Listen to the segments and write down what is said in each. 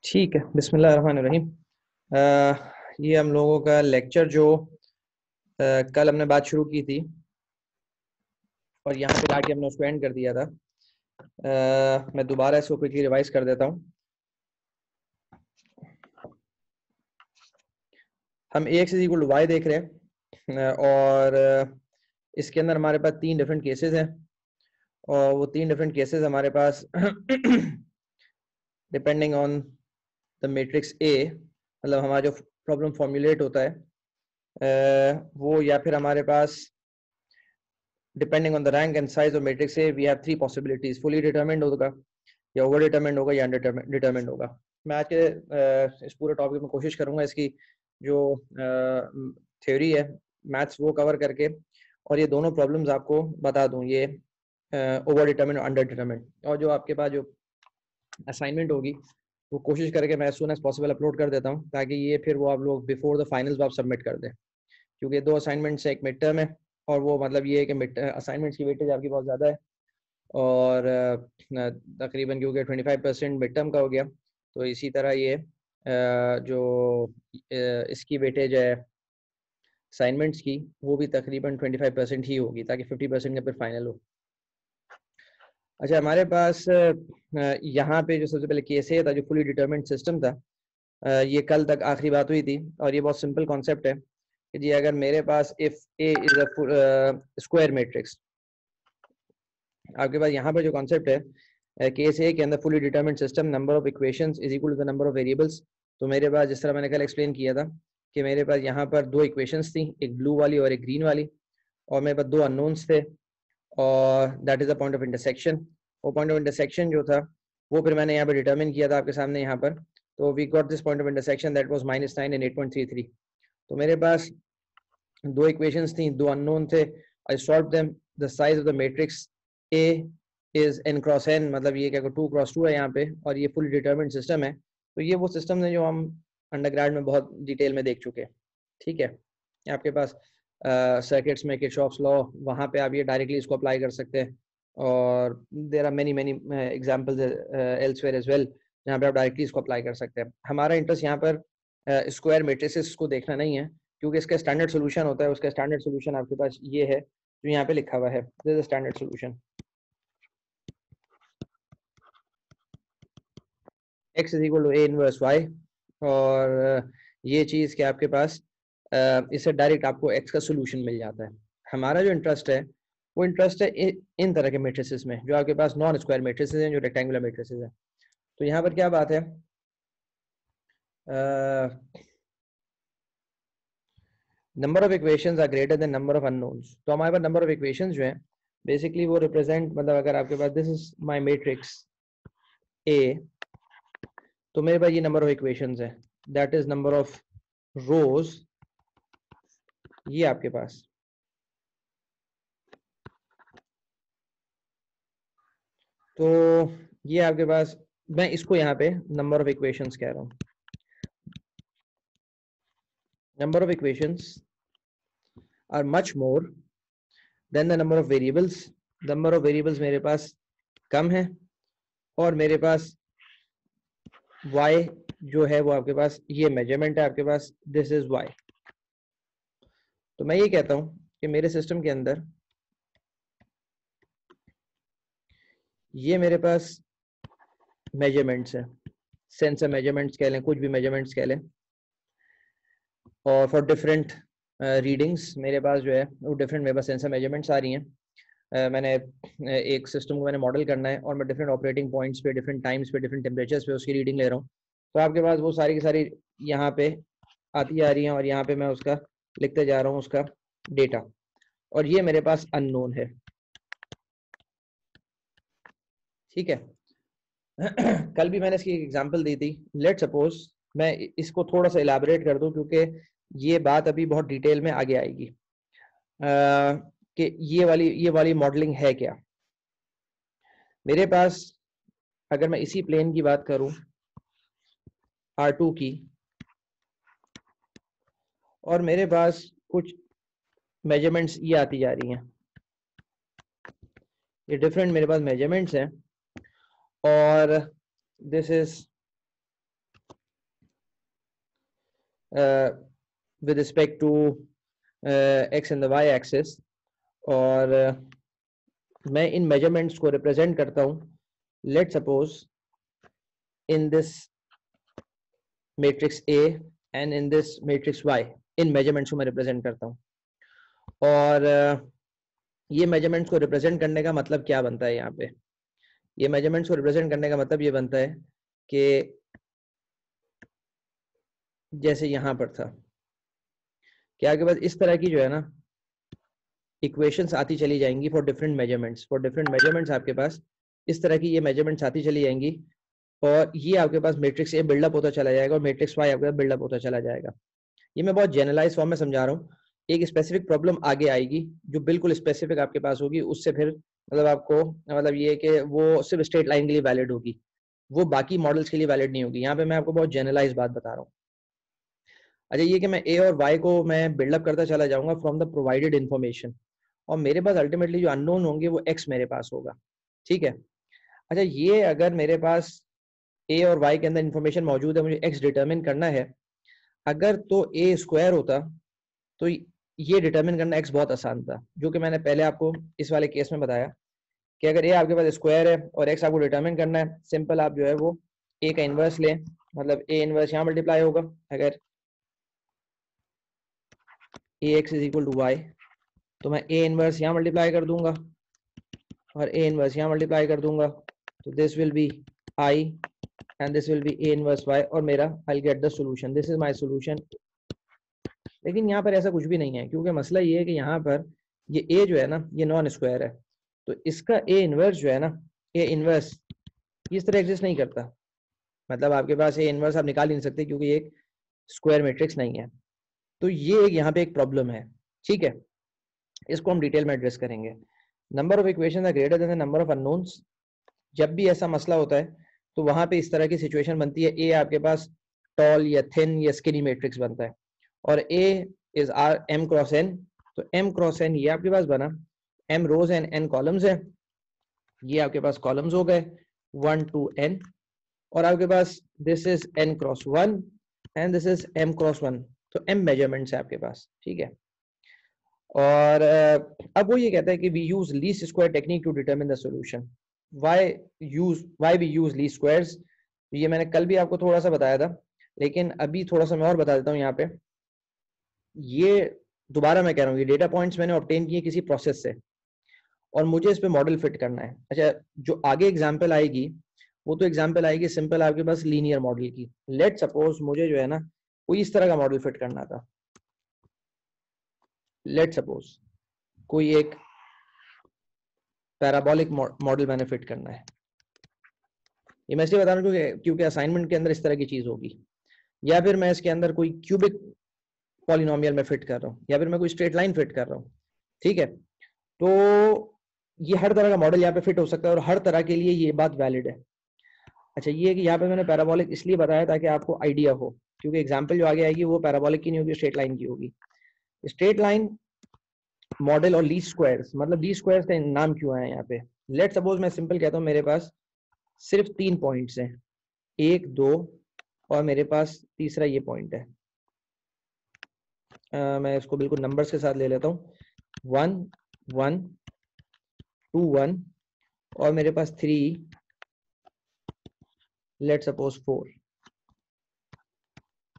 ठीक है, बिस्मिल्लाहिर्रहमानिर्रहीम। ये हम लोगों का लेक्चर जो कल हमने बात शुरू की थी और यहाँ पे आके हमने उसको एंड कर दिया था। मैं दोबारा इसको क्विकली रिवाइज कर देता हूँ। हम ax is equal to Y देख रहे हैं और इसके अंदर हमारे पास तीन डिफरेंट केसेस हैं और वो तीन डिफरेंट केसेस हमारे पास depending on the matrix a, मतलब हमारा जो प्रॉब्लम फॉर्मुलेट होता है वो, या फिर हमारे पास depending on the rank and size of matrix A, we have three possibilities: fully determined होगा, या ओवर डिटरमिंड होगा, या डिटरमिंड होगा। मैं आज के इस पूरे टॉपिक में कोशिश करूंगा इसकी जो थ्योरी है मैथ्स वो कवर करके और ये दोनों प्रॉब्लम्स आपको बता दूं, ये ओवर डिटरमिंड और अंडर डिटरमिंड। और जो आपके पास जो असाइनमेंट होगी वो कोशिश करके मैं as soon as possible upload कर देता हूँ, ताकि ये फिर वो आप लोग बिफोर द फाइनल्स आप सबमिट कर दें, क्योंकि दो असाइनमेंट्स है, एक मिड टर्म है और वो मतलब ये है कि मिड असाइनमेंट्स की वेटेज आपकी बहुत ज़्यादा है और तकरीबन क्योंकि 25% मिड टर्म का हो गया, तो इसी तरह ये जो इसकी वेटेज है असाइनमेंट्स की वो भी तकरीबन 25% ही होगी, ताकि 50% का फिर फाइनल हो। अच्छा, हमारे पास यहाँ पे जो सबसे पहले केस है था, जो फुली डिटरमिन्ड सिस्टम था, ये कल तक आखिरी बात हुई थी और ये बहुत सिंपल कॉन्सेप्ट है कि जी अगर मेरे पास if a is a square matrix, आपके पास यहाँ पर जो कॉन्सेप्ट है केस ए के अंदर fully determined system, number of equations is equal to the number of variables. तो मेरे पास जिस तरह मैंने कल एक्सप्लेन किया था कि मेरे पास यहाँ पर दो इक्वेशंस थी, एक ब्लू वाली और एक ग्रीन वाली, और मेरे पास दो अननोन्स थे और that is the point of intersection. वो पॉइंट ऑफ इंटरसेक्शन जो था वो फिर मैंने यहाँ पर डिटरमिन किया था आपके सामने यहाँ पर। तो we got this point of intersection that was -9 and 8.33। तो मेरे पास दो इक्वेशंस थी, दो अननोन थे, I solve them. The size of the matrix A is n cross n, मतलब ये क्या 2 क्रॉस 2 है यहाँ पे, और ये फुल डिटरमिन्ड सिस्टम है। तो ये वो सिस्टम है जो हम अंडरग्रेड में बहुत डिटेल में देख चुके हैं। ठीक है, आपके पास सर्किट्स में किरचॉफ्स लॉ, वहाँ पे आप ये डायरेक्टली इसको अप्लाई कर सकते हैं, और there are many many examples elsewhere as well जहाँ पे आप डायरेक्टली इसको अप्लाई कर सकते हैं। हमारा इंटरेस्ट यहाँ पर स्क्वायर मैट्रिसेस को देखना नहीं है, क्योंकि इसका स्टैंडर्ड सोल्यूशन होता है। उसका स्टैंडर्ड सोल्यूशन आपके पास ये है जो यहाँ पे लिखा हुआ है, this is standard solution. x is equal to a inverse y, और ये चीज़ कि आपके पास इससे डायरेक्ट आपको x का सोल्यूशन मिल जाता है। हमारा जो इंटरेस्ट है वो इंटरेस्ट है इन तरह के मैट्रिसेस में जो आपके पास नॉन स्क्वायर मैट्रिसेस हैं, जो रेक्टेंगुलर मैट्रिसेस हैं। तो यहाँ पर क्या बात है, number of equations are greater than number of unknowns. तो हमारे पास नंबर ऑफ इक्वेशंस जो हैं बेसिकली वो रिप्रेजेंट, मतलब अगर आपके पास this is my matrix a, तो मेरे पास ये नंबर ऑफ इक्वेशंस है, that is number of rows, ये आपके पास। तो ये आपके पास, मैं इसको यहाँ पे नंबर ऑफ इक्वेशंस कह रहा हूँ। Number of equations are much more than the number of variables. Number of variables मेरे पास कम है और मेरे पास y जो है वो आपके पास ये मेजरमेंट है आपके पास, दिस इज y। तो मैं ये कहता हूँ कि मेरे सिस्टम के अंदर ये मेरे पास मेजरमेंट्स है, सेंसर मेजरमेंट्स कह लें, कुछ भी मेजरमेंट्स कह लें, और फॉर डिफरेंट रीडिंग्स मेरे पास जो है वो डिफरेंट मेरे पास सेंसर मेजरमेंट्स आ रही हैं। मैंने एक सिस्टम को मैंने मॉडल करना है और मैं डिफरेंट ऑपरेटिंग पॉइंट्स पे, डिफरेंट टाइम्स पे, डिफरेंट टेम्परेचर्स पे उसकी रीडिंग ले रहा हूँ। तो आपके पास वो सारी की सारी यहाँ पे आती आ रही हैं और यहाँ पे मैं उसका लिखते जा रहा हूँ उसका डेटा, और ये मेरे पास अननोन है। ठीक है कल भी मैंने इसकी एक एग्जांपल दी थी। लेट सपोज मैं इसको थोड़ा सा इलाबोरेट कर दूं, क्योंकि ये बात अभी बहुत डिटेल में आगे आएगी कि ये वाली मॉडलिंग है क्या। मेरे पास अगर मैं इसी प्लेन की बात करूं R2 की, और मेरे पास कुछ मेजरमेंट्स ये आती जा रही हैं, ये डिफरेंट मेरे पास मेजरमेंट्स हैं, और this is with respect to x and the y axis, और मैं इन measurements को represent करता हूँ, let's suppose in this matrix A and in this matrix Y, in measurements को मैं represent करता हूँ। और ये measurements को represent करने का मतलब क्या बनता है यहाँ पे? ये measurements को represent करने का मतलब ये बनता है कि जैसे यहाँ पर था कि आपके पास इस तरह की जो है ना इक्वेशंस आती चली जाएंगी फॉर डिफरेंट मेजरमेंट्स आपके पास इस तरह की ये मेजरमेंट्स आती चली जाएंगी, और ये आपके पास मैट्रिक्स ए बिल्डअप होता चला जाएगा और मैट्रिक्स वाई आपके पास बिल्डअप होता चला जाएगा। ये मैं बहुत जनरलाइज फॉर्म में समझा रहा हूँ। एक स्पेसिफिक प्रॉब्लम आगे आएगी जो बिल्कुल स्पेसिफिक आपके पास होगी, उससे फिर मतलब आपको मतलब ये कि वो सिर्फ स्ट्रेट लाइन के लिए वैलिड होगी, वो बाकी मॉडल्स के लिए वैलिड नहीं होगी। यहाँ पे मैं आपको बहुत जनरलाइज बात बता रहा हूँ। अच्छा, ये कि मैं ए और वाई को मैं बिल्डअप करता चला जाऊंगा फ्रॉम द प्रोवाइडेड इन्फॉर्मेशन, और मेरे पास अल्टीमेटली जो अननोन होंगे वो एक्स मेरे पास होगा, ठीक है। अच्छा, ये अगर मेरे पास ए और वाई के अंदर इन्फॉर्मेशन मौजूद है, मुझे एक्स डिटरमिन करना है, अगर तो ए स्क्वायर होता तो ये डिटरमिन करना एक्स बहुत आसान था, जो कि मैंने पहले आपको इस वाले केस में बताया कि अगर ए आपके पास स्क्वायर है और एक्स आपको डिटरमिन करना है, सिंपल आप जो है वो ए का इनवर्स लें, मतलब ए इनवर्स यहाँ मल्टीप्लाई होगा। अगर a x is equal to y तो मैं ए इनवर्स यहाँ मल्टीप्लाई कर दूंगा और ए इनवर्स यहाँ मल्टीप्लाई कर दूंगा, तो this will be I and this will be A inverse Y, और मेरा I get the solution, this is my solution. लेकिन यहाँ पर ऐसा कुछ भी नहीं है, क्योंकि मसला ये है कि यहाँ पर ये ए जो है ना ये नॉन स्क्वायर है, तो इसका ए इनवर्स जो है ना, ए इनवर्स इस तरह एग्जिस्ट नहीं करता, मतलब आपके पास ए इनवर्स आप निकाल ही नहीं सकते क्योंकि ये एक स्क्वायर मैट्रिक्स नहीं है। तो ये यहाँ पे एक प्रॉब्लम है, ठीक है, इसको हम डिटेल में एड्रेस करेंगे। Number of equation are greater than the number of unknowns. जब भी ऐसा मसला होता है तो वहां पे इस तरह की सिचुएशन बनती है, ए आपके पास टॉल या थिन या स्किनी मैट्रिक्स बनता है, और a is R m cross n, तो एम क्रॉस एन ये आपके पास बना, m rows and n columns है, ये आपके पास कॉलम्स हो गए 1 to n, और आपके पास this is n cross 1 and this is m cross 1, तो m मेजरमेंट्स है आपके पास, ठीक है। और अब वो ये कहता है कि we use least square technique to determine the solution. Why we use least squares, ये मैंने कल भी आपको थोड़ा सा बताया था, लेकिन अभी थोड़ा सा मैं और बता देता हूँ यहाँ पे। ये दोबारा मैं कह रहा हूँ, ये डेटा पॉइंट्स मैंने ऑब्टेन किए किसी प्रोसेस से और मुझे इस पे मॉडल फिट करना है। अच्छा, जो आगे एग्जांपल आएगी वो तो एग्जांपल आएगी सिंपल आपके पास लीनियर मॉडल की। लेट सपोज मुझे जो है ना कोई इस तरह का मॉडल फिट करना था, लेट सपोज कोई एक पैराबोलिक मॉडल मैंने फिट करना है। ये मैं इसलिए बता रहा हूँ क्योंकि असाइनमेंट के अंदर इस तरह की चीज होगी, या फिर मैं इसके अंदर कोई क्यूबिक पॉलिनोमियल में फिट कर रहा हूँ, या फिर मैं कोई स्ट्रेट लाइन फिट कर रहा हूँ, ठीक है। तो ये हर तरह का मॉडल यहाँ पे फिट हो सकता है और हर तरह के लिए ये बात वैलिड है। अच्छा, ये कि यहाँ पे मैंने पैराबोलिक इसलिए बताया ताकि आपको आइडिया हो, क्योंकि एग्जांपल जो आगे आएगी वो पैराबोलिक की नहीं होगी, स्ट्रेट लाइन की होगी। स्ट्रेट लाइन मॉडल और लीस्ट स्क्वायर्स, मतलब लीस्ट स्क्वायर्स का नाम क्यों आया यहाँ पे। लेट सपोज मैं सिंपल कहता हूँ मेरे पास सिर्फ 3 पॉइंट्स हैं, 1 2 और मेरे पास तीसरा ये पॉइंट है। मैं इसको बिल्कुल नंबर्स के साथ ले लेता हूँ, 1 1 2 1 और मेरे पास 3, लेट सपोज 4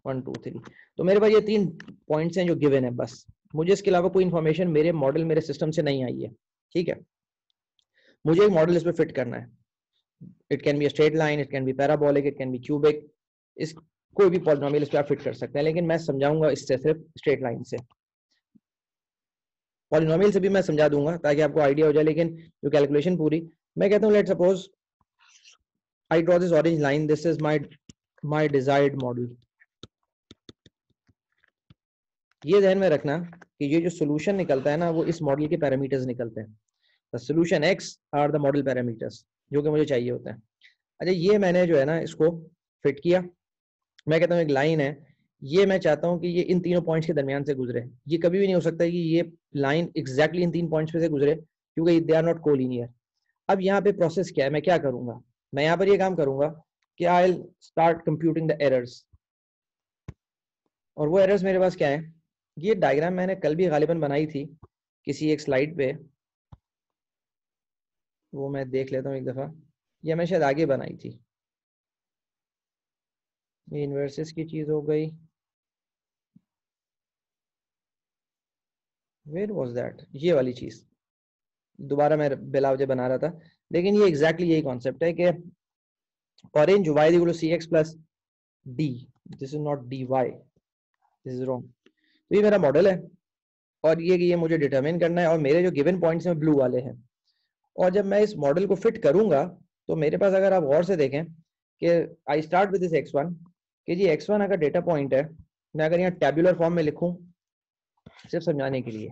1 2 3। तो मेरे पास ये 3 पॉइंट्स हैं जो गिवन है, बस मुझे इसके अलावा कोई इंफॉर्मेशन मेरे मॉडल मेरे सिस्टम से नहीं आई है, ठीक है। मुझे एक मॉडल इस पे फिट करना है, it can be straight line, it can be parabolic, it can be cubic, इस कोई भी पॉलिनोमियल इस पे आप फिट कर सकते हैं, लेकिन मैं समझाऊंगा इससे सिर्फ स्ट्रेट लाइन से। पॉलिनोमियल से भी मैं समझा दूंगा ताकि आपको आइडिया हो जाए, लेकिन जो कैलकुलेशन पूरी मैं कहता हूँ, let suppose I draw this orange line, this is my desired model. ये ध्यान में रखना कि ये जो सोल्यूशन निकलता है ना वो इस मॉडल के पैरामीटर्स निकलते हैं। The solution X are the model parameters जो कि मुझे चाहिए होते हैं। अच्छा, ये मैंने जो है ना इसको फिट किया, मैं कहता हूँ एक लाइन है, ये मैं चाहता हूँ कि ये इन तीनों पॉइंट्स के दरमियान से गुजरे। ये कभी भी नहीं हो सकता कि ये लाइन एग्जैक्टली इन 3 पॉइंट्स पे से गुजरे, क्योंकि दे आर नॉट कोलिनियर। अब यहाँ पे प्रोसेस क्या है, मैं क्या करूंगा, मैं यहाँ पर ये काम करूंगा कि I will start computing the errors. और वो एरर्स मेरे पास क्या है, ये डायग्राम मैंने कल भी गालिबन बनाई थी किसी एक स्लाइड पे, वो मैं देख लेता हूँ एक दफ़ा, या मैं शायद आगे बनाई थी। ये इन्वर्सेस की चीज़ हो गई, वेयर वाज दैट, ये वाली चीज़ दोबारा मैं बेलावजे बना रहा था, लेकिन ये एग्जैक्टली यही कॉन्सेप्ट है कि orange y equal to C X plus D, this is not D Y, this is wrong. तो ये मेरा मॉडल है और ये मुझे डिटरमिन करना है, और मेरे जो गिवन पॉइंट्स हैं ब्लू वाले हैं। और जब मैं इस मॉडल को फिट करूंगा तो मेरे पास, अगर आप गौर से देखें कि I start with this x1, कि जी x1 अगर डेटा पॉइंट है, मैं अगर यहाँ टेबुलर फॉर्म में लिखूं सिर्फ समझाने के लिए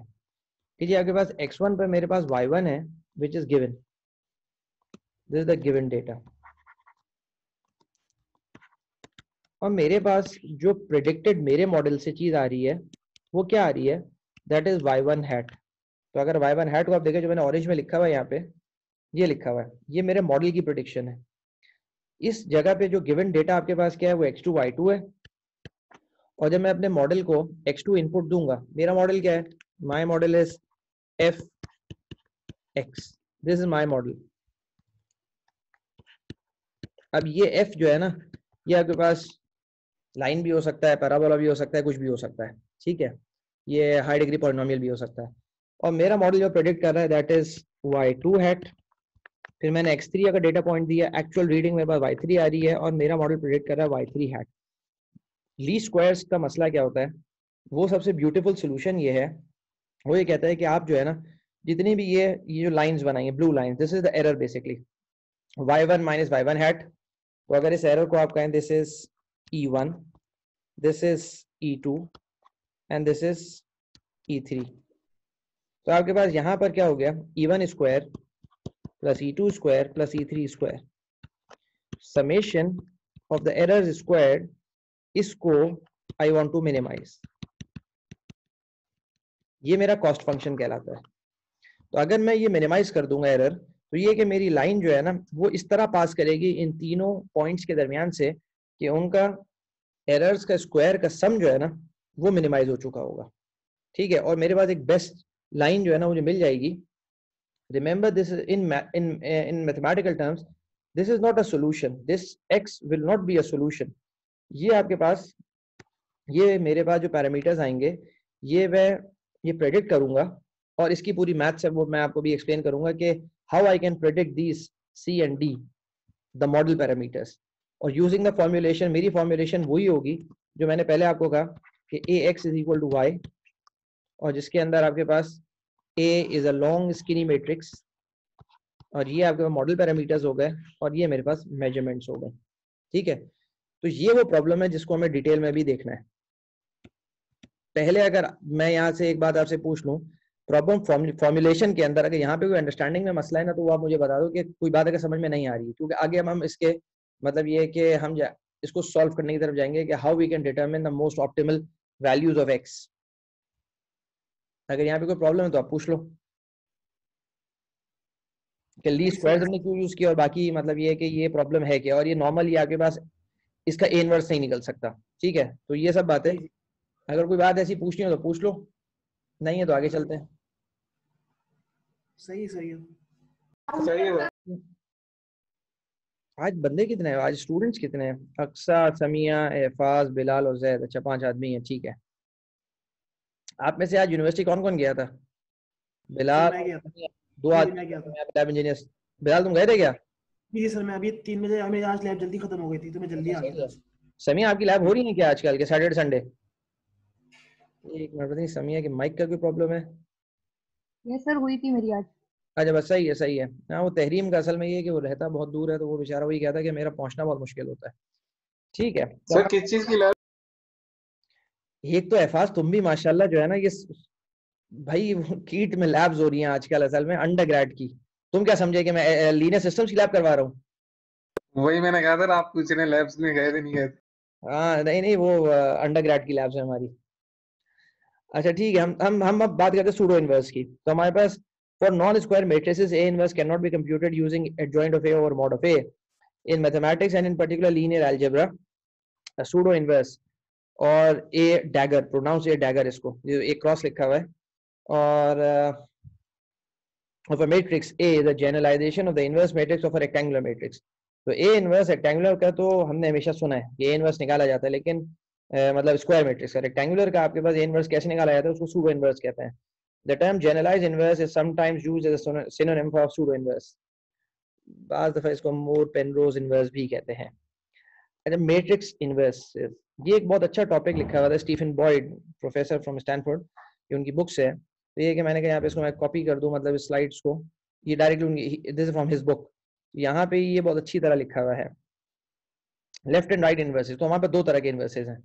कि जी आपके पास x1 पर मेरे पास y1 है which is given, this is the given data, और मेरे पास जो प्रिडिक्टेड मेरे मॉडल से चीज आ रही है वो क्या आ रही है, दैट इज y1 हैट। तो अगर y1 हैट को आप देखें, जो मैंने ऑरेंज में लिखा हुआ है यहाँ पे, ये लिखा हुआ है, ये मेरे मॉडल की प्रिडिक्शन है। इस जगह पे जो गिवन डेटा आपके पास क्या है, वो x2 y2 है, और जब मैं अपने मॉडल को x2 इनपुट दूंगा, मेरा मॉडल क्या है, my model is f x, this is my model. अब ये f जो है ना, ये आपके पास लाइन भी हो सकता है, पैराबोला भी हो सकता है, कुछ भी हो सकता है, ठीक है, ये हाई डिग्री पॉलिनोमियल भी हो सकता है, और मेरा मॉडल जो प्रेडिक्ट कर रहा है दैट इज y2 हैट। फिर मैंने x3 का डेटा पॉइंट दिया, एक्चुअल रीडिंग मेरे पास y3 आ रही है, और मेरा मॉडल प्रेडिक्ट कर रहा है y3 हैट। लीस्ट स्क्वायर्स का मसला क्या होता है, वो सबसे ब्यूटीफुल सोल्यूशन ये है, वो ये कहता है कि आप जो है ना, जितनी भी ये जो लाइंस बनाई है blue line, this is the error basically, y1 minus y1 hat. तो अगर इस एरर को आप कहें this is e1, this is e2 and this is e3, तो आपके पास यहाँ पर क्या हो गया, e1 square plus e2 square plus e3 square, summation of the errors squared, इसको आई वांट टू मिनिमाइज, ये मेरा कॉस्ट फंक्शन कहलाता है। तो अगर मैं ये मिनिमाइज कर दूंगा एरर, तो ये कि मेरी लाइन जो है ना, वो इस तरह पास करेगी इन तीनों पॉइंट्स के दरमियान से कि उनका एरर्स का स्क्वायर का सम जो है ना, वो मिनिमाइज हो चुका होगा, ठीक है, और मेरे पास एक बेस्ट लाइन जो है ना मुझे मिल जाएगी। Remember this is in mathematical terms, this is not a solution, this x will not be a solution. ये आपके पास, ये मेरे पास जो पैरामीटर्स आएंगे, ये प्रेडिक्ट करूंगा, और इसकी पूरी मैथ्स है वो मैं आपको भी एक्सप्लेन करूंगा कि how I can predict these C and D, the model parameters, और यूजिंग द फॉर्मुलेशन, मेरी फॉर्मुलेशन वही होगी जो मैंने पहले आपको कहा कि ax is equal to Y, और जिसके अंदर आपके पास a is a long skinny matrix, और ये आपके पास मॉडल पैरामीटर्स हो गए, और ये मेरे पास मेजरमेंट्स हो गए, ठीक है। तो ये वो प्रॉब्लम है जिसको हमें डिटेल में भी देखना है। पहले अगर मैं यहाँ से एक बात आपसे पूछ लूँ, प्रॉब्लम फॉर्मुलेशन के अंदर अगर यहाँ पे कोई अंडरस्टैंडिंग में मसला है ना, तो वो आप मुझे बता दो कि कोई बात अगर समझ में नहीं आ रही है, क्योंकि आगे हम इसके मतलब ये कि हम इसको सॉल्व करने की तरफ जाएंगे कि how we can determine the most optimal values of X. अगर यहाँ पे कोई प्रॉब्लम है तो आप पूछ लो कि लीस्ट स्क्वायर्स हमने क्यों यूज किया, और बाकी मतलब ये है कि ये प्रॉब्लम है क्या, और ये नॉर्मली आपके पास इसका ए इनवर्स नहीं निकल सकता, ठीक है। तो ये सब बातें, अगर कोई बात ऐसी पूछनी हो तो पूछ लो, नहीं है तो आगे चलते हैं। सही है आज बंदे कितने हैं, आज स्टूडेंट्स कितने हैं, अक्सा, समिया, एफाज, बिलाल और जैद, अच्छा 5 आदमी हैं, ठीक है। आप में से आज यूनिवर्सिटी कौन कौन गया था? बिलाल, मैं गया था। दो आदमी मैं गया था। Lab engineers. बिलाल तुम गए थे क्या? जी सर, मैं अभी 3 बजे, मेरी आज लैब जल्दी खत्म हो गई थी तो मैं जल्दी आ गया था। समिया आपकी लैब हो रही है क्या आजकल के सैटरडे संडे? एक मिनट, पता नहीं समिया की माइक का कोई प्रॉब्लम है। यस सर, हुई थी मेरी आज। अच्छा बस सही है, सही है। हाँ वो तहरीम का असल में ये है कि वो रहता बहुत दूर है, तो वो बेचारा वही कहता है कि मेरा पहुंचना बहुत मुश्किल होता है, ठीक है। तो सर किस चीज की लैब? एक तो एहफाज तुम भी माशाल्लाह जो है ना, ये भाई कीट में लैब्स हो रही हैं आजकल असल में अंडर ग्रेड की। तुम क्या समझे कि मैं लीनियर सिस्टम्स की लैब करवा रहा हूँ? वही मैंने कहा था, आप कुछ ने लैब्स में गए थे नहीं गए थे? हाँ नहीं नहीं, वो अंडर ग्रेड की लैब्स है हमारी। अच्छा ठीक है, हम अब बात करते हैं सूडो इनवर्स की। तो हमारे पास for non square matrices a inverse can not be computed using adjoint of a over mod of A in mathematics and in particular linear algebra. Pseudo inverse और a dagger, pronounce a dagger, इसको एक cross लिखा हुआ है, और of a matrix A is a generalization of the inverse matrix of a rectangular matrix. तो A inverse rectangular का तो हमने हमेशा सुना है कि A inverse निकाला जाता है, लेकिन मतलब स्क्वायर मैट्रिक्स का, रेक्टेंगुलर का आपके पास A inverse कैसे निकाला जाता है, उसको pseudo inverse कहते हैं. The term generalized inverse is sometimes used as a synonym for pseudo inverse. बाज़ दफा इसको मूर पेनरोज इनवर्स भी कहते हैं. अच्छा, मैट्रिक्स इनवर्स, ये एक बहुत अच्छा टॉपिक लिखा हुआ था Stephen Boyd, professor from Stanford, ये उनकी बुक्स है. तो ये कि मैंने कहा यहाँ पे इसको मैं कॉपी कर दूं, मतलब इस स्लाइड्स को, ये directly this is from his book. यहाँ पे ये बहुत अच्छी तरह लिखा हुआ है. लेफ्ट एंड राइट इनवर्सेस, तो हमारे पास दो तरह के इनवर्सेस हैं.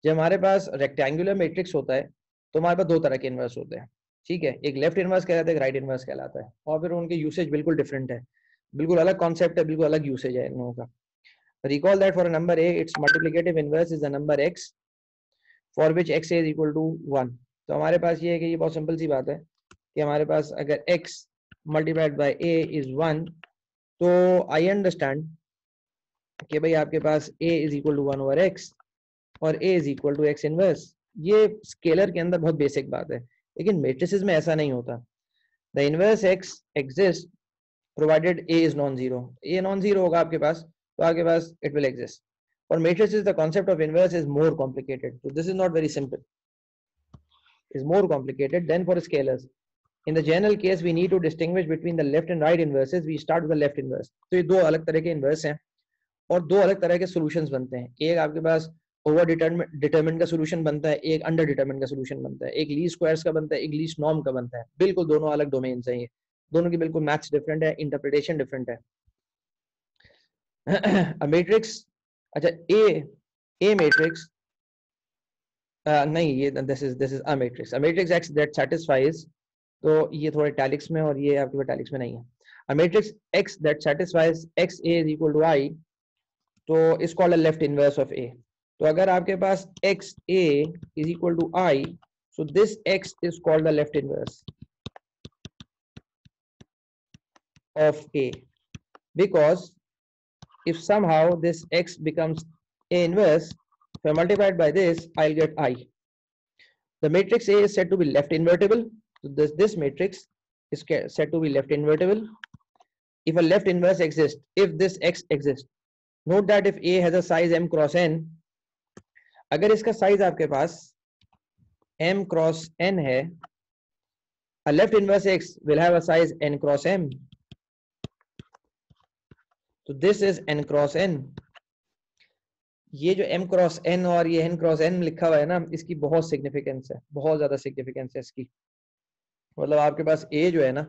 जब हमारे पास रेक्टेंगुलर मैट्रिक्स होता है तो हमारे पास दो तरह के इनवर्स होते हैं. ठीक है, एक लेफ्ट इनवर्स कहलाता है, एक राइट इनवर्स कहलाता है, और फिर उनके यूसेज बिल्कुल डिफरेंट है, बिल्कुल अलग कॉन्सेप्ट है, बिल्कुल अलग यूसेज है इन लोगों का. Recall that for a number a, its multiplicative inverse is the number x for which x is equal to 1. तो हमारे पास ये है कि ये बहुत सिंपल सी बात है कि हमारे पास अगर x multiplied by a is 1, तो I understand कि भाई आपके पास a is equal to 1 over x और a is equal to x inverse. ये स्केलर के अंदर बहुत बेसिक बात है, लेकिन मैट्रिसेस में ऐसा नहीं होता. The inverse x exists provided a is non-zero. a non-zero होगा आपके पास, तो आपके पास it will exist. For matrices, the concept of inverse is more complicated. So this is not very simple. It's more complicated than for scalars. In the general case, we need to distinguish between the left and right inverses. We start with the left inverse. तो ये दो अलग तरह के inverse हैं और दो अलग तरह के solutions बनते हैं. एक आपके पास ओवर डिटरमिन का सोल्यूशन बनता है, एक अंडर डिटरमिन का सोल्यूशन बनता है, एक लीस्ट स्क्वायर्स का बनता है, एक लीस्ट नॉर्म का बनता है. बिल्कुल दोनों अलग डोमेन्स हैं, ये दोनों की बिल्कुल मैथ्स डिफरेंट है, इंटरप्रिटेशन डिफरेंट है. A matrix, अच्छा a matrix, नहीं, ये this is a matrix. A matrix x that satisfies, तो ये थोड़े टैलिक्स में और ये आपके पास टैलिक्स में नहीं है. A matrix x that satisfies x a is equal to I, तो is called a left inverse of a. तो अगर आपके पास x a is equal to I, so this x is called the left inverse of a, because if somehow this x becomes a inverse, if I multiply it by this, I'll get I. The matrix A is said to be left invertible. So this matrix is said to be left invertible if a left inverse exists, if this x exists. Note that if A has a size m cross n, अगर इसका size आपके पास m cross n है, a left inverse x will have a size n cross m. तो this is n cross n. ये जो m cross n और ये n cross n लिखा हुआ है ना, इसकी बहुत सिग्निफिकेंस है, बहुत ज्यादा सिग्निफिकेंस है इसकी. मतलब आपके पास a जो है ना,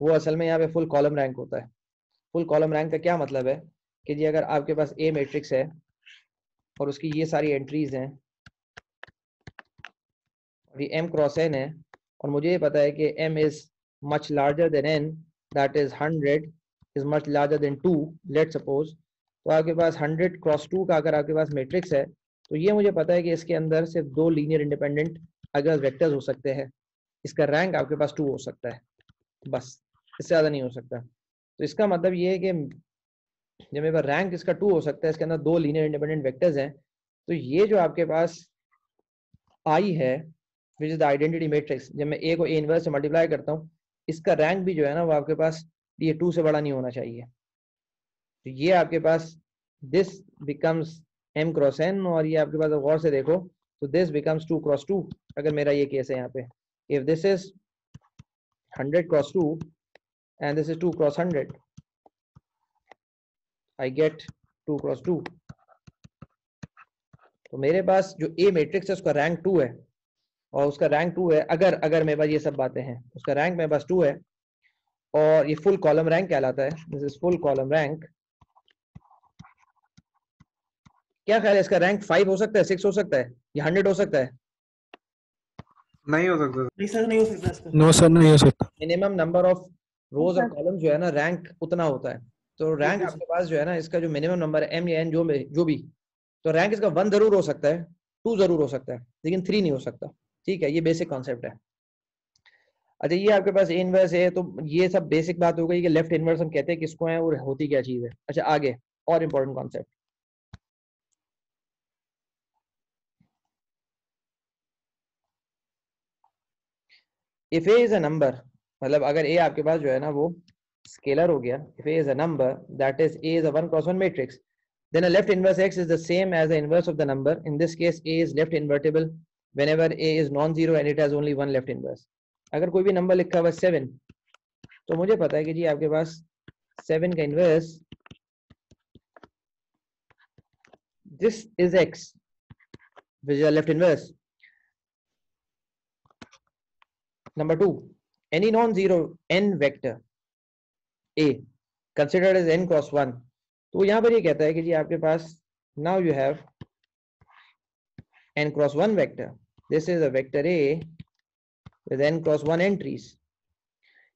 वो असल में यहाँ पे फुल कॉलम रैंक होता है. फुल कॉलम रैंक का क्या मतलब है कि जी अगर आपके पास a मैट्रिक्स है और उसकी ये सारी एंट्रीज हैं और ये m क्रॉस n है, और मुझे ये पता है कि m is much larger than n, that is 100 is much larger than 2, let's suppose. तो आपके पास 100 क्रॉस 2 का अगर आपके पास मैट्रिक्स है, तो ये मुझे पता है कि इसके अंदर सिर्फ दो लीनियर इंडिपेंडेंट अगर वेक्टर्स हो सकते हैं. इसका रैंक आपके पास 2 हो सकता है, बस, इससे ज़्यादा नहीं हो सकता. तो इसका मतलब ये है कि जब मेरे पास रैंक इसका 2 हो सकता है, इसके अंदर दो लीनियर इंडिपेंडेंट वेक्टर्स हैं, तो ये जो आपके पास आई है, which is the identity matrix, जब मैं ए को ए इनवर्स से मल्टीप्लाई करता हूँ, इसका रैंक भी जो है ना वो आपके पास ये 2 से बड़ा नहीं होना चाहिए. तो ये आपके पास this becomes m cross n, और ये आपके पास गौर से देखो तो दिस बिकम्स 2 क्रॉस 2. अगर मेरा ये केस है यहाँ पे, if this is 100 cross 2 and this is 2 cross 100, I get 2 cross 2. तो मेरे पास जो a मैट्रिक्स है उसका रैंक 2 है, और उसका रैंक 2 है अगर मेरे पास ये सब बातें हैं, उसका रैंक मेरे पास 2 है और ये फुल कॉलम रैंक कहलाता है. This is full column rank. क्या ख्याल है, इसका रैंक 5 हो सकता है, 6 हो सकता है, या 100 हो सकता है? नहीं हो सकता. नहीं सर, नहीं हो सकता इसका. नो सर, नहीं हो सकता. मिनिमम नंबर ऑफ रोज और कॉलम जो है ना, रैंक उतना होता है. तो रैंक आपके पास जो है ना, इसका जो मिनिमम नंबर है m या n जो भी, तो रैंक इसका 1 जरूर हो सकता है, 2 जरूर हो सकता है, लेकिन 3 नहीं हो सकता. ठीक है, ये बेसिक कॉन्सेप्ट है. अच्छा, ये आपके पास ए इनवर्स है, तो ये सब बेसिक बात हो गई कि लेफ्ट इनवर्स हम कहते हैं किसको है और होती क्या चीज है. अच्छा, आगे और important concept, if a is a number, मतलब अगर ए आपके पास जो है ना वो स्केलर हो गया, if a is a number that is a is a 1 cross 1 matrix, then a left inverse x is the same as the inverse of the number. In this case a is left invertible whenever a is non-zero and it has only one left inverse. अगर कोई भी number लिखा हुआ 7 तो मुझे पता है कि जी आपके पास 7 का inverse this is x which is a left inverse. Number 2, any non-zero n vector a considered as n cross 1. तो यहाँ पर ये कहता है कि जी आपके पास now you have n cross 1 vector. This is a vector a with n cross 1 entries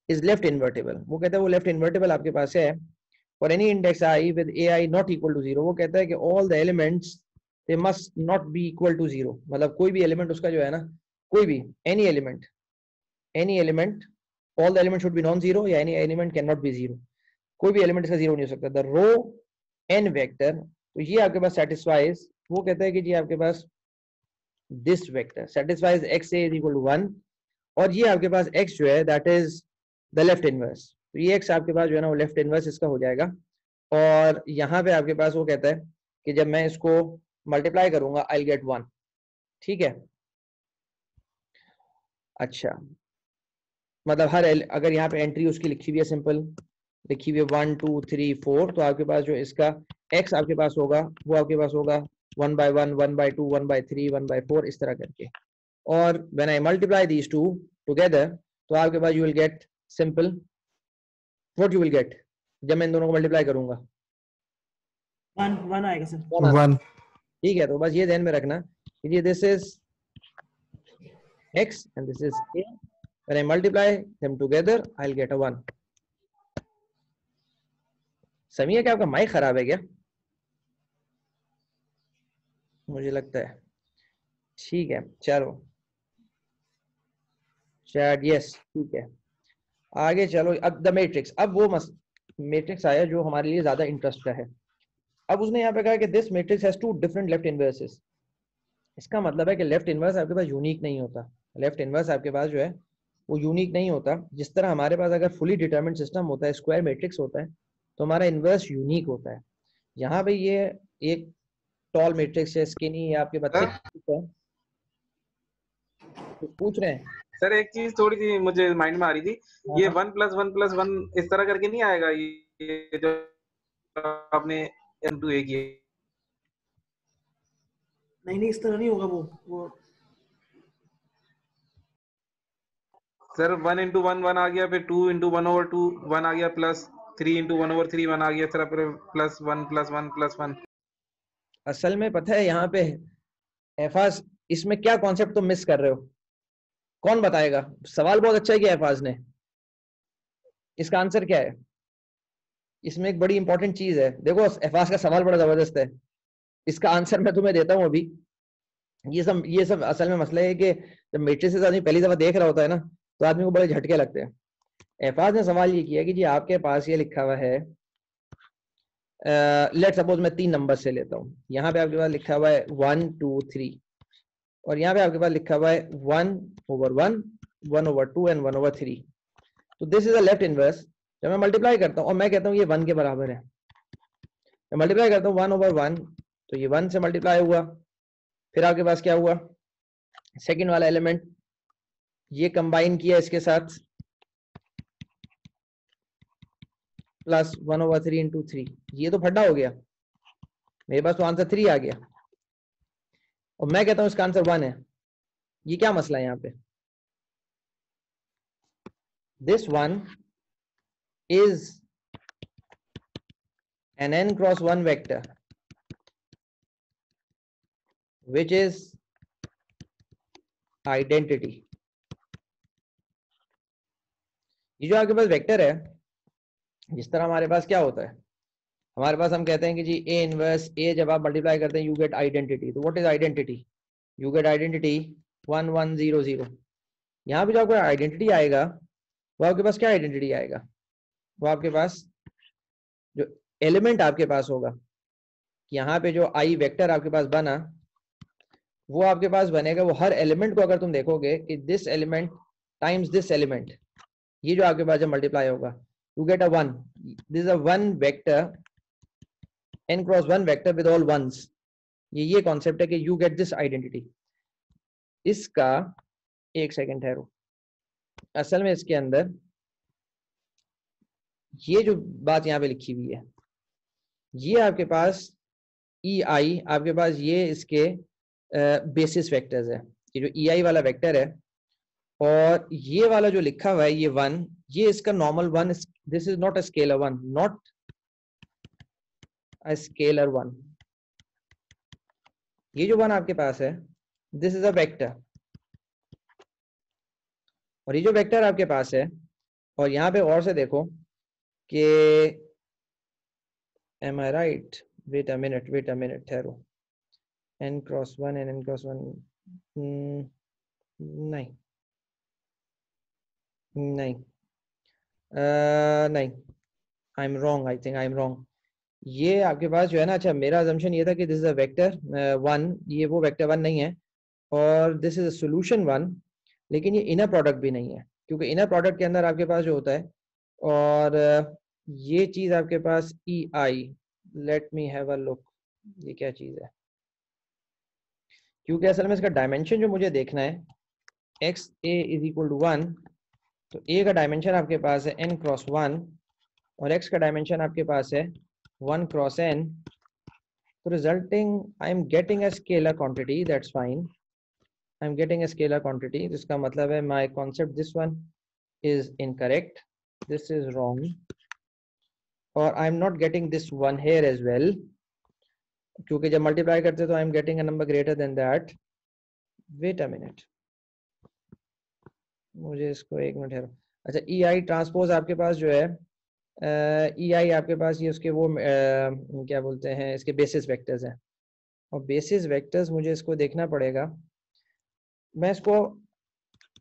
is left invertible. वो कहता है वो left invertible आपके पास है for any index I with ai not equal to 0. वो कहता है कि all the elements they must not be equal to 0. मतलब कोई भी एलिमेंट उसका जो है ना, कोई भी any element all the elements should be non-zero या any element cannot be 0. कोई भी एलिमेंट इसका 0 नहीं हो सकता. The row n vector, तो ये आपके पास satisfies, वो कहता है कि जी आपके पास this vector satisfies xa is equal to 1 और ये आपके पास x जो है that is the left inverse. तो ये x आपके पास जो है ना वो left inverse इसका हो जाएगा. और यहाँ पे आपके पास वो कहता है कि जब मैं इसको मल्टीप्लाई करूंगा I'll get 1. ठीक है, अच्छा मतलब हर अगर यहाँ पे एंट्री उसकी लिखी हुई है, सिंपल लिखी हुई है 1 2 3 4, तो आपके पास जो इसका x आपके पास होगा वो आपके पास होगा 1 by 1 1 by 2 1 by 3 1 by 4 इस तरह करके. और when I multiply these two together तो आपके पास you will get simple what you will get जब मैं इन दोनों को मल्टीप्लाई करूंगा 1 आएगा सर. 1. ठीक है, तो बस ये ध्यान में रखना कि this is x and this is a. When I multiply them together I'll get a 1. Samiya क्या आपका माइक खराब है क्या? मुझे लगता है. ठीक है चलो चैट यस ठीक है आगे चलो. अब द मैट्रिक्स, अब वो मैट्रिक्स आया जो हमारे लिए ज्यादा इंटरेस्ट का है. अब उसने यहाँ पे कहा कि this matrix has two different left inverses. इसका मतलब है कि लेफ्ट इनवर्स आपके पास यूनिक नहीं होता. लेफ्ट इनवर्स आपके पास जो है वो यूनिक नहीं होता. जिस तरह हमारे पास अगर फुली डिटरमिन्ड सिस्टम होता है, स्क्वायर मैट्रिक्स होता है, तो हमारा इनवर्स यूनिक होता है. यहाँ पे ये एक टॉल मैट्रिक्स है, स्किनी है, आपके बच्चे है तो पूछ रहे हैं. सर एक चीज थोड़ी सी मुझे माइंड में आ रही थी, ये 1 + 1 + 1 इस तरह करके नहीं आएगा ये जो आपने m2 a किया? नहीं इस तरह नहीं होगा वो सर 1 × 1 1 आ गया, फिर 2 × 1/2 1 आ गया, प्लस 3 × 1/3 1 आ गया, सर फिर +1 + 1 + 1. असल में पता है यहाँ पे एफाज इसमें क्या कॉन्सेप्ट तुम मिस कर रहे हो? कौन बताएगा? सवाल बहुत अच्छा है कि एफाज ने, इसका आंसर क्या है? इसमें एक बड़ी इंपॉर्टेंट चीज है. देखो एफाज का सवाल बड़ा जबरदस्त है, इसका आंसर मैं तुम्हें देता हूँ अभी. ये सब असल में मसला है कि जब मैट्रिसेस आदमी पहली दफा देख रहा होता है ना तो आदमी को बड़े झटके लगते हैं. एफाज ने सवाल ये किया कि जी आपके पास ये लिखा हुआ है, लेट सपोज मैं 3 नंबर से लेता हूँ. यहाँ पे आपके पास लिखा हुआ है 1 2 3 और यहाँ पे आपके पास लिखा हुआ है 1/1 1/2 एंड 1/3. तो this is a left inverse. जब मैं मल्टीप्लाई करता हूँ और मैं कहता हूँ ये 1 के बराबर है, मैं मल्टीप्लाई करता हूँ 1/1 तो ये 1 से मल्टीप्लाई हुआ. फिर आपके पास क्या हुआ, सेकंड वाला एलिमेंट ये कंबाइन किया इसके साथ प्लस 1/3 × 3, ये तो फड्डा हो गया, मेरे पास तो आंसर 3 आ गया और मैं कहता हूं इसका आंसर 1 है. ये क्या मसला है यहाँ पे? This 1 is an n × 1 vector which is identity. ये जो आपके पास वेक्टर है, जिस तरह हमारे पास क्या होता है, हमारे पास हम कहते हैं कि जी a इनवर्स a जब आप मल्टीप्लाई करते हैं यू गेट आइडेंटिटी. तो what is identity? You get identity 1 1 0 0. यहाँ पे जो आपको आइडेंटिटी आएगा वो आपके पास क्या आइडेंटिटी आएगा? वो आपके पास जो एलिमेंट आपके पास होगा, यहाँ पे जो आई वेक्टर आपके पास बना वो आपके पास बनेगा, वो हर एलिमेंट को अगर तुम देखोगे कि this element times this element, ये जो आपके पास जब मल्टीप्लाई होगा, you get a 1. This is a one vector, n cross 1 vector with all ones. ये कॉन्सेप्ट है कि you get this identity. इसका एक सेकंड ठहरो, असल में इसके अंदर ये जो बात यहाँ पे लिखी हुई है, ये आपके पास EI, आपके पास ये इसके बेसिस वेक्टर्स है, ये जो EI वाला वेक्टर है, और ये वाला जो लिखा हुआ है ये 1, ये इसका normal 1, this is not a scalar 1, not a scalar 1. ये जो 1 आपके पास है, दिस इज अ वेक्टर, और ये जो वेक्टर आपके पास है, और यहाँ पे और से देखो कि am I right? Wait a minute, ठहरो. n cross 1 and n cross 1, नहीं, I'm wrong, I think I'm wrong. ये आपके पास जो है ना, अच्छा मेरा assumption ये था कि this is a vector 1, ये वो vector 1 नहीं है, और this is a solution 1, लेकिन ये इनर प्रोडक्ट भी नहीं है, क्योंकि इनर प्रोडक्ट के अंदर आपके पास जो होता है, और ये चीज आपके पास EI, let me have a look, ये क्या चीज है, क्योंकि असल में इसका डायमेंशन जो मुझे देखना है, XA इज इक्वल टू 1, तो A का डायमेंशन आपके पास है n क्रॉस 1, और X का डायमेंशन आपके पास है 1 क्रॉस n, तो resulting I am getting a scalar quantity, that's fine, I am getting a scalar quantity, जिसका मतलब है my concept this one is incorrect, this is wrong, और I am not getting this one here as well, क्योंकि जब multiply करते तो I am getting a number greater than that. Wait a minute, मुझे इसको एक मिनट है. अच्छा, EI ट्रांसपोज आपके पास जो है, EI आपके पास ये उसके वो क्या बोलते हैं, इसके बेसिस वेक्टर्स हैं, और बेसिस वेक्टर्स मुझे इसको देखना पड़ेगा. मैं इसको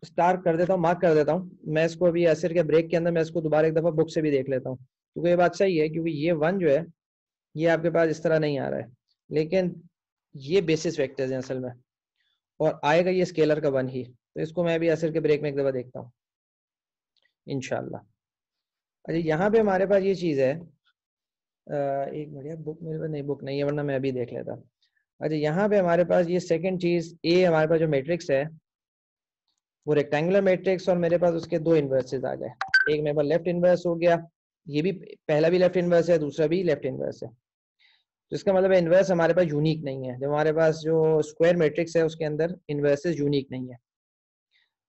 स्टार कर देता हूँ, मार्क कर देता हूँ, मैं इसको अभी असर के ब्रेक के अंदर मैं इसको दोबारा एक दफ़ा बुक से भी देख लेता हूँ, क्योंकि ये बात सही है, क्योंकि ये 1 जो है ये आपके पास इस तरह नहीं आ रहा है, लेकिन ये बेसिस वेक्टर्स हैं असल में, और आएगा ये स्केलर का 1 ही, तो इसको मैं अभी असर के ब्रेक में एक दफ़ा देखता हूँ इंशाल्लाह. अच्छा, यहाँ पे हमारे पास ये चीज़ है, एक मिनट, बुक मेरे पास नहीं, बुक नहीं है, वरना मैं अभी देख लेता. अच्छा, यहाँ पे हमारे पास ये सेकंड चीज़ A, हमारे पास जो मैट्रिक्स है वो रेक्टेंगुलर मैट्रिक्स, और मेरे पास उसके 2 इन्वर्सेस आ गए. एक मेरे पास लेफ्ट इन्वर्स हो गया, ये भी पहला भी लेफ्ट इन्वर्स है, दूसरा भी लेफ्ट इन्वर्स है, तो इसका मतलब इन्वर्स हमारे पास यूनिक नहीं है. जब हमारे पास जो स्क्वायर मैट्रिक्स है उसके अंदर इन्वर्सेस यूनिक नहीं है,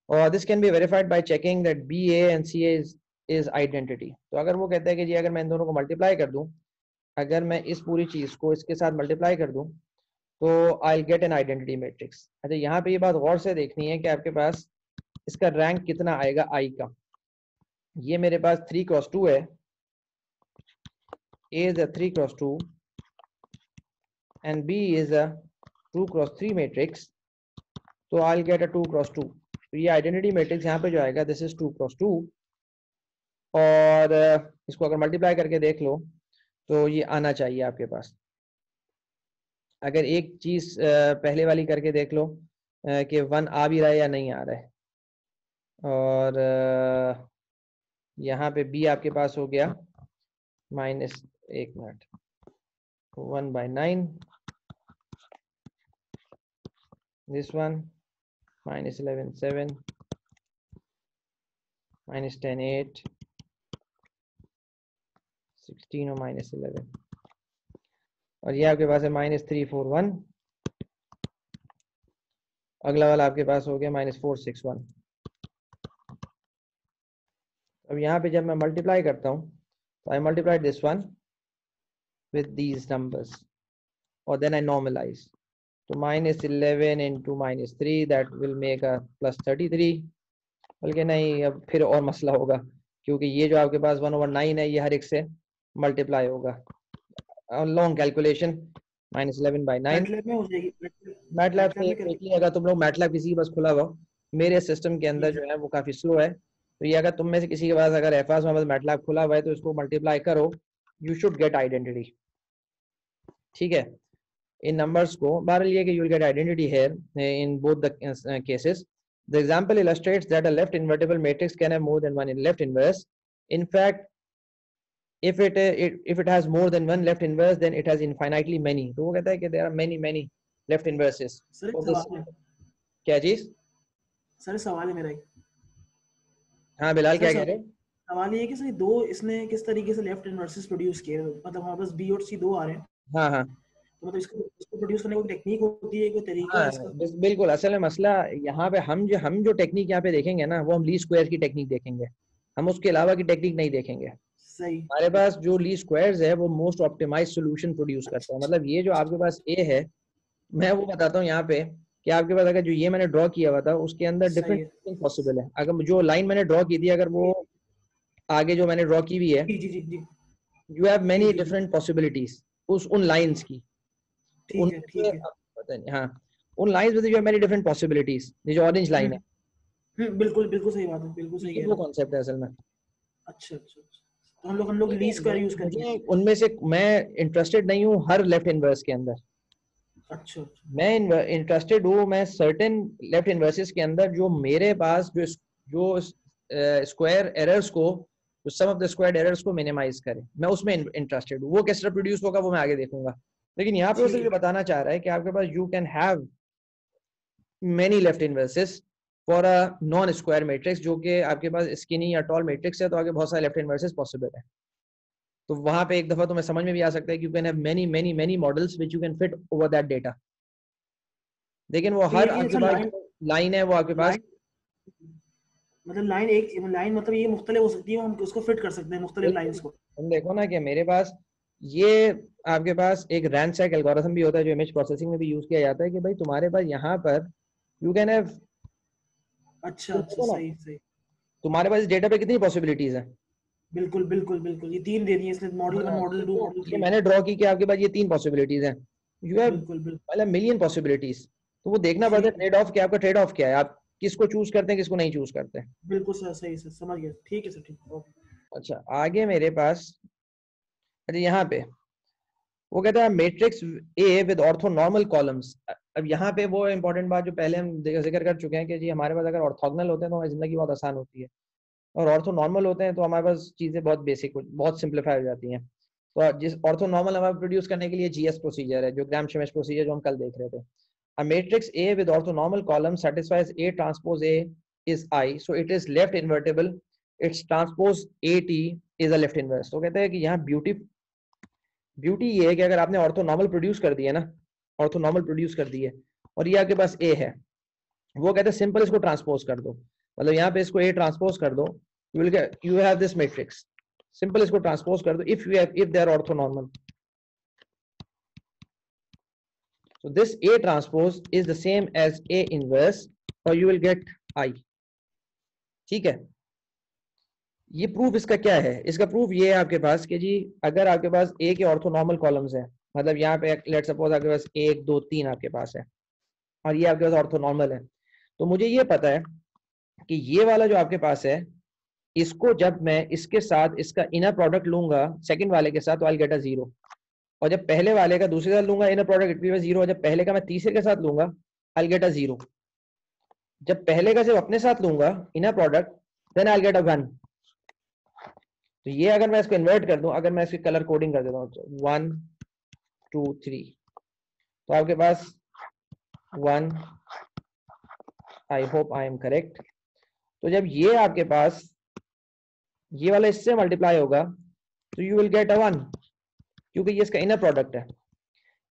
और this can be verified bye checking that BA and CA is identity. तो अगर वो कहता है कि जी अगर मैं इन दोनों को मल्टीप्लाई कर दूं, अगर मैं इस पूरी चीज को इसके साथ मल्टीप्लाई कर दूं, तो I get an identity matrix. अच्छा, यहाँ पे ये बात गौर से देखनी है कि आपके पास इसका रैंक कितना आएगा I का. ये मेरे पास 3 क्रॉस 2 है, A is a 3 cross 2 and B is a 2 cross 3 matrix, तो I'll get a 2 cross 2. तो ये आइडेंटिटी मैट्रिक्स यहाँ पे जो आएगा, दिस इज 2 cross 2, और इसको अगर मल्टीप्लाई करके देख लो तो ये आना चाहिए आपके पास. अगर एक चीज पहले वाली करके देख लो कि 1 आ भी रहा है या नहीं आ रहा है, और यहाँ पे B आपके पास हो गया माइनस, एक minute, 1/9, this one minus 11/7, minus 10/8, 16 और minus 11, और ये आपके पास है -341. अगला वाला आपके पास हो गया -461. अब यहाँ पे जब मैं मल्टीप्लाई करता हूँ, तो I multiply this one with these numbers, or then I normalize. तो -11 into -3, that will make a +33. बल्कि नहीं, अब फिर और मसला होगा, क्योंकि ये जो आपके पास 1/9 है, ये हर एक से मल्टीप्लाई होगा. Long calculation, -11/9. मैटलैब में हो जाएगी, मैटलैब से क्विकली, अगर तुम लोग मैटलैब किसी के पास खुला हुआ, मेरे सिस्टम के अंदर जो है वो काफ़ी स्लो है, तो ये अगर तुम में से किसी के पास अगर एफआस में मैटलैब खुला हुआ है, तो इसको मल्टीप्लाई करो, यू शुड गेट आइडेंटिटी. ठीक है, इन नंबर्स को बहरहाल ये कि you will gate identity here in both the cases. The example illustrates that a left invertible matrix can have more than one left inverse. In fact, if it has more than one left inverse, then it has infinitely many. तो वो कहता है कि there are many left inverses. Sir एक of this. सवाल है, क्या चीज? सर सवाल है मेरा एक। हाँ बिलाल, क्या सर कह रहे? सवाल ये है कि सर दो इसने किस तरीके से लेफ्ट इनवर्सेस प्रोड्यूस किए, मतलब हमारे पास बी और सी दो आ रहे हैं, हाँ हाँ तो मतलब इसको प्रोड्यूस करने की कोई टेक्निक होती है, कोई तरीका है हाँ, इसका? बिल्कुल। असल में मसला यहाँ पे हम जो टेक्निक यहाँ पे देखेंगे ना, वो हम लीस्ट स्क्वायर की टेक्निक देखेंगे, हम उसके अलावा की टेक्निक नहीं देखेंगे। सही। हमारे पास जो लीस्ट स्क्वायर्स है वो मोस्ट ऑप्टिमाइज सॉल्यूशन प्रोड्यूस करता है। मतलब ये जो आपके पास ए है, मैं वो बताता हूँ यहाँ पे कि आपके पास अगर जो ये मैंने ड्रॉ किया हुआ था उसके अंदर सही है। डिफरेंट पॉसिबल है। अगर जो लाइन मैंने ड्रॉ की थी, अगर वो आगे जो मैंने ड्रॉ की हुई है, जी जी जी जी, यू हैव मेनी जी, जी। डिफरेंट पॉसिबिलिटीज उन लाइंस की। ठीक है ठीक है। पता नहीं, हाँ, उन लाइंस में you have many different possibilities. ये जो ऑरेंज लाइन है, बिल्कुल बिल्कुल सही बात है, बिल्कुल सही ये कह वो रहे हैं। कॉन्सेप्ट है असल में। अच्छा अच्छा अच्छा। तो हम लोग लीस्ट स्क्वायर यूज करेंगे। मुझे उनमें से मैं इंटरेस्टेड नहीं हूँ हर लेफ्ट इनवर्स के अंदर। अच्छा अच्छा। मैं इंटरेस्टेड हूँ मैं सर्टेन लेफ्ट इनवर्सेस के अंदर जो मेरे पास जो स्क्वायर एरर्स को, जो सम ऑफ द स्क्वायर एरर्स को मिनिमाइज करे, मैं उसमें इंटरेस्टेड हूँ। वो किस तरह प्रोड्यूस होगा वो मैं आगे देखूंगा। लेकिन यहाँ पे वो ठीक सिर्फ ये है। बताना चाह रहा है कि आपके पास you can have many left inverses for a non square matrix, जो कि आपके पास स्किनी या टॉल मैट्रिक्स है, तो आगे बहुत सारे लेफ्ट इनवर्सेस पॉसिबल है। तो वहां पे एक दफा तुम्हें समझ में भी आ सकता है कि you can have many models which you can fit over that data. लेकिन वो तो हर ये आपके सर पास लाइन है वो आपके पास लाइन, मतलब लाइन एक लाइन, मतलब ये मुख्तलिफ हो सकती है, हम उसको फिट कर सकते हैं मुख्तलिफ लाइंस को। तुम देखो ना कि मेरे पास ये आपके पास एक रैंसैक एल्गोरिथम भी होता है जो इमेज प्रोसेसिंग में भी यूज किया जाता है कि भाई तुम्हारे पास यहाँ पर यू कैन हैव, अच्छा अच्छा, सही सही। तुम्हारे पास इस डेटा पे कितनी पॉसिबिलिटीज है। बिल्कुल बिल्कुल बिल्कुल, ये तीन दे दिए इसने, मॉडल 1 हाँ, मॉडल 2 मॉडल ये 3। मैंने ड्रॉ की कि आपके पास ये 3 पॉसिबिलिटीज हैं। यू हैव बिल्कुल बिल्कुल। मतलब मिलियन पॉसिबिलिटीज। तो वो देखना पड़ता है ठीक, ट्रेड ऑफ क्या, आपका ट्रेड ऑफ क्या है, आप किसको चूज करते हैं किसको नहीं चूज करते हैं। बिल्कुल सर, सही सर, समझ गया। ठीक है सर, ठीक है, ओके। अच्छा, आगे मेरे पास, अच्छा यहाँ पे वो कहता है matrix A with orthonormal columns. अब यहाँ पे वो इंपॉर्टेंट बात जो पहले हम जिक्र कर चुके हैं कि जी हमारे पास अगर ऑर्थोगोनल होते हैं तो हमारी जिंदगी बहुत आसान होती है, और ऑर्थोनॉर्मल होते हैं तो हमारे पास चीजें बहुत बेसिक, बहुत सिंप्लीफाई हो जाती हैं। तो जिस ऑर्थोनॉर्मल हमारे प्रोड्यूस करने के लिए जीएस प्रोसीजर है, जो ग्राम-श्मिट प्रोसीजर जो हम कल देख रहे थे। A matrix A with orthonormal columns satisfies A transpose A is I, so it is left invertible. Its transpose AT is a left inverse. तो कहते हैं कि यहाँ ब्यूटी ये है कि अगर आपने ऑर्थोनॉर्मल प्रोड्यूस कर दिया ना, ऑर्थोनॉर्मल प्रोड्यूस कर दी है और ये आपके पास A है, वो कहते हैं सिंपल इसको ट्रांसपोज कर दो। मतलब यहाँ पे इसको A ट्रांसपोज कर दो, you have this matrix. Simple इसको ट्रांसपोज कर दो if they are orthonormal. So this A transpose is the same as A inverse, or you will get I. ठीक है, ये प्रूफ इसका क्या है? इसका प्रूफ ये है आपके पास कि जी अगर आपके पास A के ऑर्थोनॉर्मल कॉलम्स हैं, मतलब यहाँ पे लेट सपोज आपके पास 1 2 3 आपके पास है और ये आपके पास ऑर्थोनॉर्मल है, तो मुझे ये पता है कि ये वाला जो आपके पास है, इसको जब मैं इसके साथ इसका इनर प्रोडक्ट लूंगा सेकंड वाले के साथ, तो आई गेट अ 0। और जब पहले वाले का दूसरे के साथ लूंगा inner product, it will be 0। जब पहले का मैं तीसरे के साथ लूंगा आई गेट अ 0। जब पहले का सिर्फ अपने साथ लूंगा inner product, then I get a 1। तो ये अगर मैं इसको इन्वर्ट कर दूं, अगर मैं इसकी कलर कोडिंग कर देता हूं 1 2 3, तो आपके पास 1, I hope I am correct. तो जब ये आपके पास ये वाला इससे मल्टीप्लाई होगा तो यू विल गेट अ 1, क्योंकि ये इसका इनर प्रोडक्ट है।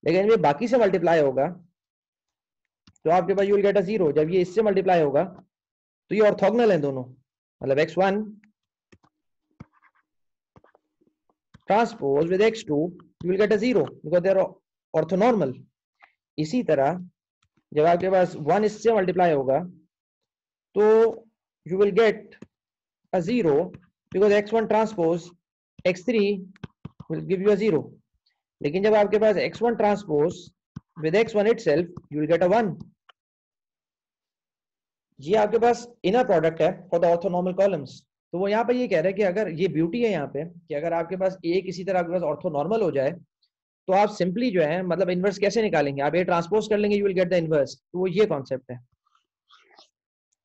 लेकिन ये बाकी से मल्टीप्लाई होगा तो आपके पास यू विल गेट अ 0। जब ये इससे मल्टीप्लाई होगा तो ये ऑर्थोगोनल है दोनों, मतलब x1 transpose with x2 you will get a 0 because they are orthonormal. इसी तरह जब आपके पास 1 इससे मल्टीप्लाई होगा तो you will get a 0 because x1 transpose x3 will give you अ 0। लेकिन जब आपके पास x1 transpose with x1 itself you will get a 1। ये आपके पास इनर प्रोडक्ट है फॉर द ऑर्थोनॉर्मल कॉलम्स। तो वो यहाँ पे ये कह रहा है कि अगर ये ब्यूटी है यहाँ पे कि अगर आपके पास ए किसी तरह आपके पास ऑर्थोनॉर्मल हो जाए तो आप सिंपली जो है मतलब इनवर्स कैसे निकालेंगे, आप ए ट्रांसपोज कर लेंगे, you will get the inverse. तो वो ये कॉन्सेप्ट है।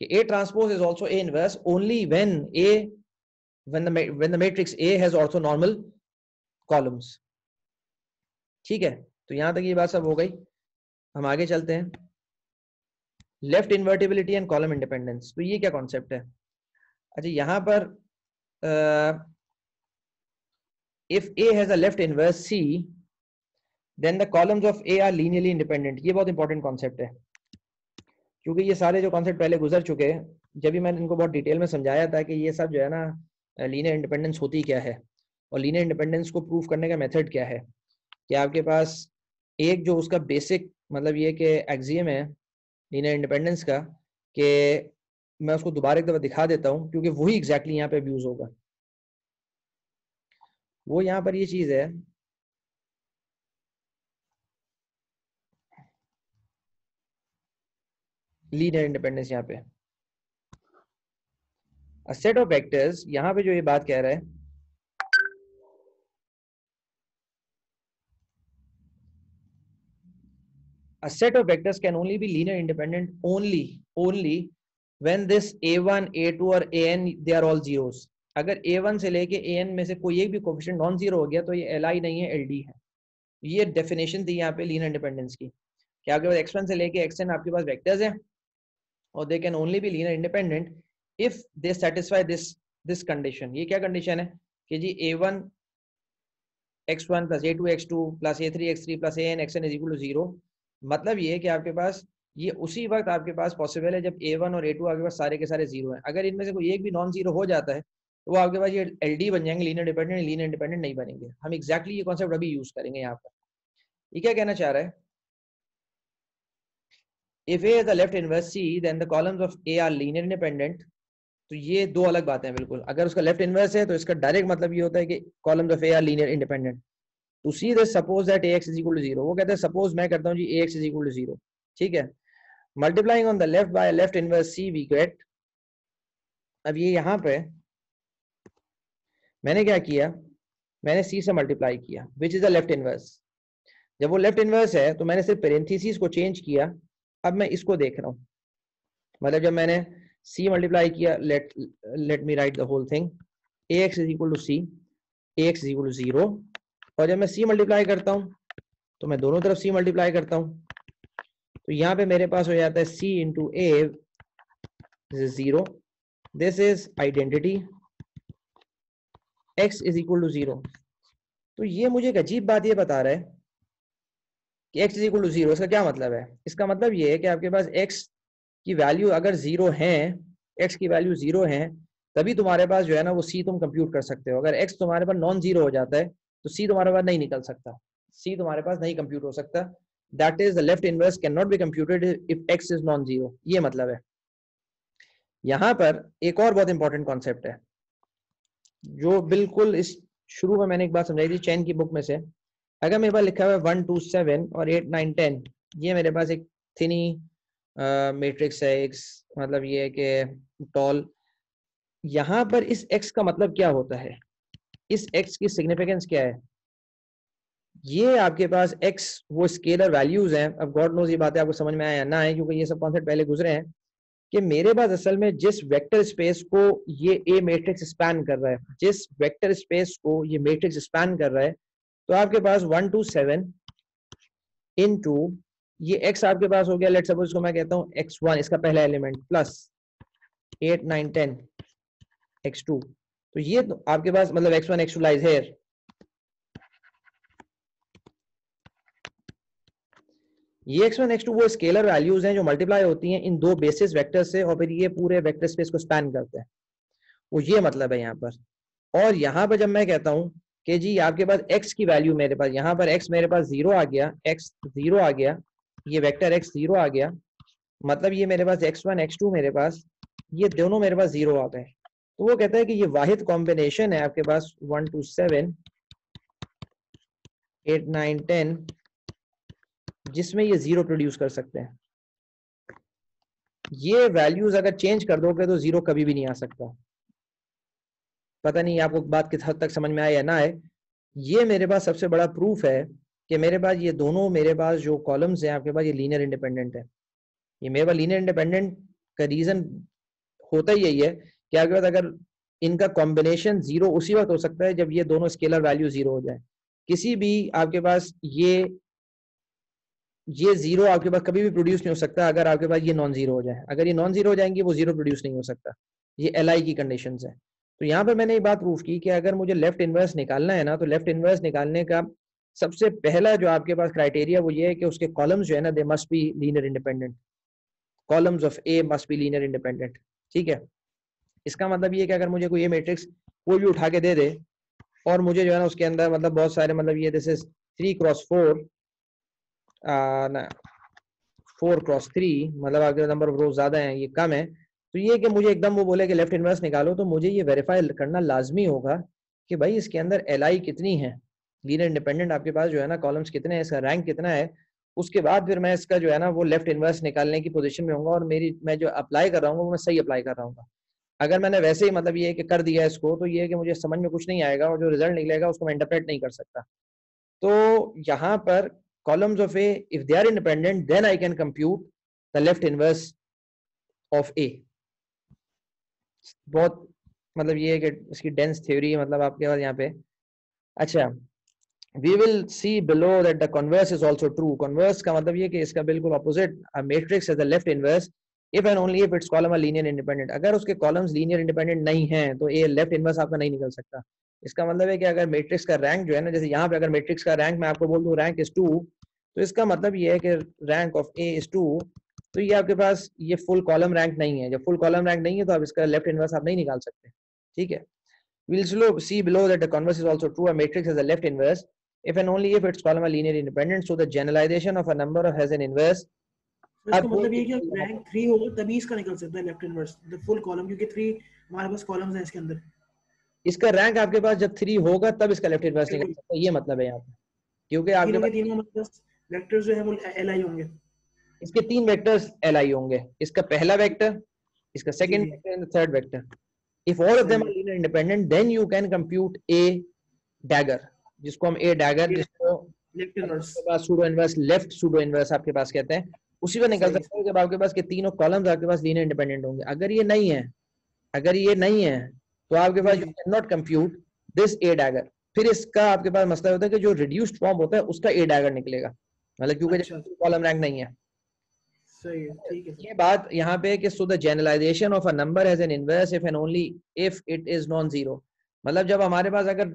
कि A transpose is also A inverse only when the matrix A has orthonormal columns. ठीक है, तो यहां तक ये बात सब हो गई. हम आगे चलते हैं. Left invertibility and column independence. तो ये क्या कॉन्सेप्ट है? अच्छा, यहां पर if A has a left inverse C, then the columns of A are linearly independent. ये बहुत इंपॉर्टेंट कॉन्सेप्ट है, क्योंकि ये सारे जो कॉन्सेप्ट पहले गुजर चुके हैं, जब भी मैंने इनको बहुत डिटेल में समझाया था कि ये सब जो है ना लीनियर इंडिपेंडेंस होती क्या है और लीनियर इंडिपेंडेंस को प्रूव करने का मेथड क्या है. कि आपके पास एक जो उसका बेसिक मतलब ये कि एक्सियम है लीनियर इंडिपेंडेंस का, कि मैं उसको दोबारा एक दफा दिखा देता हूँ क्योंकि वही एग्जैक्टली यहाँ पे अब्यूज होगा. वो यहाँ पर ये चीज है, लीनियर इंडिपेंडेंस. यहाँ पे अ सेट ऑफ वेक्टर्स, यहाँ पे जो ये बात कह रहा है, a set of vectors can only be linear independent only when this a1 a2 और an they are all zeros. अगर a1 से लेके an में से कोई एक भी कोएफिशिएंट नॉन जीरो हो गया तो ये li नहीं है, ld है. ये डेफिनेशन थी यहाँ पे लीनियर इंडिपेंडेंस की, कि आपके पास x1 से लेके xn आपके पास वेक्टर्स हैं और they can only be linear independent if they satisfy this condition. ये क्या कंडीशन है कि जी a1 x1 plus a2 x2 plus a3 x3 plus an xn is equal to 0. मतलब ये है कि आपके पास ये उसी वक्त आपके पास पॉसिबल है जब a1 और a2 आपके पास सारे के सारे जीरो हैं. अगर इनमें से कोई एक भी नॉन जीरो हो जाता है तो वो आपके पास ये LD बन जाएंगे, लीनियर इंडिपेंडेंट नहीं बनेंगे. हम एग्जैक्टली ये कॉन्सेप्ट अभी यूज करेंगे यहाँ पर. ये क्या कहना चाह रहा है? If A is the left inverse C, then the columns of A are linear independent. तो ये दो अलग बातें हैं बिल्कुल. अगर उसका लेफ्ट इनवर्स है तो इसका डायरेक्ट मतलब ये होता है कि columns of A are linear independent. To see this, suppose that AX is equal to 0. वो कहते हैं suppose मैं करता हूँ जी AX is equal to 0. ठीक है, multiplying on the left by left inverse C we get. अब ये यहाँ पे मैंने क्या किया, मैंने C से मल्टीप्लाई किया which is the left inverse. जब वो लेफ्ट इनवर्स है तो मैंने सिर्फ पेरेंथीसिस को चेंज किया. अब मैं इसको देख रहा हूँ, मतलब जब मैंने C मल्टीप्लाई किया, let me write the whole thing, AX is equal to C, AX is equal to 0. और जब मैं C मल्टीप्लाई करता हूँ तो मैं दोनों तरफ C मल्टीप्लाई करता हूँ, तो यहाँ पे मेरे पास हो जाता है C into A, this is 0, this is identity, X is equal to 0. तो ये मुझे एक अजीब बात ये बता रहा है कि X इज इक्वल टू 0. इसका क्या मतलब है? इसका मतलब ये है कि आपके पास X की वैल्यू अगर 0 है, X की वैल्यू 0 है, तभी तुम्हारे पास जो है ना वो C तुम कंप्यूट कर सकते हो. अगर X तुम्हारे पास नॉन जीरो हो जाता है तो C तुम्हारे पास नहीं निकल सकता, C तुम्हारे पास नहीं कंप्यूट हो सकता. That is the left inverse can not be computed if X is non zero. ये मतलब है. यहाँ पर एक और बहुत इंपॉर्टेंट कॉन्सेप्ट है जो बिल्कुल इस शुरू में मैंने एक बात समझाई थी चैन की बुक में से. अगर मेरे पास लिखा हुआ है 1 2 7 और 8 9 10, ये मेरे पास एक थिनी मैट्रिक्स है, एक मतलब ये है कि टॉल. यहाँ पर इस X का मतलब क्या होता है, इस X की सिग्निफिकेंस क्या है? ये आपके पास X वो स्केलर वैल्यूज हैं. अब गॉड नोज ये बातें आपको समझ में आया या ना है, क्योंकि ये सब कॉन्सेप्ट पहले गुजरे हैं. कि मेरे पास असल में जिस वेक्टर स्पेस को ये A मैट्रिक्स स्पैन कर रहा है, जिस वेक्टर स्पेस को ये मैट्रिक्स स्पैन कर रहा है, तो आपके पास 1 2 7 इनटू ये X आपके पास हो गया, लेट्स सपोज इसको मैं कहता हूँ X1, इसका पहला एलिमेंट, प्लस 8 9 10 X2. तो ये तो आपके पास मतलब X1 X2 लाइज हियर. ये X1 X2 वो स्केलर वैल्यूज हैं जो मल्टीप्लाई होती हैं इन दो बेसिस वेक्टर से और फिर ये पूरे वेक्टर स्पेस को स्पैन करते हैं. वो ये मतलब है यहाँ पर. और यहाँ पर जब मैं कहता हूँ कि जी आपके पास X की वैल्यू मेरे पास यहाँ पर X मेरे पास 0 आ गया, X 0 आ गया, ये वेक्टर X 0 आ गया, मतलब ये मेरे पास X1 X2 मेरे पास ये दोनों मेरे पास 0 आ गए. तो वो कहता है कि ये वाहिद कॉम्बिनेशन है आपके पास 1 2 7 8 9 10 जिसमें ये 0 प्रोड्यूस कर सकते हैं. ये वैल्यूज अगर चेंज कर दोगे तो 0 कभी भी नहीं आ सकता. पता नहीं आपको बात किस हद तक समझ में आए या ना आए. ये मेरे पास सबसे बड़ा प्रूफ है कि मेरे पास ये दोनों मेरे पास जो कॉलम्स हैं आपके पास ये लीनियर इंडिपेंडेंट है. ये मेरे पास लीनियर इंडिपेंडेंट का रीजन होता ही यही है कि आपके पास अगर इनका कॉम्बिनेशन 0 उसी वक्त हो सकता है जब ये दोनों स्केलर वैल्यू 0 हो जाए। किसी भी आपके पास ये 0 आपके पास कभी भी प्रोड्यूस नहीं हो सकता अगर आपके पास ये नॉन जीरो हो जाए। अगर ये नॉन जीरो हो जाएंगे वो 0 प्रोड्यूस नहीं हो सकता। ये LI की कंडीशन है। तो यहाँ पर मैंने एक बात प्रूफ की कि अगर मुझे लेफ्ट इनवर्स निकालना है ना, तो लेफ्ट इनवर्स निकालने का सबसे पहला जो आपके पास क्राइटेरिया वो ये है कि उसके कॉलम्स जो है ना, they must be linear independent. Columns of A must be linear independent. ठीक है, इसका मतलब ये कि अगर मुझे कोई ये मैट्रिक्स कोई भी उठा के दे दे और मुझे जो है ना उसके अंदर मतलब बहुत सारे मतलब ये दिस इज 3x4 ना 4x3 मतलब आपके नंबर ऑफ रोज ज्यादा हैं, ये कम है। तो ये कि मुझे एकदम वो बोले कि लेफ्ट इनवर्स निकालो, तो मुझे ये वेरीफाई करना लाजमी होगा कि भाई इसके अंदर LI कितनी है, लीनियर इंडिपेंडेंट आपके पास जो है ना कॉलम्स कितने हैं, इसका रैंक कितना है। उसके बाद फिर मैं इसका जो है ना वो लेफ्ट इनवर्स निकालने की पोजीशन में होऊंगा और मैं जो अप्लाई कर रहा हूँ वो मैं सही अप्लाई कर रहा हूँ। अगर मैंने वैसे ही मतलब ये कि कर दिया इसको, तो ये कि मुझे समझ में कुछ नहीं आएगा और जो रिजल्ट निकलेगा उसको मैं इंटरप्रेट नहीं कर सकता। तो यहाँ पर columns of A, if they are independent, then I can compute the left inverse of A. बहुत मतलब ये है कि इसकी डेंस थ्योरी मतलब आपके पास यहाँ पे। अच्छा, we will see below that the converse is also true. Converse का मतलब ये कि इसका बिल्कुल opposite, a matrix has the left inverse if and only if its column are linear independent. अगर उसके columns linear independent नहीं हैं तो A left inverse आपका नहीं निकल सकता। इसका मतलब है कि अगर मैट्रिक्स का रैंक जो है ना, जैसे यहाँ पे अगर मैट्रिक्स का रैंक मैं आपको बोल दूं रैंक इज 2, तो इसका मतलब ये है कि रैंक ऑफ A इज 2, तो ये आपके पास ये फुल कॉलम रैंक नहीं है। जब फुल कॉलम रैंक नहीं है तो आप इसका लेफ्ट इनवर्स आप नहीं निकाल सकते। ठीक है, we'll see below that the converse is also true. A matrix has a left inverse if and only if its column are linear independent. So the generalization of a number has an inverse. इसका मतलब ये कि rank 3 होगा तभी इसका निकल सकता है left inverse the full column, क्योंकि 3 हमारे पास कॉलम्स हैं इसके अंदर। इसका रैंक आपके पास जब 3 होगा तब इसका लेफ्ट इनवर्स निकल सकता है, ये मतलब है यहाँ पे। क्योंकि आपके पास तीनों हमारे पास वेक्टर्स जो है वो LI होंगे। इसके 3 वेक्टर्स LI होंगे, इसका पहला वेक्टर, इसका second vector and third vector. If all of them are linear independent, then you can compute A dagger, जिसको हम A dagger, जिसको लेफ्ट इनवर्स आपके पास pseudo inverse, left pseudo inverse आपके पास कहते हैं, उसी पर निकल सकते हैं जब आपके पास के तीनों कॉलम्स आपके पास लीनियर इंडिपेंडेंट होंगे। अगर ये नहीं है, तो आपके पास you can not compute this A dagger। फिर इसका आपके पास मसला होता है कि जो रिड्यूस्ड फॉर्म होता है उसका A dagger निकलेगा, मतलब क्योंकि कॉलम रैंक नहीं है। सही है, ठीक है। ये बात यहाँ पे कि so the generalisation of a number has an inverse if and only if it is non zero. मतलब जब हमारे पास अगर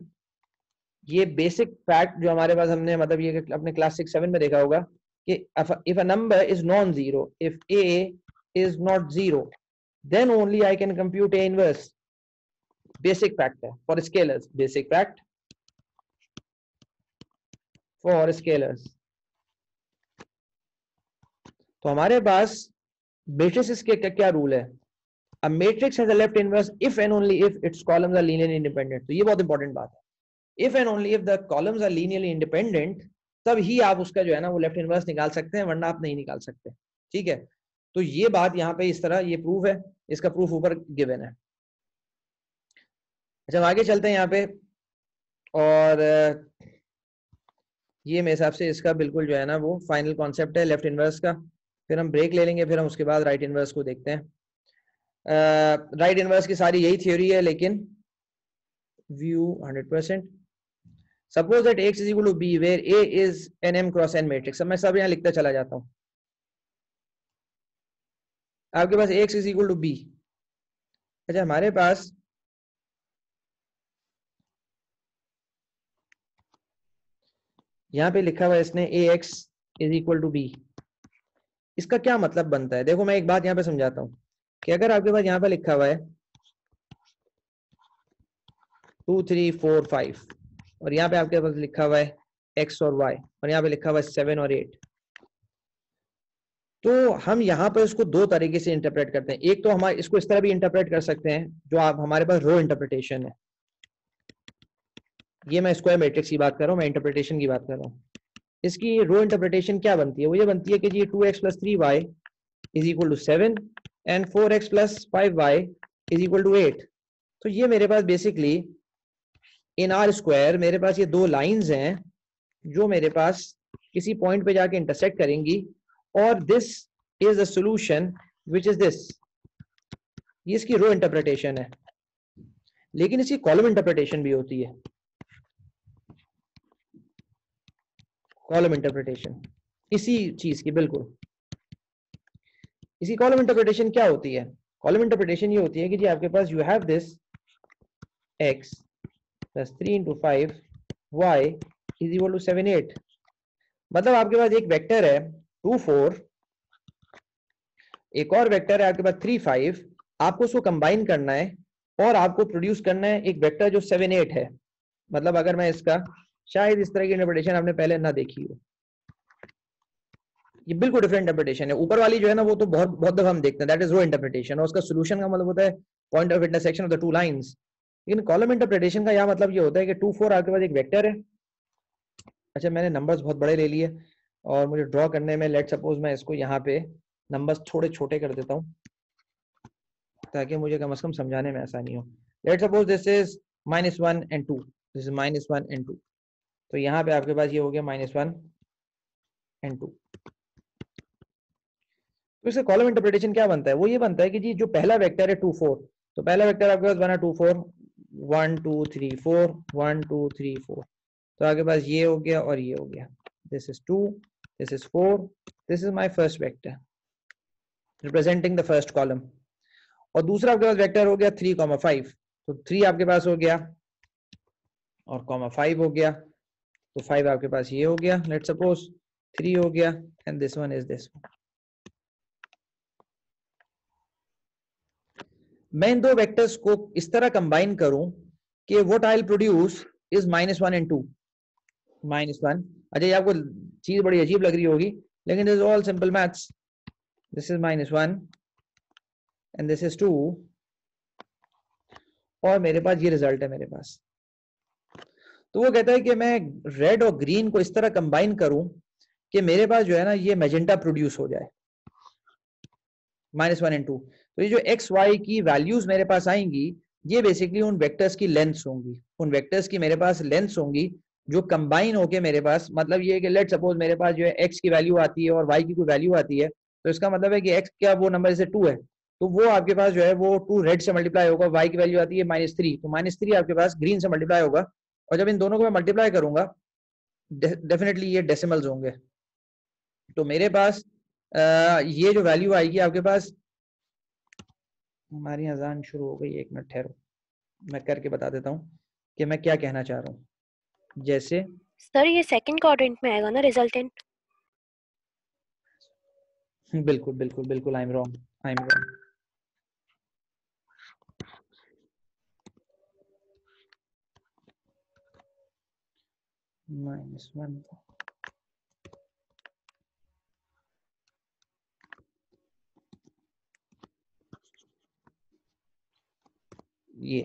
ये बेसिक फैक्ट जो हमारे पास हमने मतलब ये अपने क्लास 6-7 में देखा होगा कि if a number is non zero, if A is not zero, then only I can compute A inverse. Basic fact है for scalars, basic fact for scalars। तो हमारे पास मैट्रिसेस के क्या रूल है? A matrix has a left inverse if and only if its columns are linearly independent। तो ये बहुत important बात है। If and only if the columns are linearly independent, तब ही आप उसका जो है ना वो लेफ्ट इनवर्स निकाल सकते हैं, वरना आप नहीं निकाल सकते। ठीक है, तो ये बात यहाँ पे इस तरह ये प्रूफ है, इसका प्रूफ ऊपर गिवन है। अच्छा, हम आगे चलते हैं यहाँ पे, और ये मेरे हिसाब से इसका बिल्कुल जो है ना वो फाइनल कॉन्सेप्ट है लेफ्ट इनवर्स का। फिर हम ब्रेक ले लेंगे, फिर हम उसके बाद राइट इनवर्स को देखते हैं। राइट इनवर्स की सारी यही थ्योरी है, लेकिन view 100%। Suppose that X is equal to B where A is an M cross N matrix। अब मैं सब यहाँ लिखता चला जाता हूँ। आपके पास X is equal to B। अच्छा, हमारे पास यहाँ पे लिखा हुआ है इसने AX is equal to B। इसका क्या मतलब बनता है? देखो मैं एक बात यहाँ पे समझाता हूँ कि अगर आपके पास यहाँ पे लिखा हुआ है 2 3 4 5 और यहाँ पे आपके पास लिखा हुआ है X और Y और यहाँ पे लिखा हुआ है 7 और 8, तो हम यहाँ पर इसको दो तरीके से इंटरप्रेट करते हैं। एक तो हम इसको इस तरह भी इंटरप्रेट कर सकते हैं जो आप हमारे पास रो इंटरप्रिटेशन है। ये मैं स्क्वायर मैट्रिक्स की बात कर रहा हूँ, मैं इंटरप्रिटेशन की बात कर रहा हूँ। इसकी रो इंटरप्रिटेशन क्या बनती है? वो ये बनती है कि जी 2x + 3y is equal to 7 and 4x + 5y is equal to 8। तो ये मेरे पास बेसिकली इन आर स्क्वायर मेरे पास ये दो लाइंस हैं जो मेरे पास किसी पॉइंट पे जाके इंटरसेक्ट करेंगी, और this is the solution which is this. ये इसकी रो इंटरप्रिटेशन है, लेकिन इसकी कॉलम इंटरप्रिटेशन भी होती है। कॉलम इंटरप्रिटेशन इसी चीज की, बिल्कुल इसी कॉलम इंटरप्रिटेशन क्या होती है? कॉलम इंटरप्रिटेशन ये होती है कि जी आपके पास you have this x plus 3 into 5 y is equal to 7 8। मतलब आपके पास एक वेक्टर है 2 4, एक और वेक्टर है आपके पास 3 5, आपको उसको कंबाइन करना है और आपको प्रोड्यूस करना है एक वेक्टर जो 7 8 है। मतलब अगर मैं इसका, शायद इस तरह की इंटरप्रिटेशन आपने पहले ना देखी हो, ये बिल्कुल डिफरेंट इंटरप्रिटेशन है। ऊपर वाली जो है ना वो तो बहुत बहुत दफा हम देखते हैं, दैट इज रो इंटरप्रिटेशन, और उसका सोल्यूशन का मतलब होता है point of intersection of the two lines. लेकिन कॉलम इंटरप्रिटेशन का यहाँ मतलब ये होता है कि 2 4 आपके पास एक वेक्टर है। अच्छा, मैंने नंबर्स बहुत बड़े ले लिए और मुझे ड्रॉ करने में, लेट सपोज मैं इसको यहाँ पे नंबर्स थोड़े छोटे कर देता हूँ ताकि मुझे कम से कम समझाने में आसानी हो। Let suppose this is -1 and 2, this is -1 and 2, तो यहाँ पे आपके पास ये हो गया -1 and 2। तो इसका कॉलम इंटरप्रिटेशन क्या बनता है? वो ये बनता है कि जी जो पहला वेक्टर है 2 4, तो पहला वेक्टर आपके पास बना 2 4 1 2 3 4 1 2 3 4, तो आपके पास ये हो गया और ये हो गया, this is 2, this is 4, this is my first vector representing the first column. और दूसरा आपके पास वेक्टर हो गया 3 5, तो 3 आपके पास हो गया और 5 हो गया, तो 5 आपके पास ये हो गया, लेट सपोज 3 हो गया, and this one is this one. मैं इन दो वेक्टर्स को इस तरह कंबाइन करूं कि what I will produce is -1 and 2, -1। अच्छा, ये आपको चीज बड़ी अजीब लग रही होगी, लेकिन this is all simple maths. This is -1 and this is 2, और मेरे पास ये रिजल्ट है मेरे पास। तो वो कहता है कि मैं रेड और ग्रीन को इस तरह कंबाइन करूं कि मेरे पास जो है ना ये मैजेंटा प्रोड्यूस हो जाए, -1 and 2। तो ये जो एक्स वाई की वैल्यूज मेरे पास आएंगी, ये बेसिकली उन वेक्टर्स की लेंथ्स होंगी, उन वेक्टर्स की मेरे पास लेंथ्स होंगी जो कंबाइन होके मेरे पास, मतलब ये है कि लेट सपोज मेरे पास जो है एक्स की वैल्यू आती है और वाई की कोई वैल्यू आती है, तो इसका मतलब है कि एक्स का वो नंबर जैसे 2 है, तो वो आपके पास जो है वो 2 रेड से मल्टीप्लाई होगा, वाई की वैल्यू आती है -3, तो -3 आपके पास ग्रीन से मल्टीप्लाई होगा, और जब इन दोनों को मैं मल्टीप्लाई करूंगा डेफिनेटली ये डेसिमल्स होंगे। तो मेरे पास ये जो वैल्यू आएगी आपके पास, हमारी अजान शुरू हो गई, 1 मिनट ठहरो, मैं करके बता देता हूँ कि मैं क्या कहना चाह रहा हूँ। जैसे सर ये सेकंड क्वाड्रेंट में आएगा ना रिजल्टेंट? बिल्कुल बिल्कुल बिल्कुल, I am wrong, I am wrong. -1, ये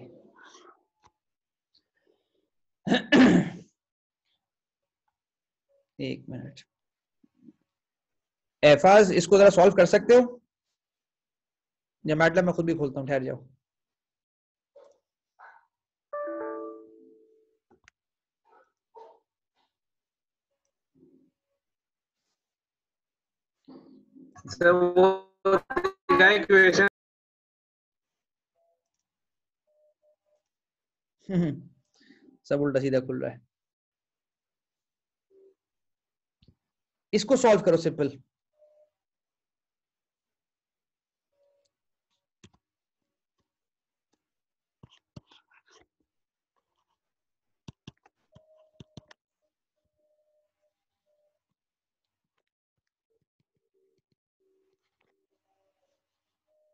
एक मिनट, एफाज इसको जरा सॉल्व कर सकते हो? या मैटलैब मैं खुद भी खोलता हूँ, ठहर जाओ। सर वो इक्वेशन सब उल्टा सीधा खुल रहा है, इसको सॉल्व करो सिंपल।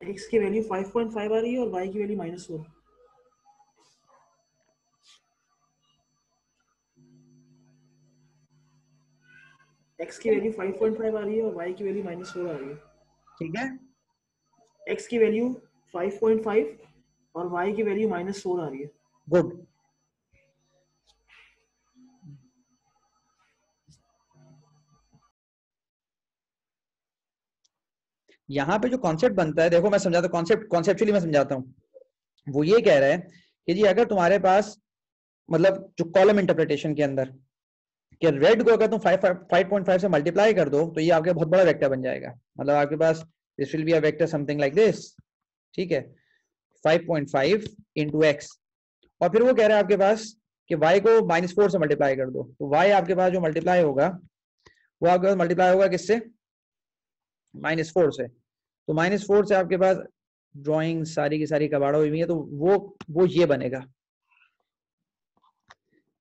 x की वैल्यू 5.5 आ रही है और y की वैल्यू -4। x की वैल्यू 5.5 आ रही है और y की वैल्यू -4 आ रही है। ठीक है, x की वैल्यू 5.5 और y की वैल्यू -4 आ रही है। गुड। यहाँ पे जो कॉन्सेप्ट बनता है, देखो मैं समझाता हूँ, कॉन्सेप्चुअली मैं समझाता हूँ। वो ये कह रहा है कि जी अगर तुम्हारे पास, मतलब जो कॉलम इंटरप्रिटेशन के अंदर, कि रेड को अगर तुम 5.5 से मल्टीप्लाई कर दो तो ये आपके बहुत बड़ा वेक्टर बन जाएगा। मतलब आपके पास this will be a vector something like this, ठीक है। 5.5 इंटू एक्स, और फिर वो कह रहा है आपके पास कि y को -4 से मल्टीप्लाई कर दो, तो y आपके पास जो मल्टीप्लाई होगा वो आपके पास मल्टीप्लाई होगा किससे? -4 से। तो -4 से आपके पास ड्राइंग सारी की सारी कबाड़ा हुई है, तो वो ये बनेगा,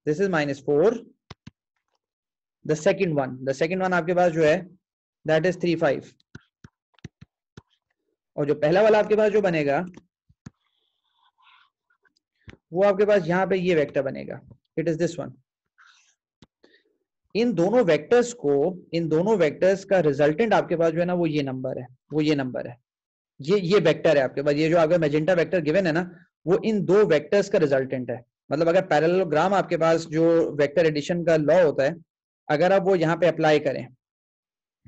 this is -4, the second one आपके पास जो है दैट इज 3.5, और जो पहला वाला आपके पास जो बनेगा वो आपके पास यहाँ पे ये वेक्टर बनेगा, इट इज दिस वन। इन दोनों वेक्टर्स का रिजल्टेंट आपके पास जो है ना वो ये नंबर है, ये वेक्टर है आपके पास, ये जो आपका मैजेंटा वेक्टर गिवन है ना वो इन दो वेक्टर्स का रिजल्टेंट है। मतलब अगर पैरेललोग्राम आपके पास जो वेक्टर एडिशन का लॉ होता है, अगर आप वो यहाँ पे अप्लाई करें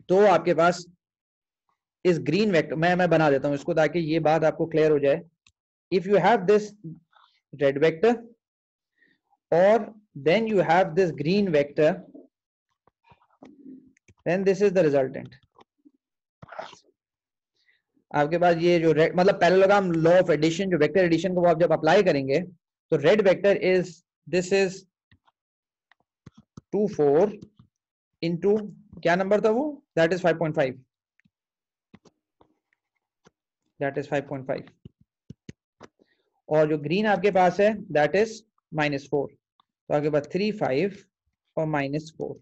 तो आपके पास इस ग्रीन वेक्टर, मैं बना देता हूं इसको ताकि ये बात आपको क्लियर हो जाए। If you have this red vector और then you have this green vector, then this is the resultant. आपके पास ये जो रेड मतलब पैरेललोग्राम लॉ ऑफ एडिशन, जो वेक्टर एडिशन को वो आप जब अप्लाई करेंगे तो red vector is this is 2 4 into क्या नंबर था वो, दैट इज 5.5, और जो ग्रीन आपके पास है दैट इज -4, तो आपके पास 3 5 और -4।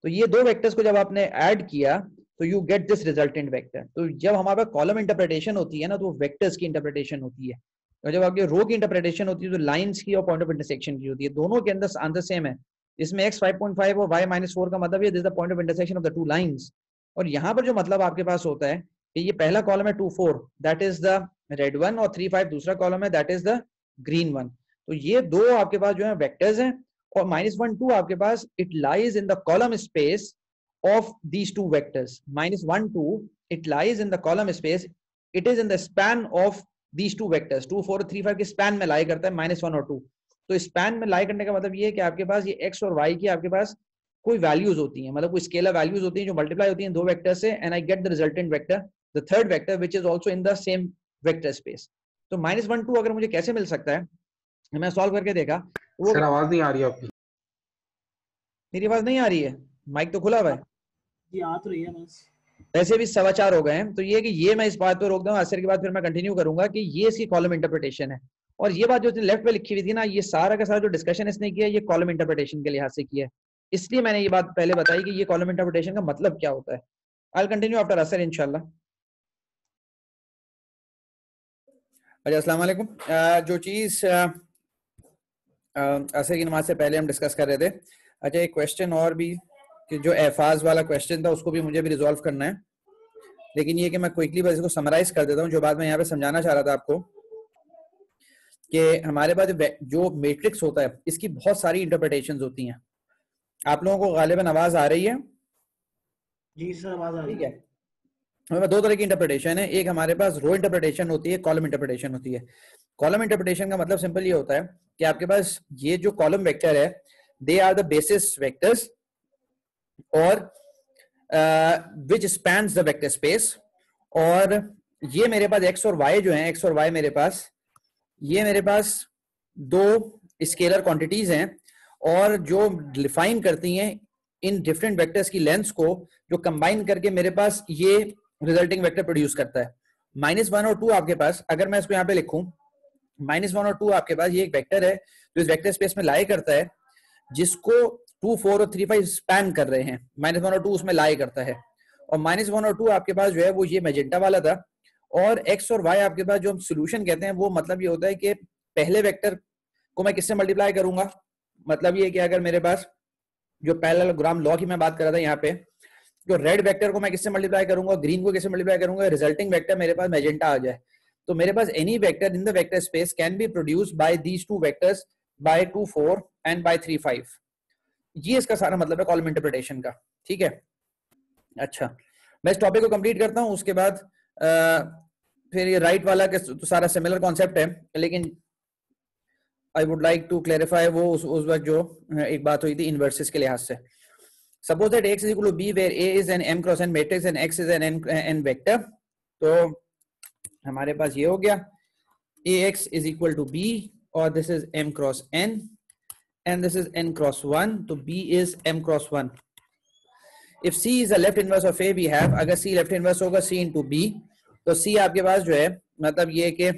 तो ये दो वेक्टर्स को जब आपने ऐड किया तो you get this resultant vector. तो जब हमारे पास कॉलम इंटरप्रिटेशन होती है ना तो वो वेक्टर्स की इंटरप्रिटेशन होती है, और जब आपकी रो की इंटरप्रिटेशन होती है तो लाइंस की और पॉइंट ऑफ इंटरसेक्शन की होती है। दोनों के अंदर आंसर सेम है, इसमें x 5.5 और y -4 का मतलब ये this the point of intersection of the two lines. और यहाँ पर जो मतलब आपके पास होता है कि ये पहला कॉलम है 2 4 that is the red one, और 3 5 दूसरा कॉलम है that is the green one. तो ये दो आपके पास जो है वेक्टर्स हैं, और -1 2 आपके पास it lies in the column space of these two vectors. -1 2 it lies in the column space, it is in the span of these two vectors, 2 4 3 5 के स्पैन में लाई करता है -1 और 2। तो स्पैन में लाई करने का मतलब ये है कि आपके पास ये x और y की आपके पास कोई वैल्यूज होती हैं, मतलब कोई स्केलर वैल्यूज होती हैं जो मल्टीप्लाई होती हैं दो वेक्टर से, and I get the resultant vector, the third vector which is also in the same vector space. तो -1 2 अगर मुझे कैसे मिल सकता है, मैं सॉल्व करके देखा वो सर आवाज नहीं आ रही आपकी। मेरी आवाज नहीं आ रही है, माइक तो खुला हुआ है जी, आ तो रही है बस। वैसे भी 4:15 हो गए हैं, तो ये कि ये मैं इस बात पे रोक दूं, असर के बाद फिर मैं कंटिन्यू करूंगा कि ये इसकी कॉलम इंटरप्रिटेशन है। और ये बात जो इसने लेफ्ट पे लिखी हुई थी ना, ये सारा का सारा जो डिस्कशन इसने किया ये कॉलम इंटरप्रिटेशन के लिहाज से किया है, इसलिए मैंने ये बात पहले बताई कि ये कॉलम इंटरप्रिटेशन का मतलब क्या होता है। आई विल कंटिन्यू आफ्टर असर इंशाल्लाह। अच्छा, अस्सलाम वालेकुम। जो चीज असर की नमाज से पहले हम डिस्कस कर रहे थे, अच्छा एक क्वेश्चन और भी कि जो एफाज वाला क्वेश्चन था उसको भी मुझे भी रिजॉल्व करना है, लेकिन ये कि मैं क्विकली बस इसको समराइज कर देता हूँ जो बात मैं यहाँ पे समझाना चाह रहा था आपको, कि हमारे पास जो मैट्रिक्स होता है इसकी बहुत सारी इंटरप्रिटेशंस होती हैं। आप लोगों को गालिबन आवाज आ रही है? जी सर, आवाज आ रही ठीक है। हमें दो तरह की इंटरप्रिटेशन है, एक हमारे पास रो इंटरप्रिटेशन होती है, कॉलम इंटरप्रिटेशन होती है। कॉलम इंटरप्रिटेशन का मतलब सिंपल ये होता है कि आपके पास ये जो कॉलम वेक्टर है they are the basis vectors और which spans the vector space, और ये मेरे पास x और y जो है, x और y मेरे पास ये मेरे पास दो स्केलर क्वांटिटीज हैं, और जो डिफाइन करती हैं इन डिफरेंट वेक्टर्स की लेंथ्स को, जो कंबाइन करके मेरे पास ये रिजल्टिंग वेक्टर प्रोड्यूस करता है। -1 और 2 आपके पास, अगर मैं इसको यहाँ पे लिखूं -1 और 2 आपके पास ये एक वेक्टर है जो इस वेक्टर स्पेस में लाई करता है, जिसको 2 4 और 3 5 स्पैन कर रहे हैं, -1 और 2 उसमें लाई करता है। और -1 और 2 आपके पास जो है वो ये मैजेंटा वाला था, और x और y आपके पास जो हम सोल्यूशन कहते हैं वो मतलब ये होता है कि पहले वेक्टर को मैं किससे मल्टीप्लाई करूंगा, मतलब ये कि अगर मेरे पास जो पैरेललोग्राम लॉ की मैं बात कर रहा था यहाँ पे, जो रेड वेक्टर को मैं किससे मल्टीप्लाई करूंगा, ग्रीन को किससे मल्टीप्लाई करूंगा, रिजल्टिंग वेक्टर मेरे पास मैजेंटा आ जाए, तो मेरे पास any vector in the vector space can be produced by these two vectors by 2 4 and by 3 5। ये इसका सारा मतलब है कॉलम इंटरप्रिटेशन का। ठीक है, अच्छा मैं इस टॉपिक को कंप्लीट करता हूं, उसके बाद फिर ये राइट वाला के तो सारा सिमिलर कॉन्सेप्ट है, लेकिन I would like to clarify वो उस वक्त जो एक बात हुई थी इनवर्सेस के लिहाज से। Suppose that x is equal to b where a is an m cross n matrix and x is an n vector, तो हमारे पास ये हो गया ax is equal to b, or this is m cross n, and this is n cross 1, तो b is m cross 1. If c is a left inverse of a, we have, अगर c left inverse होगा c into b, तो c आपके पास जो है मतलब ये कि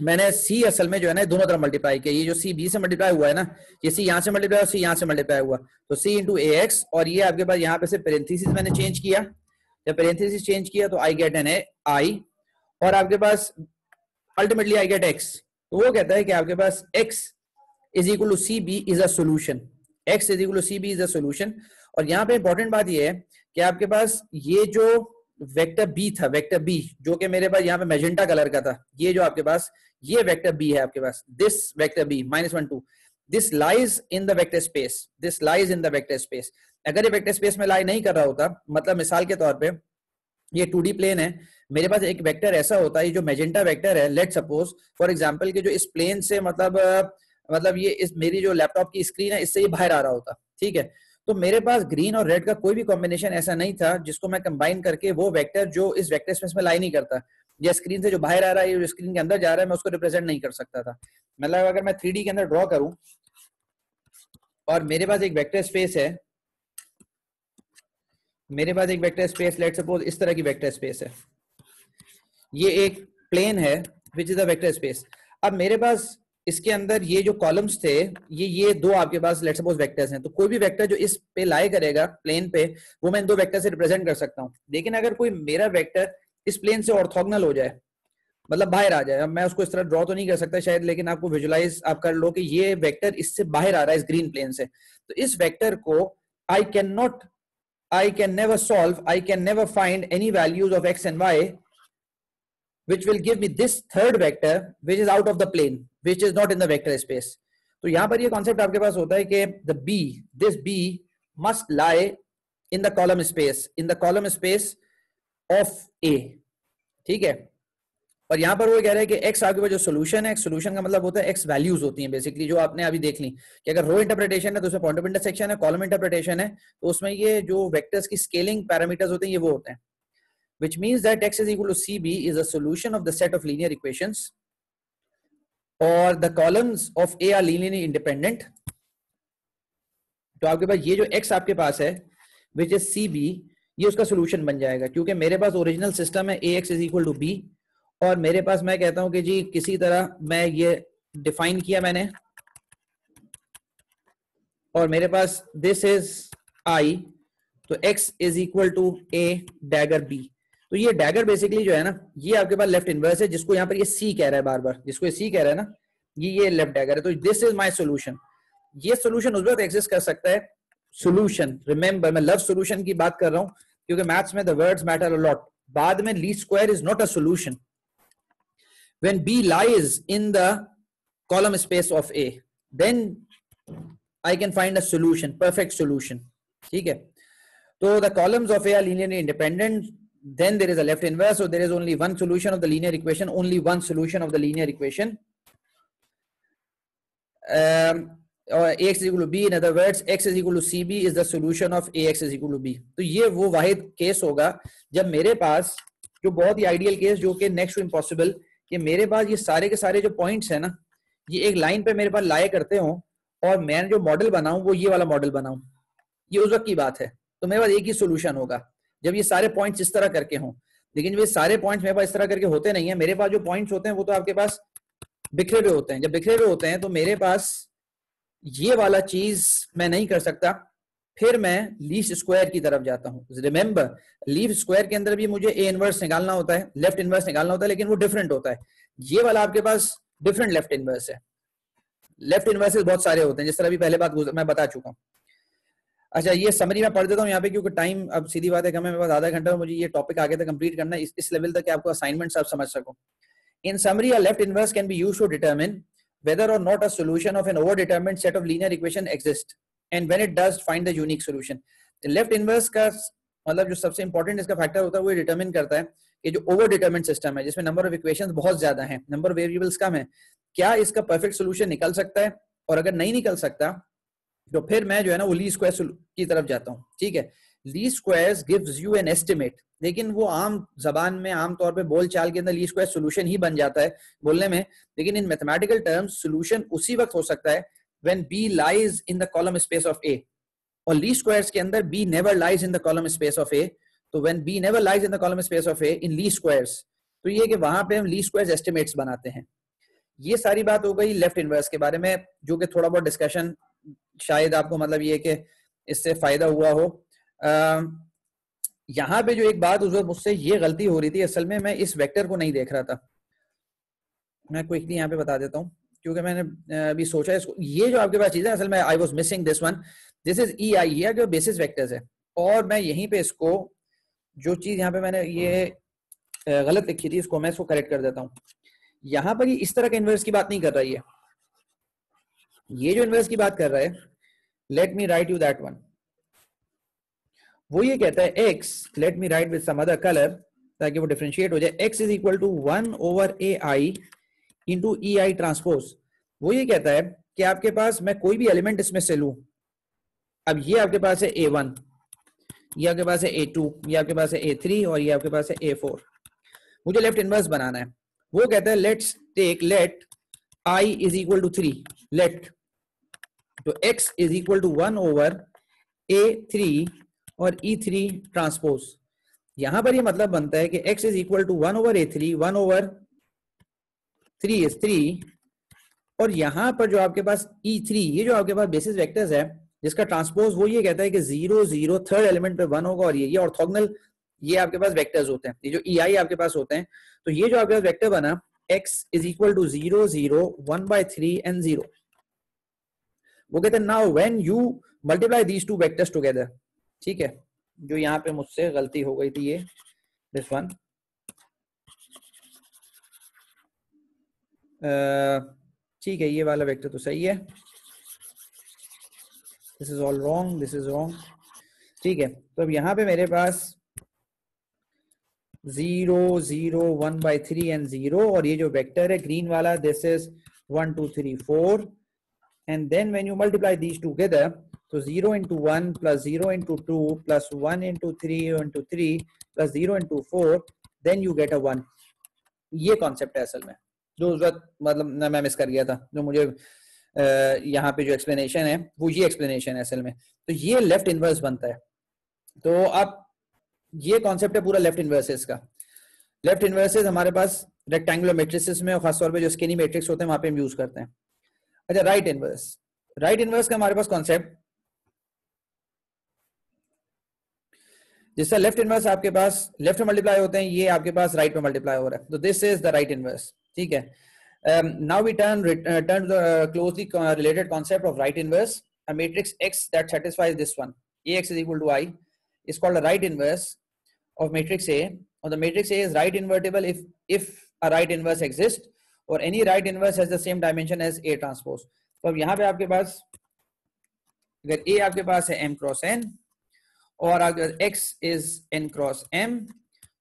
मैंने c असल में जो है ना दोनों तरफ मल्टीप्लाई किया, ये जो c b से मल्टीप्लाई हुआ है ना, ये c यहाँ से मल्टीप्लाई और c यहाँ से मल्टीप्लाई हुआ, तो c into ax, और ये आपके पास यहाँ पे से पेरेंथेसिस मैंने चेंज किया, जब पेरेंथेसिस चेंज किया तो I get an I, और आपके पास अल्टीमेटली I get x, तो वो कहता है कि आपके पास x is equal to cb is a solution, x is equal to cb is a solution. और यहाँ पे इंपॉर्टेंट बात ये है कि आपके पास ये जो वेक्टर b था, वेक्टर b जो कि मेरे पास यहाँ पे मैजेंटा कलर का था, ये जो आपके पास ये वेक्टर b है आपके पास, this vector b -1 2, this lies in the vector space, this lies in the vector space. अगर ये वेक्टर स्पेस में लाई नहीं कर रहा होता, मतलब मिसाल के तौर पे ये 2D प्लेन है, मेरे पास एक वेक्टर ऐसा होता है, ये जो मैजेंटा वेक्टर है, लेट सपोज फॉर एग्जांपल कि जो इस प्लेन से मतलब ये इस मेरी जो लैपटॉप की स्क्रीन है इससे ये बाहर आ रहा होता, ठीक है. तो मेरे पास ग्रीन और रेड का कोई भी कॉम्बिनेशन ऐसा नहीं था जिसको मैं कंबाइन करके वो वेक्टर जो इस वेक्टर स्पेस में लाई नहीं करता, या स्क्रीन से जो बाहर आ रहा है जो स्क्रीन के अंदर जा रहा है मैं उसको रिप्रेजेंट नहीं कर सकता था. मतलब अगर मैं 3D के अंदर ड्रॉ करूं और मेरे पास एक वेक्टर स्पेस है, मेरे पास एक वेक्टर स्पेस लेट सपोज इस तरह की वेक्टर स्पेस है, ये एक प्लेन है which is a vector space. अब मेरे पास इसके अंदर ये जो कॉलम्स थे, ये दो आपके पास लेट सपोज वेक्टर्स हैं, तो कोई भी वेक्टर जो इस पे लाई करेगा प्लेन पे, वो मैं इन दो वेक्टर से रिप्रेजेंट कर सकता हूं. लेकिन अगर कोई मेरा वेक्टर इस प्लेन से ऑर्थोगोनल हो जाए, मतलब बाहर आ जाए, अब मैं उसको इस तरह ड्रॉ तो नहीं कर सकता शायद, लेकिन आपको विजुलाइज आप कर लो कि ये वेक्टर इससे बाहर आ रहा है इस ग्रीन प्लेन से, तो इस वेक्टर को I can never solve, I can never find any values of x and y which will give me this third vector which is out of the plane, which is not in the vector space. तो यहां पर ये concept आपके पास होता है कि this b must lie in the column space of a, ठीक है. और यहां पर वो कह रहा है कि x आपके पास जो सोल्यूशन है, सोल्यूशन का मतलब होता है x वैल्यूज होती हैं बेसिकली, जो आपने अभी देख ली कि अगर रो इंटरप्रिटेशन है तो उसमें पॉइंट ऑफ इंटरसेक्शन है, कॉलम इंटरप्रिटेशन है तो उसमें ये जो वेक्टर्स की स्केलिंग पैरामीटर्स होते हैं ये वो होते हैं, which means that x is equal to cb is a solution of the set of linear equations, or the columns of a are linearly independent. तो आपके पास ये जो x आपके पास है which is cb, ये उसका सोल्यूशन बन जाएगा, क्योंकि मेरे पास ओरिजिनल सिस्टम है ax is equal to b, और मेरे पास मैं कहता हूं कि जी किसी तरह मैं ये डिफाइन किया मैंने, और मेरे पास दिस इज i, तो x is equal to a dagger b. तो ये डैगर बेसिकली जो है ना, ये आपके पास लेफ्ट इनवर्स है, जिसको यहाँ पर ये सी कह रहा है बार बार, जिसको ये सी कह रहा है ना, ये लेफ्ट डैगर है. तो दिस इज माय सॉल्यूशन. ये सॉल्यूशन उस वक्त एग्जिस्ट कर सकता है, सॉल्यूशन, रिमेंबर मैं लव सॉल्यूशन की बात कर रहा हूं क्योंकि मैथ्स में the words matter a lot. बाद में least square is not a solution when b lies in the column space of a, then I can find a solution, perfect solution, ठीक है. तो the columns of a are linearly independent, then there is a left inverse, so there is only one solution of the linear equation, only one solution of the linear equation. Or ax is equal to b, in other words x is equal to cb is the solution of ax is equal to b. तो ये वो वाहिद case होगा जब मेरे पास, जो बहुत ही ideal case, जो कि नेक्स्ट टू इम्पॉसिबल, कि मेरे पास ये सारे के सारे जो पॉइंट्स है ना, ये एक लाइन पे मेरे पास लाया करते हो, और मैं जो मॉडल बनाऊं वो ये वाला मॉडल बनाऊं. ये उस वक्त की बात है. तो मेरे पास एक ही सोल्यूशन होगा जब ये सारे पॉइंट्स इस तरह करके हों. लेकिन जब ये सारे पॉइंट्स मेरे पास इस तरह करके होते नहीं है, मेरे पास जो पॉइंट्स होते हैं वो तो आपके पास बिखरे हुए होते हैं. जब बिखरे हुए होते हैं तो मेरे पास ये वाला चीज मैं नहीं कर सकता, फिर मैं लीस्ट स्क्वायर की तरफ जाता हूं. रिमेंबर लीस्ट स्क्वायर के अंदर भी मुझे ए इनवर्स निकालना होता है, लेफ्ट इनवर्स निकालना होता है, लेकिन वो डिफरेंट होता है. ये वाला आपके पास डिफरेंट लेफ्ट इनवर्स है. लेफ्ट इनवर्सेस बहुत सारे होते हैं, जिस तरह भी पहले बात मैं बता चुका हूं. अच्छा, ये समरी मैं पढ़ देता हूँ यहाँ पे, क्योंकि टाइम अब सीधी बात है कि मेरे पास आधा घंटा है, मुझे ये टॉपिक आगे तक कंप्लीट करना है इस लेवल तक कि आपको असाइनमेंट्स आप समझ सको. In summary a left inverse can be used to determine whether or not a solution of an overdetermined set of linear equation exists, and when it does, find the unique solution. Left inverse का मतलब जो सबसे important इसका factor होता है वो determine करता है कि जो ओवर डिटरमिन्ड सिस्टम है, जिसमें नंबर ऑफ इक्वेशंस बहुत ज्यादा हैं, नंबर ऑफ वेरिएबल्स कम है, क्या इसका परफेक्ट सोल्यूशन निकल सकता है, और अगर नहीं निकल सकता तो फिर मैं जो है ना वो लीस्ट स्क्वायर की तरफ जाता हूँ. ठीक है, least squares gives you an estimate, लेकिन वो आम जबान में आम तौर पे बोल चाल के अंदर लीस्ट स्क्वायर सोल्यूशन ही बन जाता है बोलने में, लेकिन इन मैथमेटिकल टर्म्स सोल्यूशन उसी वक्त हो सकता है when B lies in the column space of A, और लीस्ट स्क्वायर्स के अंदर B never lies in the column space of A. तो when B never lies in the column space of A in least squares, तो ये कि वहां पे हम लीस्ट स्क्वायर्स एस्टिमेट्स बनाते हैं। ये सारी बात हो गई लेफ्ट इनवर्स के बारे में, जो कि थोड़ा बहुत डिस्कशन शायद आपको मतलब ये कि इससे फायदा हुआ हो। यहाँ पे जो एक बात उस वक्त मुझसे ये गलती हो रही थी, असल में मैं इस वेक्टर को नहीं देख रहा था। मैं क्विकली यहाँ पे बता देता हूँ, क्योंकि मैंने अभी सोचा इसको, ये जो आपके पास चीज है असल में I was missing this one, this is E I, ये जो बेसिस वेक्टर्स है, और मैं यहीं पे इसको जो चीज यहाँ पे मैंने ये गलत लिखी थी इसको मैं इसको करेक्ट कर देता हूँ। यहाँ पर ये इस तरह के इन्वर्स की बात नहीं कर रही है, ये जो इन्वर्स की बात कर रहा है, let me write you that one, वो ये कहता है x, let me write with some other colour ताकि वो डिफरेंशिएट हो जाए, x is equal to 1 over A I into E I transpose. वो ये कहता है कि आपके पास मैं कोई भी एलिमेंट इसमें से लूं, अब ये आपके पास है a1, ये आपके पास है a2, ये आपके पास है a3 और ये आपके पास है a4, मुझे लेफ्ट इनवर्स बनाना है। वो कहता है let's take let i is equal to 3, let तो x is equal to 1 over a3 और e3 ट्रांसपोज। यहां पर ये मतलब बनता है कि x is equal to 1 over a3, 1 over 3 is 3, और यहां पर जो आपके पास e3, ये जो आपके पास बेसिस वेक्टर्स है जिसका ट्रांसपोज, वो ये कहता है कि 0 0 थर्ड एलिमेंट पे 1 होगा, और ये ऑर्थोगोनल ये आपके पास वेक्टर्स होते हैं, ये जो ei आपके पास होते हैं। तो ये जो आपके पास वेक्टर बना x is equal to 0 0 1/3 and 0, वो कहते हैं now when you multiply these two vectors together, ठीक है, जो यहाँ पे मुझसे गलती हो गई थी ये दिस वन, ठीक है, ये वाला वेक्टर तो सही है, this is all wrong, this is wrong, ठीक है। तो अब यहाँ पे मेरे पास 0 0 1/3 एंड 0, और ये जो वेक्टर है ग्रीन वाला this is 1 2 3 4, and then when you multiply these together, तो 0 into 1 plus 0 into 2 plus 1 into 3 into 3 plus 0 into 4, then you get a 1। ये कॉन्सेप्ट है असल में, जो उस वक्त मतलब मैं मिस कर गया था, जो मुझे यहाँ पे जो एक्सप्लेनेशन है वो ये एक्सप्लेनेशन है असल में। तो ये लेफ्ट इनवर्स बनता है। तो अब ये कॉन्सेप्ट है पूरा लेफ्ट इनवर्सेस का। लेफ्ट इनवर्सेस हमारे पास रेक्टेंगुलर मैट्रिसेस में और खासतौर पे जो स्किनी मैट्रिक्स होते हैं वहां पे हम यूज करते हैं। अच्छा, राइट इनवर्स, राइट इनवर्स का हमारे पास कॉन्सेप्ट, जिससे लेफ्ट इनवर्स आपके पास लेफ्ट में मल्टीप्लाई होते हैं, ये आपके पास राइट में मल्टीप्लाई हो रहा है, तो this is the right inverse, ठीक है। Now we turn the closely related concept of right inverse, a matrix x that satisfies this one, ax is equal to I, is called a right inverse of matrix A, or the matrix A is right invertible if a right inverse exists, or any right inverse has the same dimension as A transpose। तो अब यहाँ पे आपके पास अगर A आपके पास है m cross n और अगर x is n cross m,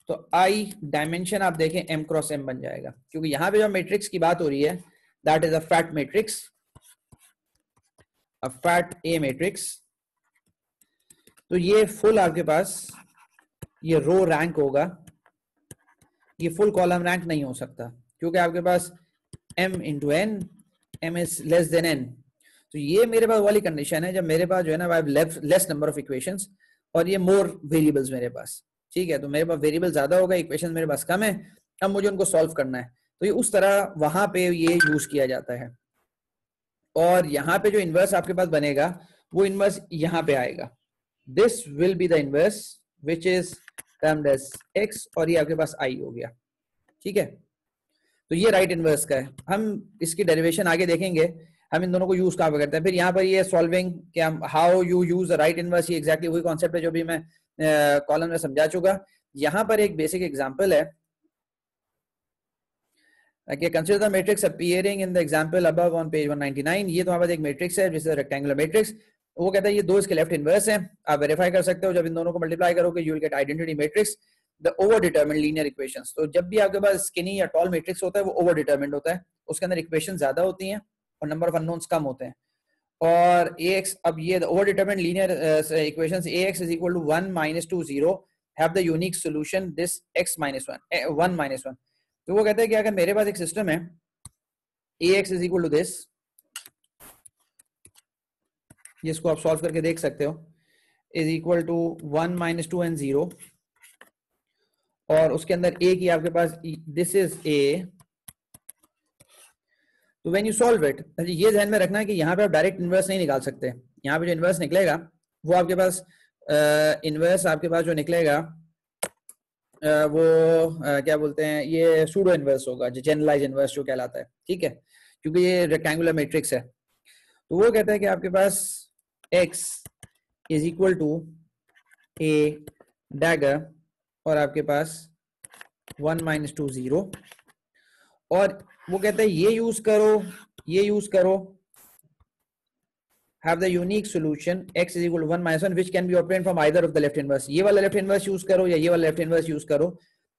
तो I डायमेंशन आप देखें m cross m बन जाएगा, क्योंकि यहाँ पे जो मैट्रिक्स की बात हो रही है that is a fat matrix, a fat A matrix. तो ये फुल आपके पास ये रो रैंक होगा, ये फुल कॉलम रैंक नहीं हो सकता, क्योंकि आपके पास m into n, m is less than n। तो ये मेरे पास वाली कंडीशन है जब मेरे पास जो है ना I have less number of equations और ये मोर वेरिएबल्स मेरे पास, ठीक है। तो मेरे पास वेरिएबल ज्यादा होगा, इक्वेशन मेरे पास कम है, अब मुझे उनको सॉल्व करना है, तो ये उस तरह वहां पे ये यूज किया जाता है। और यहाँ पे जो इनवर्स आपके पास बनेगा वो इनवर्स यहाँ पे आएगा, this will be the inverse which is termed as x, और ये आपके पास i हो गया, ठीक है। तो ये राइट इनवर्स का है, हम इसकी डेरिवेशन आगे देखेंगे, हम इन दोनों को यूज कहाँ पे करते हैं। फिर यहाँ पर ये सॉल्विंग क्या how you use right inverse, ये एग्जैक्टली वही कॉन्सेप्ट है जो भी मैं कॉलम में समझा चुका। यहाँ पर एक बेसिक एग्जांपल है, consider the matrix appearing in the example above on page 199। ये तो हमारे पास एक मैट्रिक्स है जिससे रेक्टेंगुलर मैट्रिक्स, वो कहता है ये दो इसके लेफ्ट इनवर्स हैं, आप वेरीफाई कर सकते हो, जब इन दोनों को मल्टीप्लाई करोगे you will gate identity matrix the over determined linear equations. तो जब भी आपके पास स्किनी या टॉल मैट्रिक्स होता है वो ओवर डिटरमिन्ड होता है, उसके अंदर इक्वेशन ज्यादा होती हैं और नंबर ऑफ अननोन्स कम होते हैं। और ax, अब ये over determined linear equations ax is equal to 1 minus 2 0 have the unique solution this x minus 1 minus 1. तो वो कहते हैं कि अगर मेरे पास एक सिस्टम है ax is equal to this, जिसको आप सॉल्व करके देख सकते हो, is equal to 1 minus 2 and 0, और उसके अंदर a की आपके पास this is a, तो व्हेन यू सॉल्व इट, ये ध्यान में रखना है कि यहाँ पे आप डायरेक्ट इनवर्स नहीं निकाल सकते. यहाँ पे जो इनवर्स निकलेगा वो आपके पास इनवर्स आपके पास जो निकलेगा वो क्या बोलते हैं, ये सूडो इनवर्स होगा, जो जनरलाइज इनवर्स जो कहलाता है. ठीक है, क्योंकि ये रेक्टेंगुलर मैट्रिक्स है. तो वो कहता है कि आपके पास x is equal to A dagger और आपके पास 1 minus 2 0, और वो कहता है ये यूज करो have the unique solution x is equal to 1 minus 1 which can be obtained from either of the left inverse. ये वाला लेफ्ट इनवर्स यूज करो या ये वाला लेफ्ट इनवर्स यूज करो,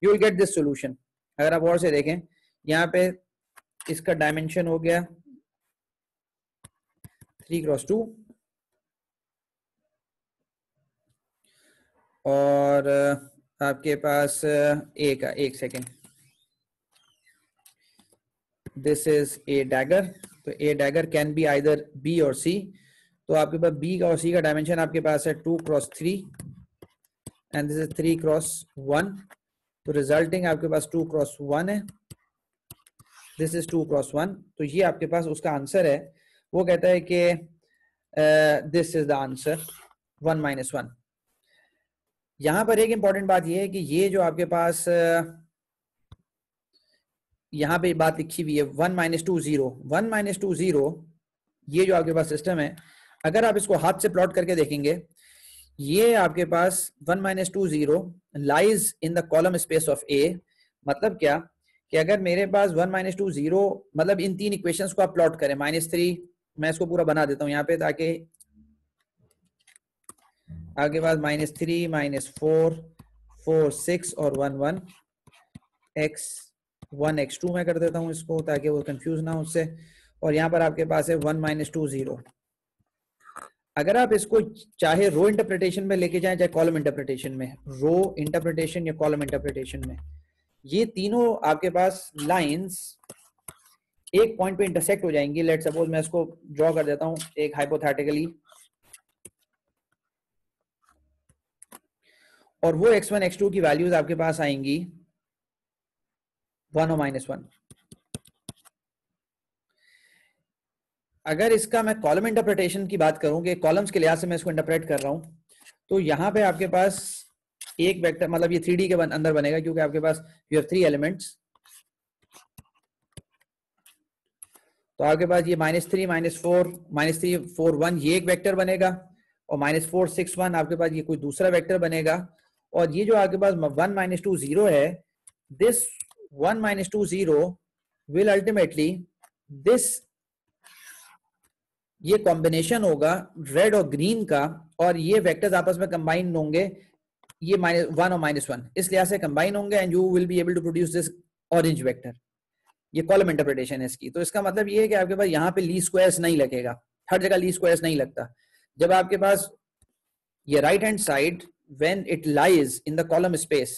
you will get this solution. अगर आप और से देखें, यहाँ पे इसका डायमेंशन हो गया 3x2 और आपके पास a का, एक second, this is A dagger, तो A dagger can be either B और सी. तो आपके पास बी का और सी का डायमेंशन आपके पास है 2x3 and this is 3x1, तो रिजल्टिंग आपके पास 2x1 है, दिस इज 2x1. तो ये आपके पास उसका आंसर है. वो कहता है कि this is the answer 1 minus 1. यहां पर एक इंपॉर्टेंट बात यह है कि ये जो आपके पास यहाँ पे बात लिखी हुई है 1 minus 2 0, 1 minus 2 0, ये जो आपके पास सिस्टम है, अगर आप इसको हाथ से प्लॉट करके देखेंगे, ये आपके पास 1 minus 2 0 lies in the column space of A. मतलब क्या कि अगर मेरे पास 1 minus 2 0, मतलब इन तीन इक्वेशंस को आप प्लॉट करें, -3, मैं इसको पूरा बना देता हूं यहाँ पे ताकि आपके पास -3 -4 4 6 और 1 1 x1 x2 में कर देता हूं इसको ताकि वो कंफ्यूज ना हो उससे. और यहाँ पर आपके पास है 1 minus 2 0. अगर आप इसको चाहे रो इंटरप्रिटेशन में लेके जाएं चाहे कॉलम इंटरप्रिटेशन में, रो इंटरप्रिटेशन या कॉलम इंटरप्रिटेशन में, ये तीनों आपके पास लाइंस एक पॉइंट पे इंटरसेक्ट हो जाएंगी. लेट सपोज मैं इसको ड्रॉ कर देता हूं एक हाइपोथेटिकली, और वो x1 x2 की वैल्यूज आपके पास आएंगी 1 और -1. अगर इसका मैं कॉलम इंटरप्रिटेशन की बात करूं कि कॉलम्स के लिहाज से मैं इसको इंटरप्रेट कर रहा हूं, तो यहां पे आपके पास एक वेक्टर, मतलब ये 3D के अंदर बनेगा क्योंकि आपके पास यू हैव 3 एलिमेंट्स. तो आपके पास ये -3 -4 -3 4 1 ये एक वेक्टर बनेगा, और -4 6 1 आपके पास ये कोई दूसरा वेक्टर बनेगा. और ये जो आपके पास 1 minus 2 0 है, this 1 minus 2 0 will ultimately this, ये कॉम्बिनेशन होगा रेड और ग्रीन का, और ये वेक्टर्स आपस में कंबाइन होंगे, ये -1 और -1 इस लिहाज से कंबाइन होंगे, and you will be able to produce this orange vector. ये कॉलम इंटरप्रिटेशन है इसकी. तो इसका मतलब ये है कि आपके पास यहाँ पे लीस्ट स्क्वायर्स नहीं लगेगा, हर जगह लीस्ट स्क्वायर्स नहीं लगता. जब आपके पास ये right hand side when it lies in the column space,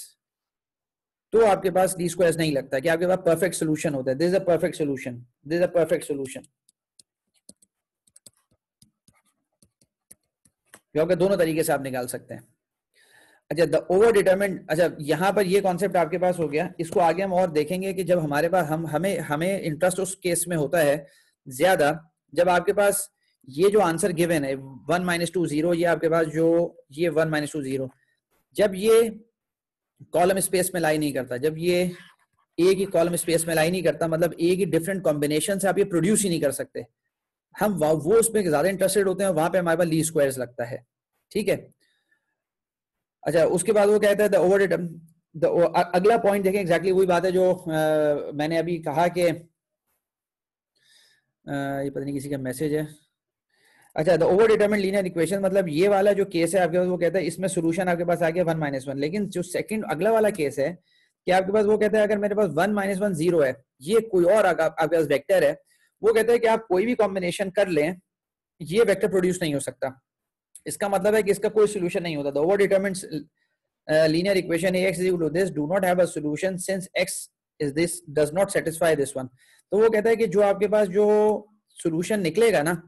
तो आपके पास लीस्ट स्क्वायर्स नहीं लगता, कि आपके पास परफेक्ट सॉल्यूशन होता है. This is a perfect solution, this is a perfect solution. क्योंकि दोनों तरीके से आप निकाल सकते हैं. अच्छा, द ओवर डिटरमिन्ड, अच्छा यहाँ पर ये कॉन्सेप्ट आपके पास हो गया. इसको आगे हम और देखेंगे कि जब हमारे पास हमें इंटरेस्ट उस केस में होता है ज्यादा, जब आपके पास ये जो आंसर गिवन है 1 minus 2 0, ये आपके पास जो ये 1 minus 2 0, जब ये कॉलम स्पेस में लाई नहीं करता, जब ये ए की कॉलम स्पेस में लाई नहीं करता, मतलब ए की डिफरेंट कॉम्बिनेशन से आप ये प्रोड्यूस ही नहीं कर सकते. हम वो उसमें ज्यादा इंटरेस्टेड होते हैं, वहां पे हमारे पास लीस्ट स्क्वायर्स लगता है. ठीक है. अच्छा, उसके बाद वो कहता है द ओवर अगला पॉइंट देखें, एग्जैक्टली वही बात है जो मैंने अभी कहा कि ये पता नहीं किसी का मैसेज है. अच्छा, the over determined linear equation, मतलब ये वाला जो केस है आपके पास, वो कहता है इसमें सोल्यूशन आपके पास आ गया 1 minus 1. लेकिन जो सेकंड अगला वाला केस है कि आपके पास, वो कहता है अगर मेरे पास 1 minus 1 0 है, ये कोई और आपके पास वेक्टर है, वो कहता है कि आप कोई भी कॉम्बिनेशन कर लें ये वेक्टर प्रोड्यूस नहीं हो सकता। इसका मतलब है कि इसका कोई सोल्यूशन नहीं होता। The over determined linear equation ax is equal to this do not have a solution since x is this does not satisfy this one। तो वो कहता है कि जो आपके पास जो सोल्यूशन निकलेगा ना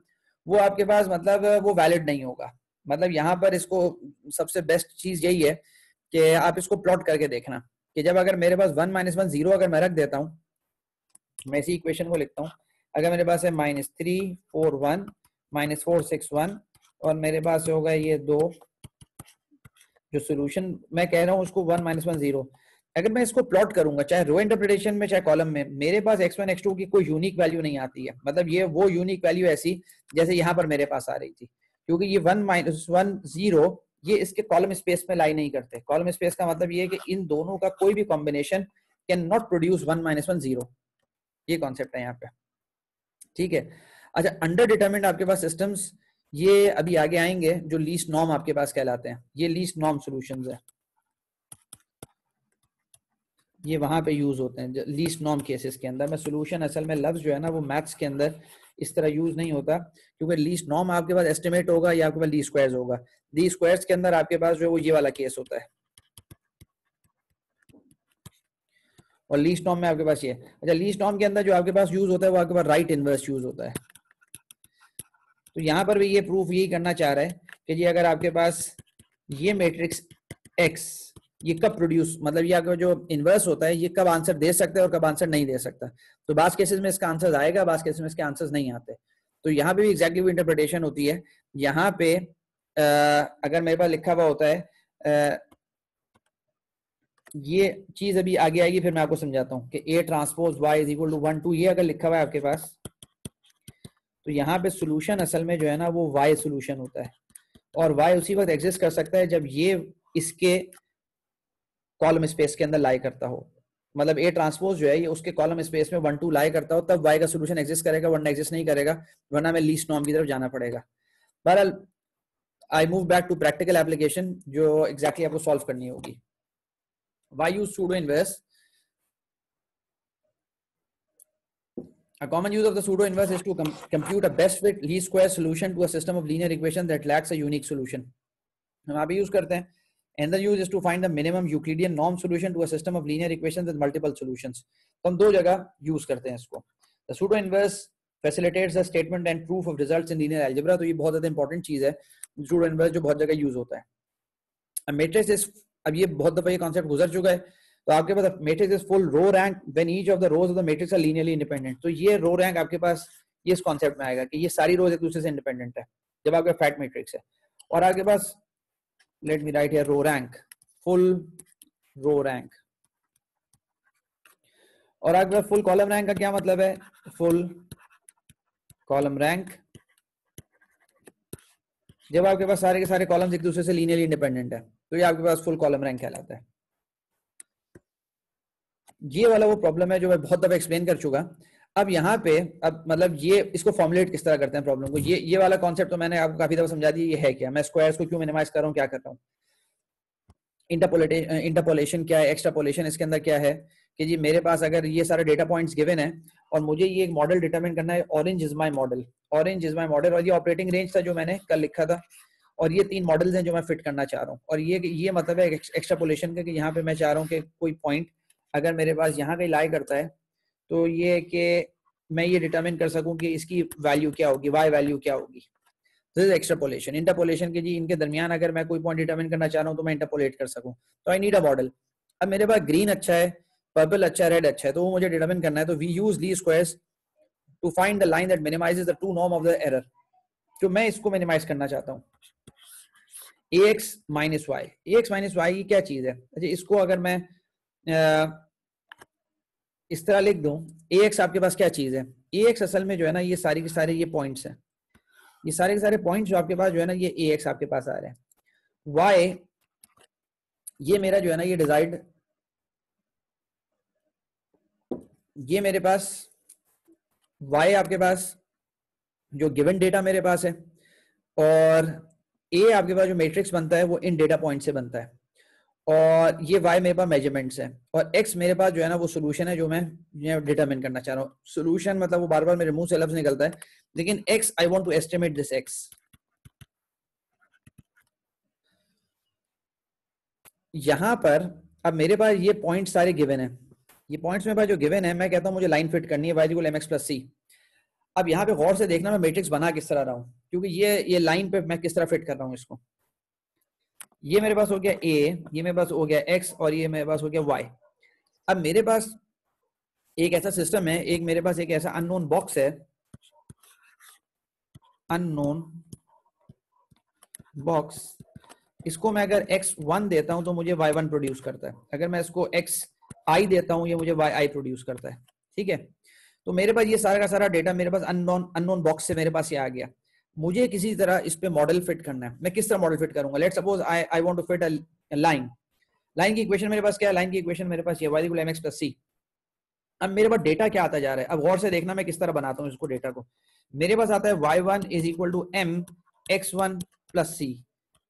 वो आपके पास मतलब वो वैलिड नहीं होगा। मतलब यहाँ पर इसको सबसे बेस्ट चीज यही है कि आप इसको प्लॉट करके देखना कि जब अगर मेरे पास 1 - 1 0 अगर मैं रख देता हूँ, मैं इसी इक्वेशन को लिखता हूँ, अगर मेरे पास है -3 4 1 -4 6 1 और मेरे पास होगा ये 2, जो सोल्यूशन मैं कह रहा हूँ उसको 1 - 1 0, अगर मैं इसको प्लॉट करूंगा चाहे रो इंटरप्रिटेशन में चाहे कॉलम में, मेरे पास x1 x2 की कोई यूनिक वैल्यू नहीं आती है। मतलब ये वो यूनिक वैल्यू ऐसी जैसे यहाँ पर मेरे पास आ रही थी, क्योंकि ये 1 - 1 0 ये इसके कॉलम स्पेस में लाई नहीं करते। कॉलम स्पेस का मतलब ये है कि इन दोनों का कोई भी कॉम्बिनेशन कैन नॉट प्रोड्यूस 1 - 1 0। ये कॉन्सेप्ट है यहाँ पे, ठीक है। अच्छा, अंडर डिटरमिन्ड आपके पास सिस्टम्स ये अभी आगे आएंगे जो लीस्ट नॉर्म आपके पास कहलाते हैं। ये लीस्ट नॉर्म सॉल्यूशंस है, ये वहां पे यूज होते हैं लीस्ट नॉर्म केसेस के अंदर। मैं सॉल्यूशन असल में लफ्ज जो है ना वो मैथ्स के अंदर इस तरह यूज नहीं होता, क्योंकि लीस्ट नॉर्म आपके पास एस्टिमेट होगा या आपके पास लीस्ट स्क्वायर्स होगा। लीस्ट स्क्वायर्स के अंदर आपके पास जो है वो ये वाला केस होता है और लीस्ट नॉर्म में आपके पास ये। अच्छा, लीस्ट नॉर्म के अंदर जो आपके पास यूज होता है वो आपके पास राइट इनवर्स यूज होता है। तो यहाँ पर भी ये प्रूफ यही करना चाह रहा है कि जी अगर आपके पास ये मैट्रिक्स X ये कब प्रोड्यूस, मतलब ये आपका जो इनवर्स होता है ये कब आंसर दे सकता है और कब आंसर नहीं दे सकता। तो बास केसेस में इसका आंसर आएगा, बास केसेस में इसके आंसर्स नहीं आते। तो यहाँ पे भी एग्जैक्टली वो इंटरप्रिटेशन होती है। यहाँ पे अगर मेरे पास लिखा हुआ होता है ये चीज अभी आगे आएगी, फिर मैं आपको समझाता हूँ कि A transpose Y is equal to 1 2, ये अगर लिखा हुआ है आपके पास तो यहाँ पे सोल्यूशन असल में जो है ना वो Y सोल्यूशन होता है और Y उसी वक्त एग्जिस्ट कर सकता है जब ये इसके कॉलम स्पेस के अंदर लाई करता हो। मतलब A ट्रांसपोज जो है ये उसके कॉलम स्पेस में 1 2 लाई करता हो, तब Y का सोल्यूशन एग्जिस्ट करेगा, वरना एग्जिस्ट नहीं करेगा, वरना मैं लीस्ट नॉर्म की तरफ जाना पड़ेगा। बहरहाल I move back to practical application जो एग्जैक्टली आपको सॉल्व करनी होगी। Why use pseudo inverse? A common use of the pseudo inverse is to compute a best fit least square solution to a system of linear equation that lacks a unique solution. हम आप use करते हैं। Another use is to find the minimum Euclidean norm solution to a system of linear equations with multiple solutions. तो हम दो जगह use करते हैं इसको। The pseudo inverse facilitates the statement and proof of results in linear algebra। तो ये बहुत ज्यादा इंपॉर्टेंट चीज है pseudo inverse जो बहुत जगह यूज होता है। A matrix is, अब ये बहुत दफा ये कॉन्सेप्ट गुजर चुका है, तो आपके पास matrix is full row rank when each of the rows of the matrix are linearly independent. तो ये रो रैंक आपके पास ये इस कॉन्सेप्ट में आएगा कि ये सारी रोज एक दूसरे से इंडिपेंडेंट है जब आपका फैट मैट्रिक्स है। और आपके पास let me write here row rank, full row rank. और आपके पास फुल कॉलम रैंक का क्या मतलब है? फुल कॉलम रैंक जब आपके पास सारे के सारे कॉलम्स एक दूसरे से लीनियरली इंडिपेंडेंट है, तो ये आपके पास फुल कॉलम रैंक कहलाता है। ये वाला वो प्रॉब्लम है जो मैं बहुत दफा एक्सप्लेन कर चुका। अब यहाँ पे अब मतलब ये इसको फॉर्मुलेट किस तरह करते हैं प्रॉब्लम को, ये वाला कॉन्सेप्ट तो मैंने आपको काफी दफा समझा दिया। ये है क्या, मैं स्क्वायर्स को क्यों मिनिमाइज कर रहा हूँ, क्या कर रहा हूँ, इंटरपोलेशन क्या है, एक्सट्रापोलेशन इसके अंदर क्या है कि जी मेरे पास अगर ये सारे डेटा पॉइंट्स गिवन है और मुझे ये एक मॉडल डिटरमिन करना है, orange is my model, orange is my model, और ये ऑपरेटिंग रेंज था जो मैंने कल लिखा था, और ये 3 मॉडल्स हैं जो मैं फिट करना चाह रहा हूँ। और ये मतलब है एक्सट्रापोलेशन का कि यहाँ पे मैं चाह रहा हूँ कि कोई पॉइंट अगर मेरे पास यहाँ कहीं लाई करता है तो ये कि मैं ये डिटरमिन कर सकूँ कि इसकी वैल्यू क्या होगी, वाई वैल्यू क्या होगी। This is extrapolation. इंटरपोलेशन के जी इनके दरमियान अगर मैं कोई पॉइंट डिटरमिन करना चाह रहा हूँ तो मैं इंटरपोलेट कर सकूँ, तो आई नीड अ मॉडल। अब मेरे पास ग्रीन अच्छा है, पर्पल अच्छा है, रेड अच्छा है, तो वो मुझे डिटरमिन करना है। तो we use least squares to find the line that minimises the true norm of the error. जो मैं इसको मिनिमाइज करना चाहता हूँ ax minus Y, ax minus Y ये क्या चीज है? अच्छा, इसको अगर मैं इस तरह लिख दूं, ax आपके पास क्या चीज है? ax असल में जो है ना ये सारी के सारे ये पॉइंट्स हैं, ये सारे के सारे पॉइंट्स जो आपके पास जो है ना ये ax आपके पास आ रहे हैं। y ये मेरा जो है ना ये डिजाइड, ये मेरे पास y आपके पास जो गिवन डेटा मेरे पास है, और a आपके पास जो मैट्रिक्स बनता है वो इन डेटा पॉइंट से बनता है। और ये y मेरे पास मेजरमेंट्स है और x मेरे पास जो है ना वो सोल्यूशन है जो मैं डिटरमिन करना चाह रहा हूँ। सोल्यूशन मतलब वो बार बार मेरे मुंह से लफ्ज निकलता है, लेकिन x I want to estimate this x। यहां पर अब मेरे पास ये पॉइंट सारे गिवन है, ये पॉइंट्स मेरे पास जो गिवन है, मैं कहता हूं मुझे लाइन फिट करनी है y equal mx plus c। अब यहाँ पे गौर से देखना मैं मैट्रिक्स बना किस तरह रहा हूँ, क्योंकि ये लाइन पे मैं किस तरह फिट कर रहा हूँ इसको। ये मेरे पास हो गया a, ये मेरे पास हो गया x और ये मेरे पास हो गया y। अब मेरे पास एक ऐसा सिस्टम है, एक मेरे पास एक ऐसा अननोन बॉक्स है, अननोन बॉक्स। इसको मैं अगर x1 देता हूं तो मुझे y1 प्रोड्यूस करता है, अगर मैं इसको xi देता हूं ये मुझे yi प्रोड्यूस करता है। ठीक है, तो मेरे पास ये सारा का सारा डेटा मेरे पास अननोन बॉक्स से मेरे पास ये आ गया। मुझे किसी तरह इस पे मॉडल फिट करना है। मैं किस तरह मॉडल फिट करूंगा? Let's suppose I want to fit a line. Line की इक्वेशन मेरे पास क्या है? लाइन की इक्वेशन मेरे पास ये y equal mx plus c। अब मेरे पास डेटा क्या आता जा रहा है? अब गौर से देखना मैं किस तरह बनाता हूँ इसको डेटा को। मेरे पास आता है y1 is equal to m x1 plus c,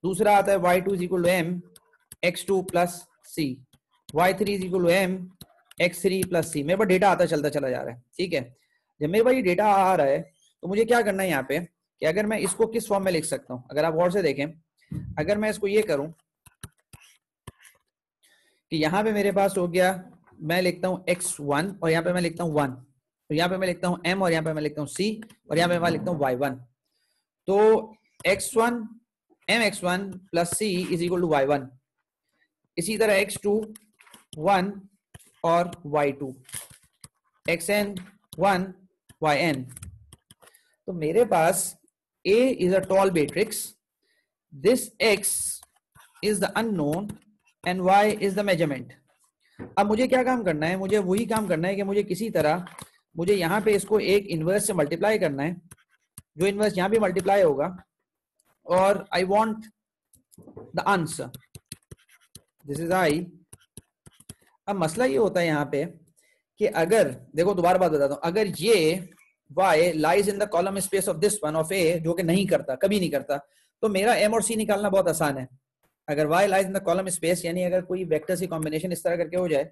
दूसरा आता है y2 is equal to m x2 plus c, y3 is equal to m x3 plus c। मेरे पास डेटा आता चलता चला जा रहा है। ठीक है, जब मेरे पास ये डेटा आ रहा है तो मुझे क्या करना है यहाँ पे कि अगर मैं इसको किस फॉर्म में लिख सकता हूँ, अगर आप गौर से देखें, अगर मैं इसको ये करूं कि यहाँ पे मेरे पास हो गया, मैं लिखता हूँ x1 और यहाँ पे मैं लिखता हूँ 1, तो यहाँ पे मैं लिखता हूँ m और यहाँ पे मैं लिखता हूँ c और यहाँ पे मैं लिखता हूँ y1। तो x1 mx1 plus c is equal to y1। इसी तरह x2 1 और y2, xn 1 yn। तो मेरे पास A is a tall matrix, this x is the unknown and y is the measurement। अब मुझे क्या काम करना है? मुझे वही काम करना है कि मुझे किसी तरह मुझे यहाँ पे इसको एक इनवर्स से मल्टीप्लाई करना है, जो इनवर्स यहाँ भी मल्टीप्लाई होगा, और I want the answer, this is I. अब मसला ये होता है यहाँ पे कि अगर देखो, दोबारा बात बताता हूँ, अगर ये y lies in the column space of this one of a, जो कि नहीं करता, कभी नहीं करता, तो मेरा m और c निकालना बहुत आसान है। अगर y lies in the column space, यानी अगर कोई वेक्टर्स की कॉम्बिनेशन इस तरह करके हो जाए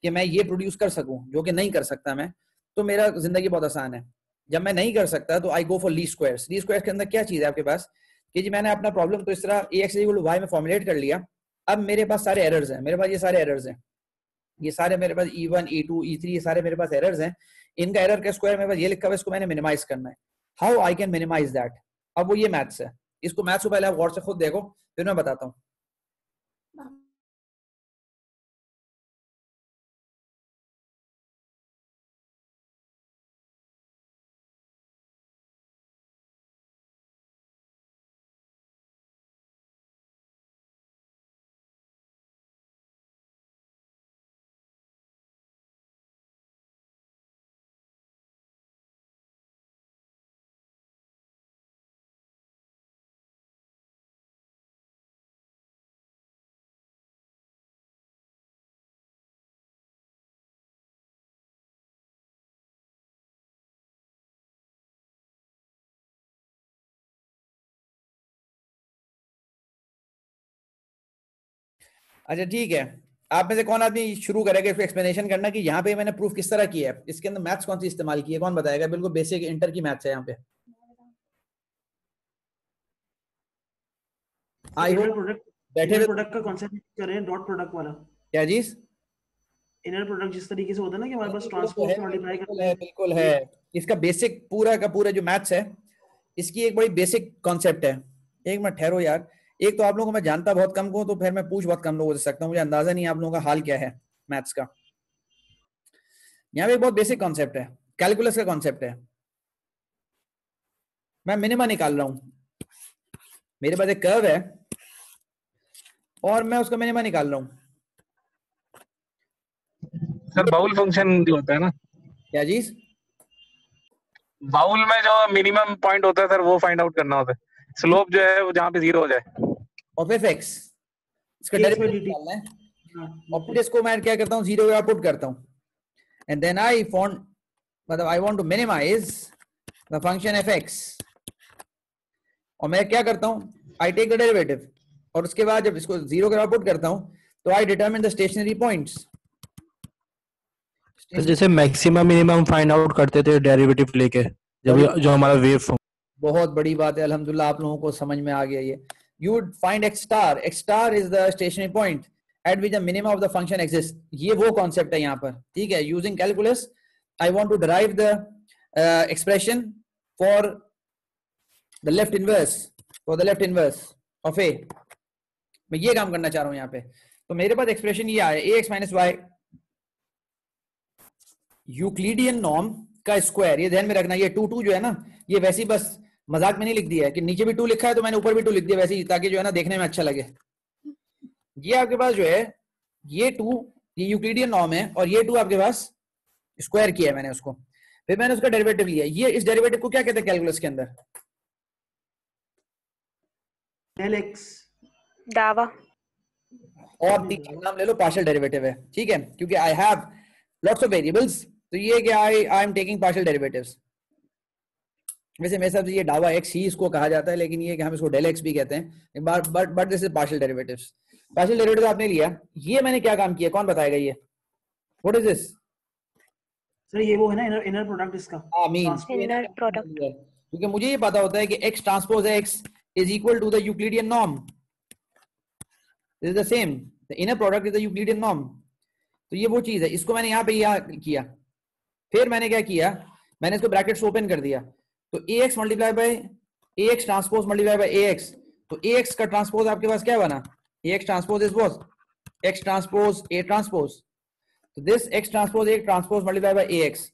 कि मैं ये प्रोड्यूस कर सकूं जो कि नहीं कर सकता मैं, तो मेरा जिंदगी बहुत आसान है। जब मैं नहीं कर सकता तो I go for least squares. Least squares के अंदर क्या चीज है आपके पास कि जी मैंने अपना प्रॉब्लम तो इस तरह ax इक्वल टू y में फॉर्मुलेट कर लिया। अब मेरे पास सारे एरर्स हैं, मेरे पास ये सारे एरर्स हैं, ये सारे मेरे पास E1 E2 E3 ये सारे मेरे पास एरर्स हैं। इनका एरर का स्क्वायर मेरे पास ये लिखा हुआ है, इसको मैंने मिनिमाइज करना है। How I can minimise that? अब वो ये मैथ्स है, इसको मैथ्स को पहले आप गौर से खुद देखो, फिर मैं बताता हूँ। अच्छा ठीक है, आप में से कौन आदमी शुरू करेगा इसको एक्सप्लेनेशन करना कि यहाँ पे मैंने प्रूफ किस तरह किया है, इसके अंदर मैथ्स कौन सी इस्तेमाल की है, कौन बताएगा? बिल्कुल बेसिक इंटर की मैथ्स है यहाँ पे। आई होप बैठे हुए प्रोडक्ट का कॉन्सेप्ट कर रहे हैं, डॉट प्रोडक्ट वाला। क्या चीज? इनर प्रोडक्ट जिस तरीके से होता है ना कि हमारे पास ट्रांसपोज को मल्टीप्लाई करते हैं, बिल्कुल है। इसका बेसिक पूरा का पूरा जो मैथ्स है, इसकी एक बड़ी बेसिक कॉन्सेप्ट है। एक मिनट ठहरो यार, एक तो आप लोगों को मैं जानता बहुत कम को, तो फिर मैं पूछ बहुत कम लोगों से सकता हूँ, मुझे अंदाजा नहीं आप लोगों का हाल क्या है मैथ्स का। यहाँ पे एक बहुत बेसिक कॉन्सेप्ट है, कैलकुलस का कॉन्सेप्ट है। मैं मिनिमा निकाल रहा हूँ, मेरे पास एक कर्व है और मैं उसका मिनिमा निकाल रहा हूँ। सर बाउल फंक्शन जो होता है ना, क्या चीज? बाउल में जो मिनिमम पॉइंट होता है सर, वो फाइंड आउट करना होता है। स्लोप जो है वो जहाँ पे 0 हो जाए, और फिर x इसका डेरिवेटिव निकालना है, और फिर इसको मैं क्या करता हूँ, 0 पे पुट करता हूँ, एंड देन आई फाउंड, मतलब I want to minimise the function f(x), और मैं क्या करता हूँ, आई टेक द डेरिवेटिव, और उसके बाद जब इसको 0 के पुट करता हूँ तो आई डिटरमिन द स्टेशनरी पॉइंट्स। तो जैसे मैक्सिमम मिनिमम फाइंड आउट करते थे डेरिवेटिव लेके, जब जो हमारा वेव फॉर्म। बहुत बड़ी बात है, अल्हम्दुलिल्लाह आप लोगों को समझ में आ गया ये। You would find x star is the stationary point at which the minimum of the function exists. ये वो concept है यहाँ पर, ठीक है। Using calculus, I want to derive the expression for the left inverse of a. मैं ये काम करना चाह रहा हूँ यहाँ पे। तो मेरे पास एक्सप्रेशन ये आया ax minus y Euclidean norm का स्क्वायर। ये ध्यान में रखना, ये 2 जो है ना, ये वैसे ही बस मजाक में नहीं लिख दिया है कि नीचे भी 2 लिखा है तो मैंने ऊपर भी 2 लिख दिया वैसे ही, ताकि जो है ना देखने में अच्छा लगे। ये आपके पास जो है ये 2 ये यूक्लिडियन नॉर्म है और ये 2 आपके पास स्क्वायर किया है मैंने उसको, फिर मैंने उसका डेरिवेटिव लिया। ये इस डेरिवेटिव को क्या कहते हैं कैलकुलस के अंदर? डेल एक्स दावा। और तीन नाम ले लो, पार्शियल डेरिवेटिव है, ठीक है, क्योंकि I have lots of variables, तो ये कि I am taking partial derivatives. वैसे मेरे हिसाब से ये डावा एक्स ही इसको कहा जाता है, लेकिन ये कि हम इसको डेल एक्स भी कहते हैं, but this is partial derivatives. Partial derivative आपने लिया, ये मैंने क्या काम किया, कौन बताएगा ये? What is this? सर ये वो है ना इनर प्रोडक्ट इसका। Means inner product. क्योंकि मुझे ये पता होता है कि x transpose x is equal to the Euclidean norm. This is the same. The inner product is the Euclidean norm. तो ये वो चीज है, इसको मैंने यहाँ पे यहाँ किया। फिर मैंने क्या किया, मैंने इसको ब्रैकेट्स ओपन कर दिया, तो ax multiply by ax transpose multiply by ax, तो ax का ट्रांसपोज आपके पास क्या बना? ax transpose is what? x transpose a transpose, तो this x transpose a transpose multiply by ax,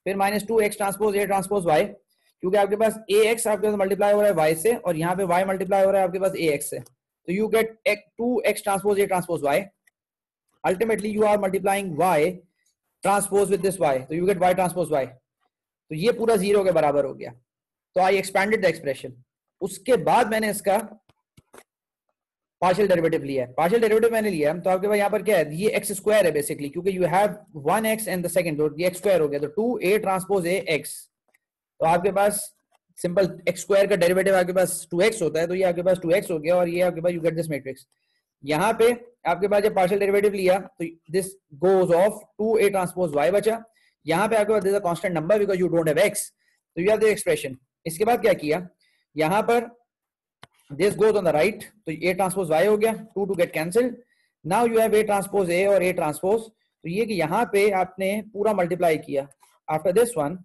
फिर minus 2 x transpose a transpose y, क्योंकि आपके पास ax आपके पास मल्टीप्लाई हो रहा है y से और यहाँ पे y मल्टीप्लाई हो रहा है आपके पास ax से, तो you get 2x transpose a transpose y, ultimately you are multiplying y transpose with this y, तो you get y transpose y, तो ये पूरा 0 के बराबर हो गया। तो आई एक्सपैंडेड द एक्सप्रेशन, उसके बाद मैंने इसका पार्शियल डेरिवेटिव लिया है। पार्शियल डेरिवेटिव मैंने लिया तो आपके पास यहाँ पर क्या है, ये एक्स स्क्वायर है बेसिकली, क्योंकि you have 1x and the second, तो ये एक्स स्क्वायर हो गया, तो 2a ट्रांसपोज a x, तो आपके पास सिंपल एक्स स्क्वायर का डेरिवेटिव आपके पास 2x होता है, तो ये आपके पास 2x हो गया और ये आपके पास यू गेट दिस मैट्रिक्स। यहाँ पे आपके पास जब पार्शियल डेरिवेटिव लिया तो this goes off 2a transpose y बचा, यहाँ पे आपके पास this a constant number because you don't have x, तो यू हैव द एक्सप्रेशन। इसके बाद क्या किया, यहाँ पर this goes on the right, तो a ट्रांसपोज y हो गया, 2 get cancelled, now you have a transpose a और a ट्रांसपोज, तो ये कि यहाँ पे आपने पूरा मल्टीप्लाई किया। After this one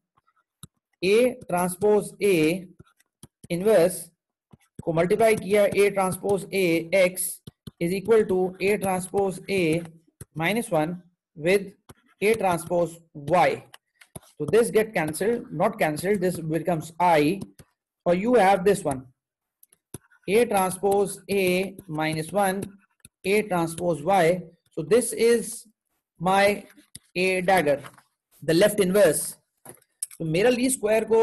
a transpose a inverse को मल्टीप्लाई किया a transpose a x is equal to a transpose a minus 1 with a transpose y, so this get cancelled, not cancelled, this becomes I, or you have this one a transpose a minus 1 a transpose y, so this is my a dagger, the left inverse। तो मेरा ली square को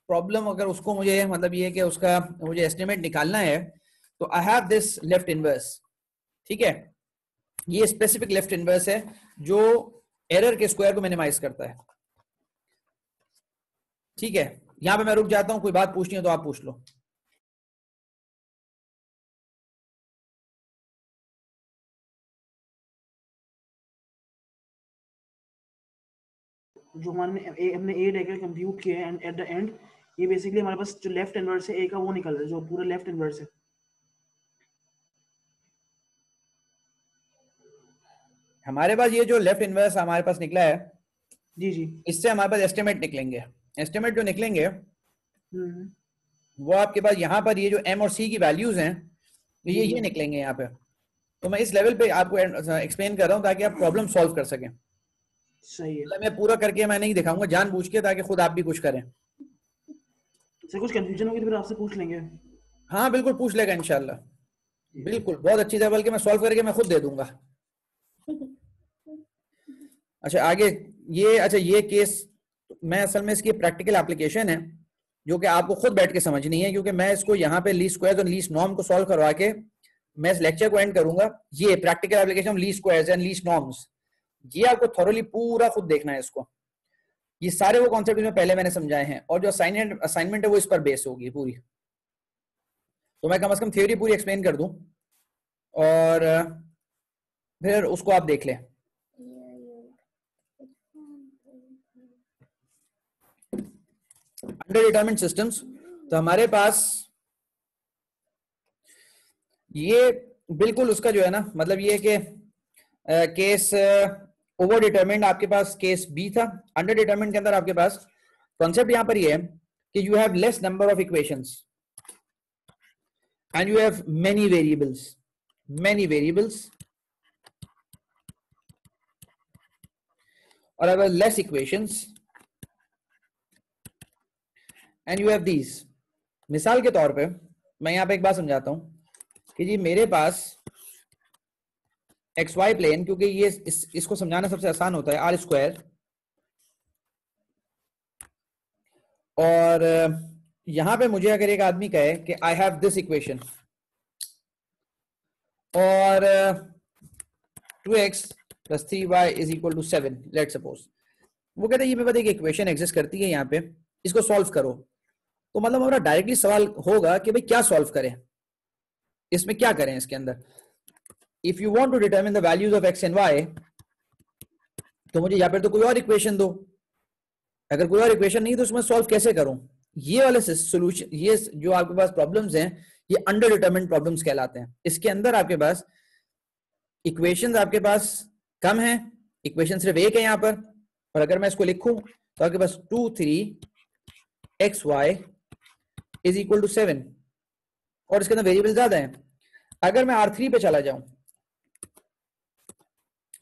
problem अगर उसको मुझे मतलब ये कि उसका मुझे एस्टिमेट निकालना है, तो I have this left inverse, ठीक है, ये स्पेसिफिक लेफ्ट इनवर्स है जो एरर के स्क्वायर को मिनिमाइज करता है, ठीक है। यहां पे मैं रुक जाता हूं, कोई बात पूछनी हो तो आप पूछ लो। जो हमने ए डेकर कंप्यूट किया है एंड एट द एंड ये बेसिकली हमारे पास जो लेफ्ट इनवर्स है ए का वो निकल रहा है, जो पूरा लेफ्ट इनवर्स है। हमारे पास ये जो लेफ्ट इनवर्स हमारे पास निकला है, जी जी, इससे हमारे पास एस्टिमेट निकलेंगे। एस्टिमेट जो निकलेंगे वो आपके पास यहाँ पर ये जो m और c की वैल्यूज हैं, तो ये निकलेंगे यहाँ पे। तो मैं इस लेवल पे आपको एक्सप्लेन कर रहा हूँ ताकि आप प्रॉब्लम सॉल्व कर सकें। सही है। मतलब मैं पूरा करके मैं नहीं दिखाऊंगा, जानबूझ के, ताकि खुद आप भी कुछ करें। सर कुछ कंफ्यूजन होगी तो फिर आपसे पूछ लेंगे। हाँ बिल्कुल पूछ लेगा इंशाल्लाह, बिल्कुल बहुत अच्छी तरह, बल्कि मैं सॉल्व करके मैं खुद दे दूंगा। अच्छा आगे ये, अच्छा ये केस मैं असल में इसकी प्रैक्टिकल एप्लीकेशन है जो कि आपको खुद बैठ के समझनी है, क्योंकि मैं इसको यहाँ पे लीस्ट स्क्वायर्स और लीस्ट नॉर्म को सॉल्व करवा के मैं इस लेक्चर को एंड करूंगा। ये practical application least squares and least norms, ये आपको थॉरोली पूरा खुद देखना है इसको। ये सारे वो कॉन्सेप्ट में पहले मैंने समझाए हैं और जो असाइनमेंट है वो इस पर बेस होगी पूरी। तो मैं कम से कम थ्योरी पूरी एक्सप्लेन कर दूं। और फिर उसको आप देख लें। अंडर डिटरमिन्ड सिस्टम्स, तो हमारे पास ये बिल्कुल उसका जो है ना, मतलब ये कि केस ओवर डिटरमिन्ड आपके पास केस बी था। अंडर डिटरमिन्ड के अंदर आपके पास कॉन्सेप्ट यहां पर ये है कि you have less number of equations and you have many variables और अगर less equations and you have these. मिसाल के तौर पे मैं यहां पे एक बात समझाता हूं कि जी मेरे पास एक्स वाई प्लेन, क्योंकि ये इसको समझाना सबसे आसान होता है, आर स्क्वायर, और यहां पे मुझे अगर एक आदमी कहे कि आई हैव दिस इक्वेशन और 2x + 3y = 7, लेट्स सपोज, वो कहते हैं ये मेरे पास एक इक्वेशन एग्जिस्ट करती है, यहाँ पे इसको सॉल्व करो। तो मतलब हमारा डायरेक्टली सवाल होगा कि भाई क्या सॉल्व करें, इसमें क्या करें इसके अंदर। If you want to determine the values of x and y, तो मुझे या फिर तो कोई और इक्वेशन दो, अगर कोई और इक्वेशन नहीं तो उसमें सॉल्व कैसे करूं। ये वाले सॉल्यूशन, ये जो आपके पास प्रॉब्लम्स हैं, ये अंडर डिटरमिन्ड प्रॉब्लम्स कहलाते हैं। इसके अंदर आपके पास इक्वेशंस आपके पास कम है, इक्वेशन सिर्फ एक है यहाँ पर, और अगर मैं इसको लिखूं तो आपके पास 2 3xy = 7, और इसके अंदर वेरिएबल ज्यादा हैं। अगर मैं R3 पे चला जाऊं,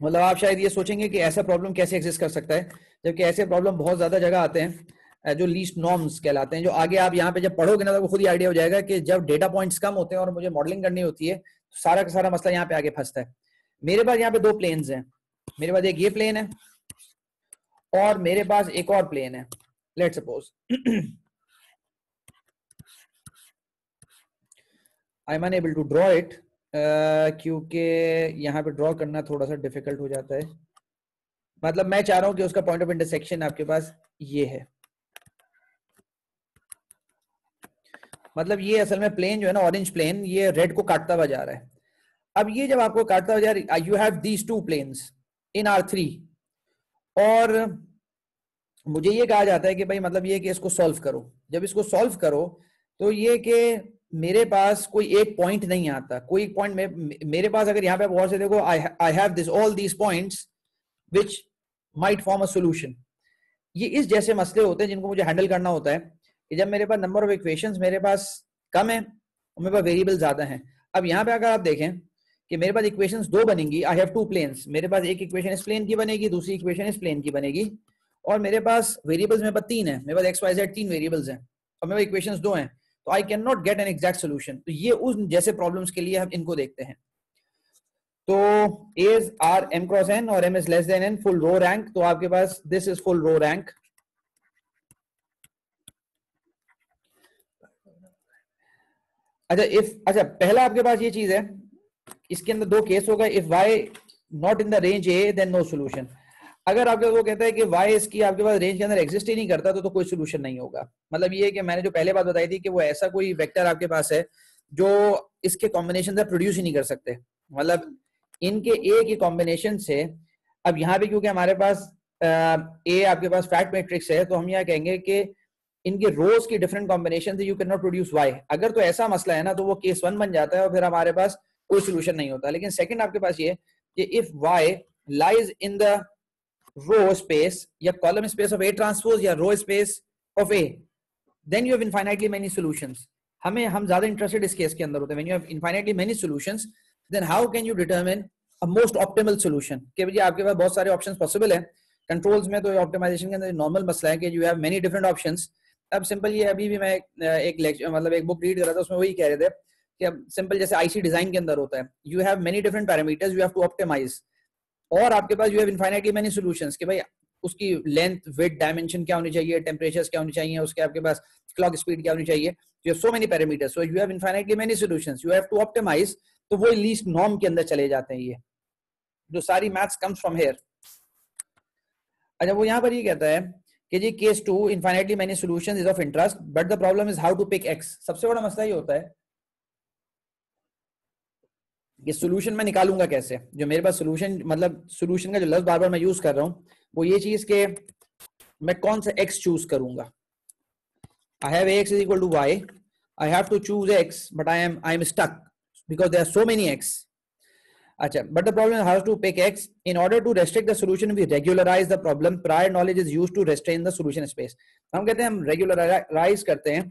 मतलब आप शायद ये सोचेंगे कि ऐसा प्रॉब्लम कैसे एग्जिस्ट कर सकता है, जबकि ऐसे प्रॉब्लम बहुत ज्यादा जगह आते हैं जो लीस्ट नॉर्म्स कहलाते हैं, जो आगे आप यहाँ पे जब पढ़ोगे ना तो खुद ही आइडिया हो जाएगा कि जब डेटा पॉइंट्स कम होते हैं और मुझे मॉडलिंग करनी होती है तो सारा का सारा मसला यहाँ पे आगे फंसता है। मेरे पास यहाँ पे 2 प्लेन्स हैं, मेरे पास एक ये प्लेन है और मेरे पास एक और प्लेन है, let's suppose I am unable to draw it, क्योंकि यहाँ पे ड्रॉ करना थोड़ा सा डिफिकल्ट हो जाता है। मतलब मैं चाह रहा हूं कि उसका पॉइंट ऑफ इंटरसेक्शन आपके पास ये है, मतलब ये असल में प्लेन जो है ना, ऑरेंज प्लेन, ये रेड को काटता हुआ जा रहा है। अब ये जब आपको काटता हुआ जा रहा है, you have these 2 planes in R3, और मुझे ये कहा जाता है कि भाई मतलब ये कि इसको सॉल्व करो। जब इसको सॉल्व करो तो ये कि मेरे पास कोई एक पॉइंट नहीं आता, कोई एक पॉइंट में मेरे पास, अगर यहाँ पे गौर से देखो, I have this all these points which might form a solution. ये इस जैसे मसले होते हैं जिनको मुझे हैंडल करना होता है कि जब मेरे पास नंबर ऑफ इक्वेशंस मेरे पास कम है और मेरे पास वेरिएबल ज्यादा हैं। अब यहाँ पे अगर आप देखें कि मेरे पास इक्वेशंस 2 बनेंगी, आई हैव 2 प्लेन्स, मेरे पास एक इक्वेशन इस प्लेन की बनेगी, दूसरी इक्वेशन इस प्लेन की बनेगी, और मेरे पास वेरिएबल्स मेरे पास 3 है, मेरे पास XYZ 3 वेरिएबल्स हैं और मेरे पास इक्वेशंस 2 हैं, तो I can not get an exact solution. तो ये उस जैसे प्रॉब्लम्स के लिए हम इनको देखते हैं। तो as are m cross n और m is less than n, full row rank, तो आपके पास this is full row rank. अच्छा पहला आपके पास ये चीज है, इसके अंदर 2 केस होगा, if y not in the range a then no solution. अगर आपके वो कहता है कि y इसकी आपके पास रेंज के अंदर एग्जिस्ट ही नहीं करता तो कोई सोल्यूशन नहीं होगा। मतलब ये है कि मैंने जो पहले बात बताई थी कि वो ऐसा कोई वेक्टर आपके पास है जो इसके कॉम्बिनेशन से प्रोड्यूस ही नहीं कर सकते, मतलब इनके ए की कॉम्बिनेशन से। अब यहाँ पे क्योंकि हमारे पास ए आपके पास फैक्ट मैट्रिक्स है, तो हम यहाँ कहेंगे कि इनके रोज की डिफरेंट कॉम्बिनेशन से you can not produce y. अगर तो ऐसा मसला है ना तो वो केस 1 बन जाता है और फिर हमारे पास कोई सोल्यूशन नहीं होता। लेकिन सेकंड आपके पास ये कि if Y lies in the row space या column space of A transpose या row space of A, then you have infinitely many solutions. हम ज्यादा इंटरेस्टेड इस केस के अंदर होते हैं, when you have infinitely many solutions, then how can you determine a most optimal solution. कि भैया आपके पास बहुत सारे ऑप्शंस पॉसिबल है। कंट्रोल्स में तो ऑप्टिमाइजेशन के अंदर नॉर्मल मसला है कि you have many different options. अब सिंपल ये, अभी भी मैं एक लेक्चर मतलब एक बुक रीड कर रहा था, उसमें वही कह रहे थे कि अब सिंपल जैसे आईसी डिजाइन के अंदर होता है, you have many different parameters, you have to optimize, और आपके पास you have infinitely many solutions कि भाई उसकी लेंथ, विड्थ, डायमेंशन क्या होनी चाहिए, टेम्परेचर्स क्या होनी चाहिए, उसके आपके पास क्लॉक स्पीड क्या होनी चाहिए, you have so many parameters, so you have infinitely many solutions, you have to optimize. तो वो लीस्ट नॉर्म के अंदर चले जाते हैं, ये जो सारी मैथ्स कम्स फ्रॉम हियर। अच्छा, वो यहाँ पर ये कहता है कि जी case 2 infinitely many solutions is of interest but the problem is how to pick x। सबसे बड़ा मसला ये होता है ये सोल्यूशन मैं निकालूंगा कैसे, जो मेरे पास सोल्यूशन, मतलब सोल्यूशन का जो लफ्ज बार बार मैं यूज कर रहा हूँ वो ये चीज के मैं कौन सा x चूज करूंगा। I have ax is equal to y. I have to choose x, but I am stuck because there are so many x. अच्छा, but the problem is how to pick x. In order to restrict the solution, we regularize the problem. Prior knowledge is used to restrain the solution space. हम कहते हैं हम regularize करते हैं।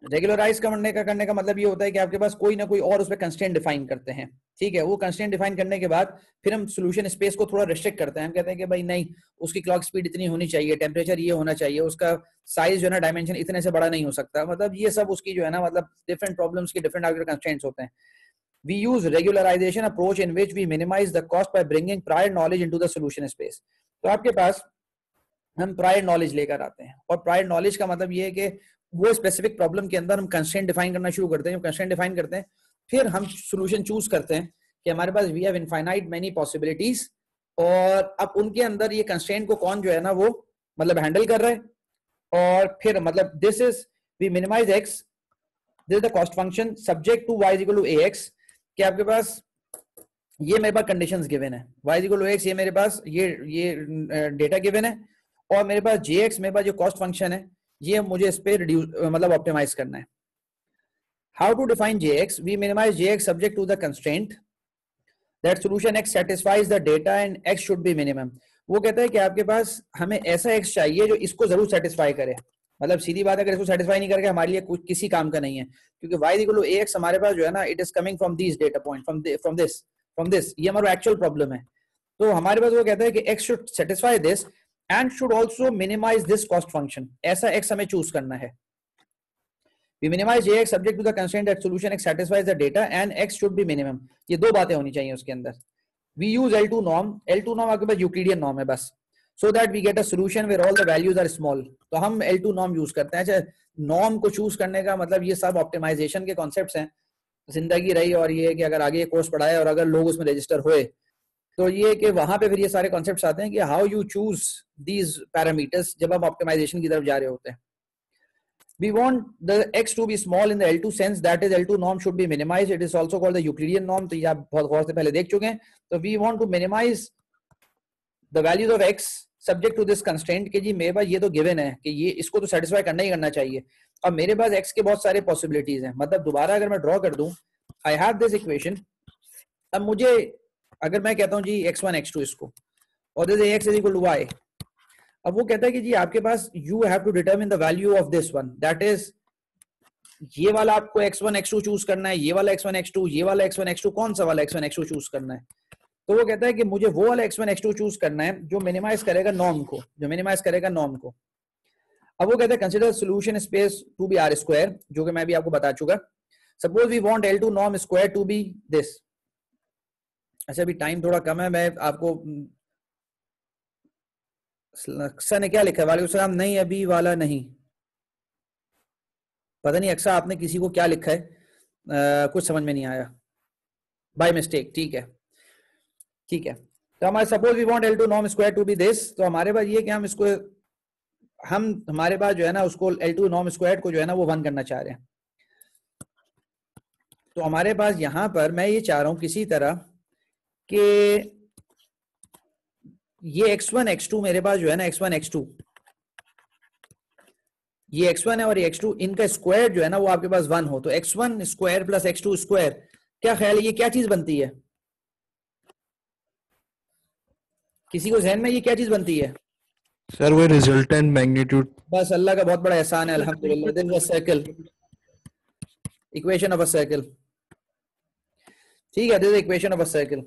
Regularise करने का मतलब ये होता है कि आपके पास कोई ना कोई और उस पर कंस्ट्रेंट डिफाइन करते हैं, ठीक है। वो कंस्ट्रेंट डिफाइन करने के बाद फिर हम सॉल्यूशन स्पेस को थोड़ा रिस्ट्रिक्ट करते हैं। हम कहते हैं कि भाई नहीं, उसकी क्लॉक स्पीड इतनी होनी चाहिए, टेम्परेचर ये होना चाहिए, उसका साइज जो है ना डायमेंशन इतने से बड़ा नहीं हो सकता, मतलब ये सब उसकी जो है ना, मतलब डिफरेंट प्रॉब्लम्स के डिफरेंट आपके कंस्ट्रेंट्स होते हैं। We use regularization approach in which we minimize the cost by bringing prior knowledge into the solution space. तो आपके पास हम प्रायर नॉलेज लेकर आते हैं, और प्रायर नॉलेज का मतलब ये है कि वो स्पेसिफिक प्रॉब्लम के अंदर हम कंस्ट्रेंट डिफाइन करना शुरू करते हैं। जब कंस्ट्रेंट डिफाइन करते हैं फिर हम सॉल्यूशन चूज करते हैं कि हमारे पास we have infinite many possibilities, और अब उनके अंदर ये कंस्ट्रेंट को कौन जो है ना वो मतलब हैंडल कर रहा है, और फिर मतलब this is we minimize x, this is the cost function subject to y equal to ax, कि आपके पास ये मेरे पास कंडीशंस गिवन है, y इक्वल टू ax, ये मेरे पास ये डेटा गिवन है, और मेरे पास jx मेरे पास जो कॉस्ट फंक्शन है ये मुझे इस पे रिड्यूस मतलब ऑप्टिमाइज करना है। How to define jx? We minimize jx subject to the constraint that solution x satisfies the data and x should be minimum। वो कहता है कि आपके पास हमें ऐसा x चाहिए जो इसको जरूर सेटिस्फाई करे, मतलब सीधी बात है अगर इसको सेटिस्फाई नहीं करके हमारे लिए कुछ किसी काम का नहीं है, क्योंकि y इक्वल टू ax हमारे पास जो है ना it is coming from this data point, from this ये हमारा एक्चुअल प्रॉब्लम है। तो हमारे पास वो कहता है कि x should satisfy this and should also minimize this cost function। ऐसा x हमें चूज करना है। We minimize jx subject to the constraint that solution x satisfies the data and x should be minimum। ये दो बातें होनी चाहिए उसके अंदर। We use L2 norm। L2 norm आपके पास यूक्लिडियन नॉर्म है बस, so that we get a solution where all the values are small। तो हम L2 norm यूज करते हैं। अच्छा, नॉर्म को चूज करने का मतलब ये सब ऑप्टिमाइजेशन के कॉन्सेप्ट्स हैं, जिंदगी रही, और ये कि अगर आगे ये कोर्स पढ़ाए और अगर लोग उसमें रजिस्टर हुए तो ये कि वहां पे फिर ये सारे कॉन्सेप्ट्स आते हैं कि how you choose these parameters जब आप ऑप्टिमाइजेशन की तरफ जा रहे होते हैं। We want the x to be small in the L2 sense, that is L2 norm should be minimized। It is also called the Euclidean norm। तो ये आप बहुत गौर से पहले देख चुके हैं। तो we want to minimize the values of x subject to this constraint कि जी मेरे पास ये तो गिवन है कि ये इसको तो सेटिस्फाई करना ही करना चाहिए। अब मेरे पास x के बहुत सारे पॉसिबिलिटीज हैं, मतलब दोबारा अगर मैं ड्रॉ कर दूं, I have this equation। अब मुझे अगर मैं कहता हूं जी x1 x2 इसको, और this ax is equal to y, अब वो कहता है कि जी आपके पास you have to determine the value of this one, that is ये वाला आपको x1 x2 चूज करना है, ये वाला x1 x2, ये वाला x1 x2, कौन सा वाला x1 x2 चूज करना है। तो वो कहता है कि मुझे वो वाला x1 x2 चूज करना है जो मिनिमाइज करेगा नॉर्म को, अब वो कहता है consider solution space to be r square, जो कि मैं भी आपको बता चुका। Suppose we want L2 norm square to be this. अच्छा, अभी टाइम थोड़ा कम है, मैं आपको अक्सा ने क्या लिखा है, वालेकुम सलाम, नहीं अभी वाला नहीं, पता नहीं अक्सा आपने किसी को क्या लिखा है, कुछ समझ में नहीं आया, बाय मिस्टेक। ठीक है, तो हमारे suppose we want L2 norm square to be this, तो हमारे पास ये कि हम इसको हमारे पास जो है ना उसको L2 नॉर्म स्क्वायर को जो है ना वो 1 करना चाह रहे हैं। तो हमारे पास यहां पर मैं ये चाह रहा हूं किसी तरह कि ये x1 x2 मेरे पास जो है ना x1 x2, ये x1 है और ये x2, इनका स्क्वायर जो है ना वो आपके पास 1 हो, तो x1 square plus x2 square, क्या ख्याल है ये क्या चीज बनती है? किसी को ज़हन में ये क्या चीज बनती है? सर वो रिजल्टेंट मैग्नीट्यूड। बस अल्लाह का बहुत बड़ा एहसान है, अल्हम्दुलिल्लाह। This is a circle, equation of a circle. ठीक है, this is equation of a circle.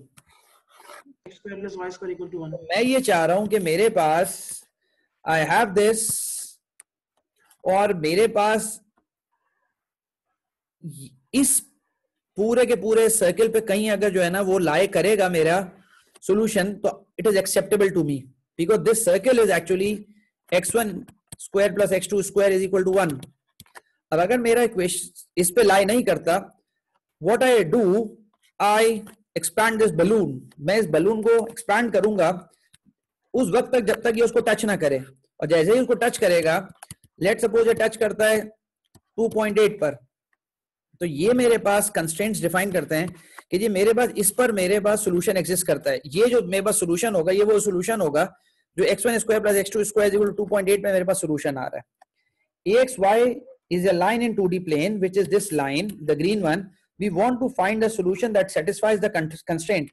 मैं ये चाह रहा हूं कि मेरे पास आई हैव दिस, और मेरे पास इस पूरे के पूरे सर्कल पे कहीं अगर जो है ना वो लाई करेगा मेरा सॉल्यूशन, तो it is acceptable to me, because this circle is actually x1 square plus x2 square is equal to 1। अब अगर मेरा इक्वेशन इस पे लाई नहीं करता, what I do, I expand this balloon. मैं इस बलून को एक्सपैंड करूंगा उस वक्त तक जब तक ये उसको टच ना करे, और जैसे ही उसको टच करेगा, लेट सपोज ये टच करता है 2.8 पर, तो ये मेरे पास कंस्ट्रेंट्स डिफाइन करते हैं कि जी मेरे पास इस पर मेरे पास सोल्यूशन एग्जिस्ट करता है। ये जो मेरे पास सोल्यूशन होगा ये वो सोल्यूशन होगा जो x1 square plus x2 square equal to 2.8 में मेरे पास सोल्यूशन आ रहा है। axy is a line in 2D plane which is this line, the green one. We want to find a solution that satisfies the constraint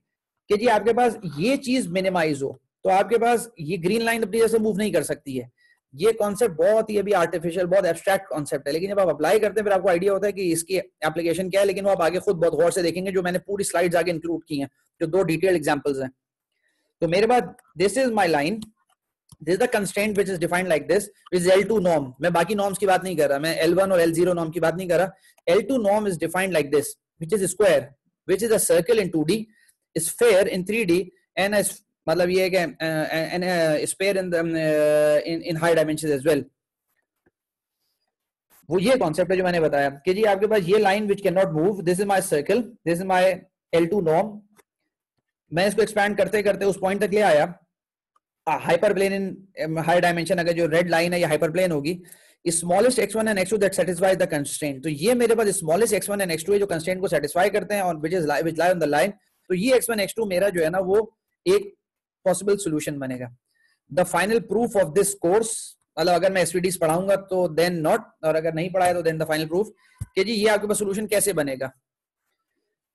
कि जी आपके पास ये चीज मिनिमाइज हो, तो आपके पास ये ग्रीन लाइन अपनी जैसे मूव नहीं कर सकती है। ये कॉन्सेप्ट बहुत ही अभी आर्टिफिशियल, बहुत एब्स्ट्रैक्ट कॉन्सेप्ट है, लेकिन जब आप अप्लाई करते हैं फिर आपको आइडिया होता है कि इसकी एप्लीकेशन क्या है, लेकिन वो आप आगे खुद बहुत गौर से देखेंगे, जो मैंने पूरी स्लाइड्स आगे इंक्लूड की हैं, जो 2 डिटेल्ड एग्जांपल्स हैं। तो मेरे पास this is my line, this is the constraint which is defined like this, which is L2 norm. मैं बाकी norms की बात नहीं कर रहा, मैं L1 और L0 norm की बात नहीं कर रहा। L2 norm is defined like this, which is square, which is a circle in 2D, is fair in 3D, and is मतलब ये है कि spare in the in high dimensions as well. वो ये कॉन्सेप्ट है जो मैंने बताया कि जी आपके पास ये line which cannot move, this is my circle, this is my L2 norm। मैं इसको एक्सपैंड करते करते उस पॉइंट तक ले आया। हाइपरप्लेन इन हाई डायमेंशन, अगर जो रेड लाइन है ये हाइपरप्लेन होगी। Smallest x1 and x2 that satisfies the constraint, तो ये मेरे पास स्मॉलेस्ट x1 एंड x2 है जो कंस्ट्रेंट को सेटिस्फाई करते हैं और which lie on the line. तो ये x1 x2 मेरा जो है ना वो एक पॉसिबल सॉल्यूशन बनेगा। The final proof of this course, मतलब अगर मैं एसवीडीज पढ़ाऊंगा तो देन नॉट, और अगर नहीं पढ़ाया तो देन द फाइनल प्रूफ कि जी ये आपके पास सॉल्यूशन कैसे बनेगा।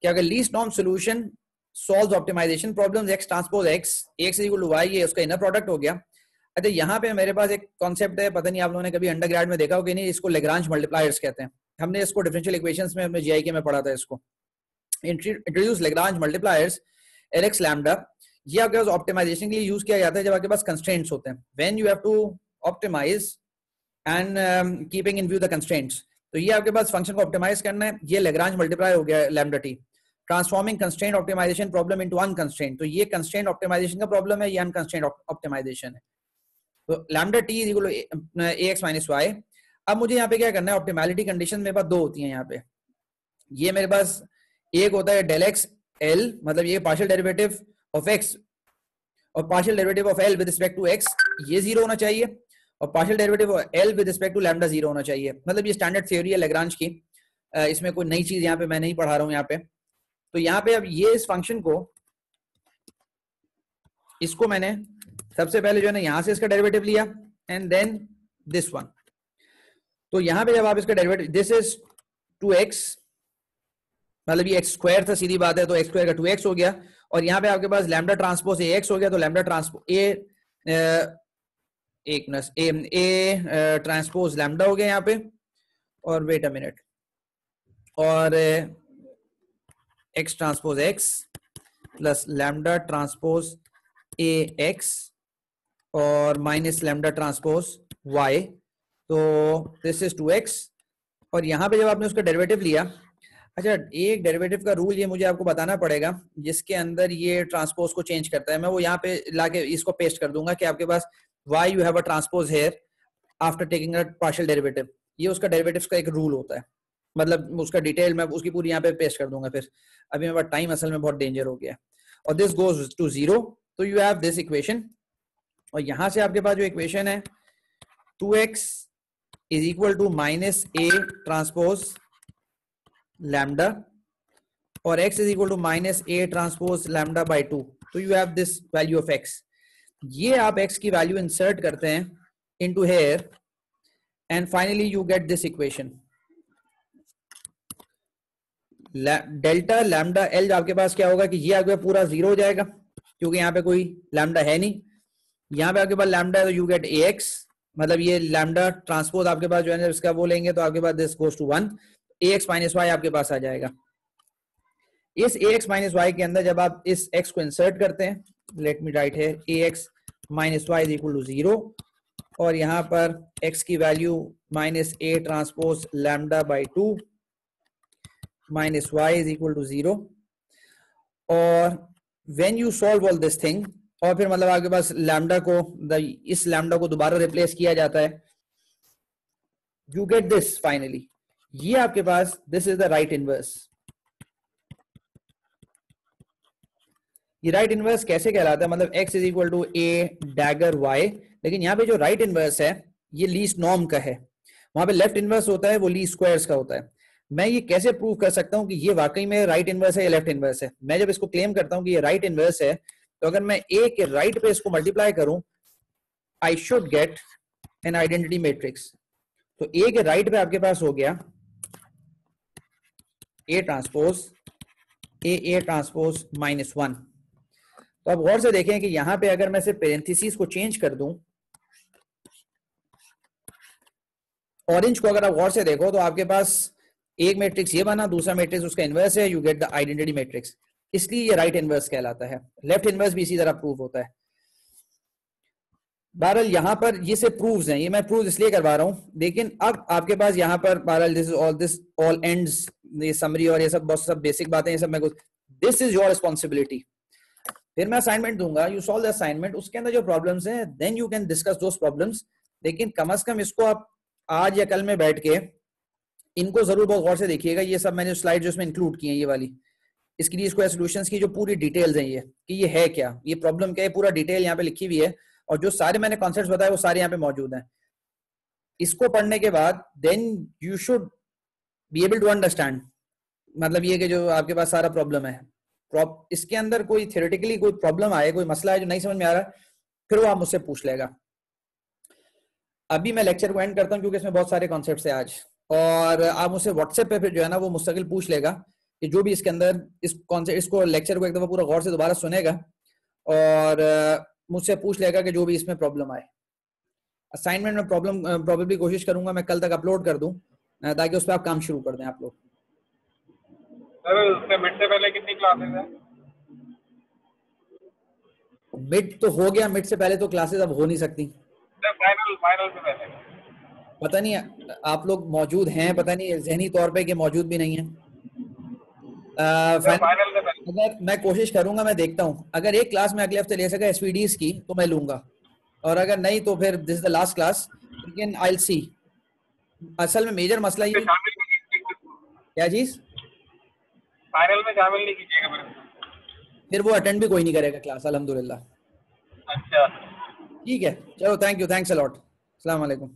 कि अगर least norm solution solves optimization problems x transpose x equal to y, ये उसका इनर प्रोडक्ट हो गया। अच्छा यहाँ पे मेरे पास एक कॉन्सेप्ट है, पता नहीं आप लोगों ने कभी अंडरग्रेड में देखा हो कि नहीं, इसको लैग्रांज मल्टीप्लायर्स कहते हैं। हमने इसको डिफरेंशियल इक्वेशंस में जीआईके में पढ़ा था। इसको introduce Lagrange multipliers Lx lambda. ये आपके पास ऑप्टिमाइजेशन के लिए यूज किया जाता है जब आपके पास कंस्ट्रेंट्स होते हैं, when you have to optimize and keeping in view the constraints. तो ये आपके पास फंक्शन को ऑप्टिमाइज करना है, ये लैग्रांज मल्टीप्लायर हो गया lambda T. Transforming constraint optimization problem into unconstraint, तो ये कंस्ट्रेंट ऑप्टिमाइजेशन का प्रॉब्लम है, ये अनकंस्ट्रेंट ऑप्टिमाइजेशन है। तो lambda T is equal to ax minus y। अब मुझे यहाँ पे क्या करना है, ऑप्टिमैलिटी कंडीशन मेरे पास 2 होती हैं यहाँ पे। ये मेरे पास एक होता है डेल एक्स एल, मतलब ये पार्शियल डेरिवेटिव ऑफ x और partial derivative of l with respect to x, ये 0 होना चाहिए, और partial derivative of l with respect to lambda 0 होना चाहिए। मतलब ये स्टैंडर्ड थ्योरी है लैग्रांज की, इसमें कोई नई चीज यहाँ पे मैं नहीं पढ़ा रहा हूँ यहाँ पे। तो यहाँ पे अब ये इस फंक्शन को, इसको मैंने सबसे पहले जो है ना यहाँ से इसका डेरिवेटिव लिया एंड देन दिस वन। तो यहाँ पे जब आप इसका डेरिवेटिव, दिस इज 2x, मतलब ये x स्क्वायर था, सीधी बात है, तो x स्क्वायर का 2x हो गया, और यहाँ पे आपके पास लैम्डा ट्रांसपोज ax हो गया, तो lambda transpose a transpose lambda हो गया यहाँ पे, और वेट अ मिनट, और x transpose x plus lambda transpose ax और माइनस लैम्डा ट्रांसपोज y, तो दिस इज 2x। और यहाँ पे जब आपने उसका डेरिवेटिव लिया, अच्छा एक डेरिवेटिव का रूल ये मुझे आपको बताना पड़ेगा जिसके अंदर ये ट्रांसपोज को चेंज करता है। मैं वो यहाँ पे लाके इसको पेस्ट कर दूंगा कि आपके पास y you have a transpose here after taking a partial derivative, ये उसका डेरिवेटिव्स का एक रूल होता है। मतलब उसका डिटेल मैं उसकी पूरी यहाँ पे पेस्ट कर दूंगा, फिर अभी मेरे पास टाइम असल में बहुत डेंजर हो गया। और दिस गोज टू 0, तो यू हैव दिस इक्वेशन, और यहां से आपके पास जो इक्वेशन है 2x is equal to minus a transpose lambda और x is equal to minus a transpose lambda by 2, तो you have this value of x। ये आप x की वैल्यू इंसर्ट करते हैं into here and finally you get this equation. Delta lambda L आपके पास क्या होगा कि ये आपके पूरा 0 हो जाएगा क्योंकि यहाँ पे कोई लैम्डा है नहीं। यहाँ पे आपके पास लैम्डा है तो यू गेट ax, मतलब ये लैम्डा ट्रांसपोज आपके पास जो है इसका वो लेंगे तो आपके पास this goes to 1, ax minus y आपके पास आ जाएगा। इस ax माइनस y के अंदर जब आप इस x को इंसर्ट करते हैं, let me write here ax minus y is equal to 0, और यहाँ पर x की value minus a transpose lambda by 2 minus y is equal to 0, और when you solve all this thing, और फिर मतलब आपके पास लैम्डा को इस लैम्डा को दोबारा रिप्लेस किया जाता है, यू गेट दिस फाइनली। ये आपके पास this is the right inverse. ये राइट इनवर्स कैसे कहलाता है, मतलब x is equal to a dagger y, लेकिन यहाँ पे जो राइट इनवर्स है ये लीस्ट नॉर्म का है, वहां पे लेफ्ट इनवर्स होता है वो लीस्ट स्क्वायर्स का होता है। मैं ये कैसे प्रूव कर सकता हूं कि ये वाकई में राइट इनवर्स है या लेफ्ट इनवर्स है? मैं जब इसको क्लेम करता हूं कि ये राइट इनवर्स है, तो अगर मैं ए के राइट पे इसको मल्टीप्लाई करूं, I should get an identity matrix. तो ए के राइट पे आपके पास हो गया ए ट्रांसपोज ए ट्रांसपोज -1। तो अब गौर से देखें कि यहां पे अगर मैं सिर्फ पेरेंथेसिस को चेंज कर दूं, ऑरेंज को अगर आप गौर से देखो तो आपके पास एक मैट्रिक्स ये बना, दूसरा मैट्रिक्स उसका इनवर्स है, you get the identity matrix. इसलिए ये राइट इनवर्स कहलाता है। लेफ्ट इनवर्स भी इसी तरह प्रूव होता है। बहरहाल यहाँ पर ये से प्रूव्स हैं, ये मैं प्रूव इसलिए करवा रहा हूँ। लेकिन अब आपके पास यहाँ पर बहरहाल दिस ऑल एंड्स, ये समरी और ये सब बहुत सब बेसिक बातें, ये सब मैं कुछ, दिस इज योर रिस्पॉन्सिबिलिटी। फिर मैं असाइनमेंट दूंगा, यू सॉल्व द असाइनमेंट, उसके अंदर जो प्रॉब्लम्स हैं then you can discuss those problems. लेकिन कम से कम इसको आप आज या कल में बैठ के इनको जरूर बहुत गौर से देखिएगा। ये सब मैंने स्लाइड जो इसमें इंक्लूड की है, ये वाली, इसके लिए स्क्वायर सॉल्यूशंस की जो पूरी डिटेल्स हैं, ये कि ये है क्या, ये प्रॉब्लम क्या है, पूरा डिटेल यहाँ पे लिखी हुई है। और जो सारे मैंने कॉन्सेप्ट्स बताए वो सारे यहाँ पे मौजूद हैं। इसको पढ़ने के बाद then you should be able to understand, मतलब ये कि जो आपके पास सारा प्रॉब्लम है, इसके अंदर कोई थियोरेटिकली कोई प्रॉब्लम आए, कोई मसला है जो नहीं समझ में आ रहा, फिर वो आप मुझसे पूछ लेगा। अभी मैं लेक्चर को एंड करता हूँ क्योंकि इसमें बहुत सारे कॉन्सेप्ट्स हैं आज, और आप मुझसे व्हाट्सएप पे फिर जो है ना वो मुस्तकिल पूछ लेगा कि जो भी इसके अंदर इस कॉन्सेप्ट, इसको लेक्चर को एक दफा पूरा गौर से दोबारा सुनेगा और मुझसे पूछ लेगा कि जो भी इसमें प्रॉब्लम आए। असाइनमेंट में प्रॉब्लम प्रोबेबली कोशिश करूंगा मैं कल तक अपलोड कर दूं ताकि उस पर आप काम शुरू कर दें आप लोग। सर उससे मिड से पहले कितनी क्लासेस हैं? मिड तो हो गया, मिड से पहले तो क्लासेस अब हो नहीं सकती। फाइनल से पहले पता नहीं आप लोग मौजूद हैं, पता नहीं ज़हनी तौर पे कि मौजूद भी नहीं है। फाइनल से पहले अगर मैं कोशिश करूंगा, मैं देखता हूं, अगर एक क्लास में अगले हफ्ते ले सका एसपीडीज की तो मैं लूंगा, और अगर नहीं तो फिर this is the last class, लेकिन आई विल सी। असल में मेजर मसला ये क्या चीज, फाइनल में शामिल नहीं कीजिएगा फिर वो अटेंड भी कोई नहीं करेगा क्लास अल्हम्दुलिल्लाह। अच्छा ठीक है, चलो, thank you, thanks a lot, अस्सलाम वालेकुम।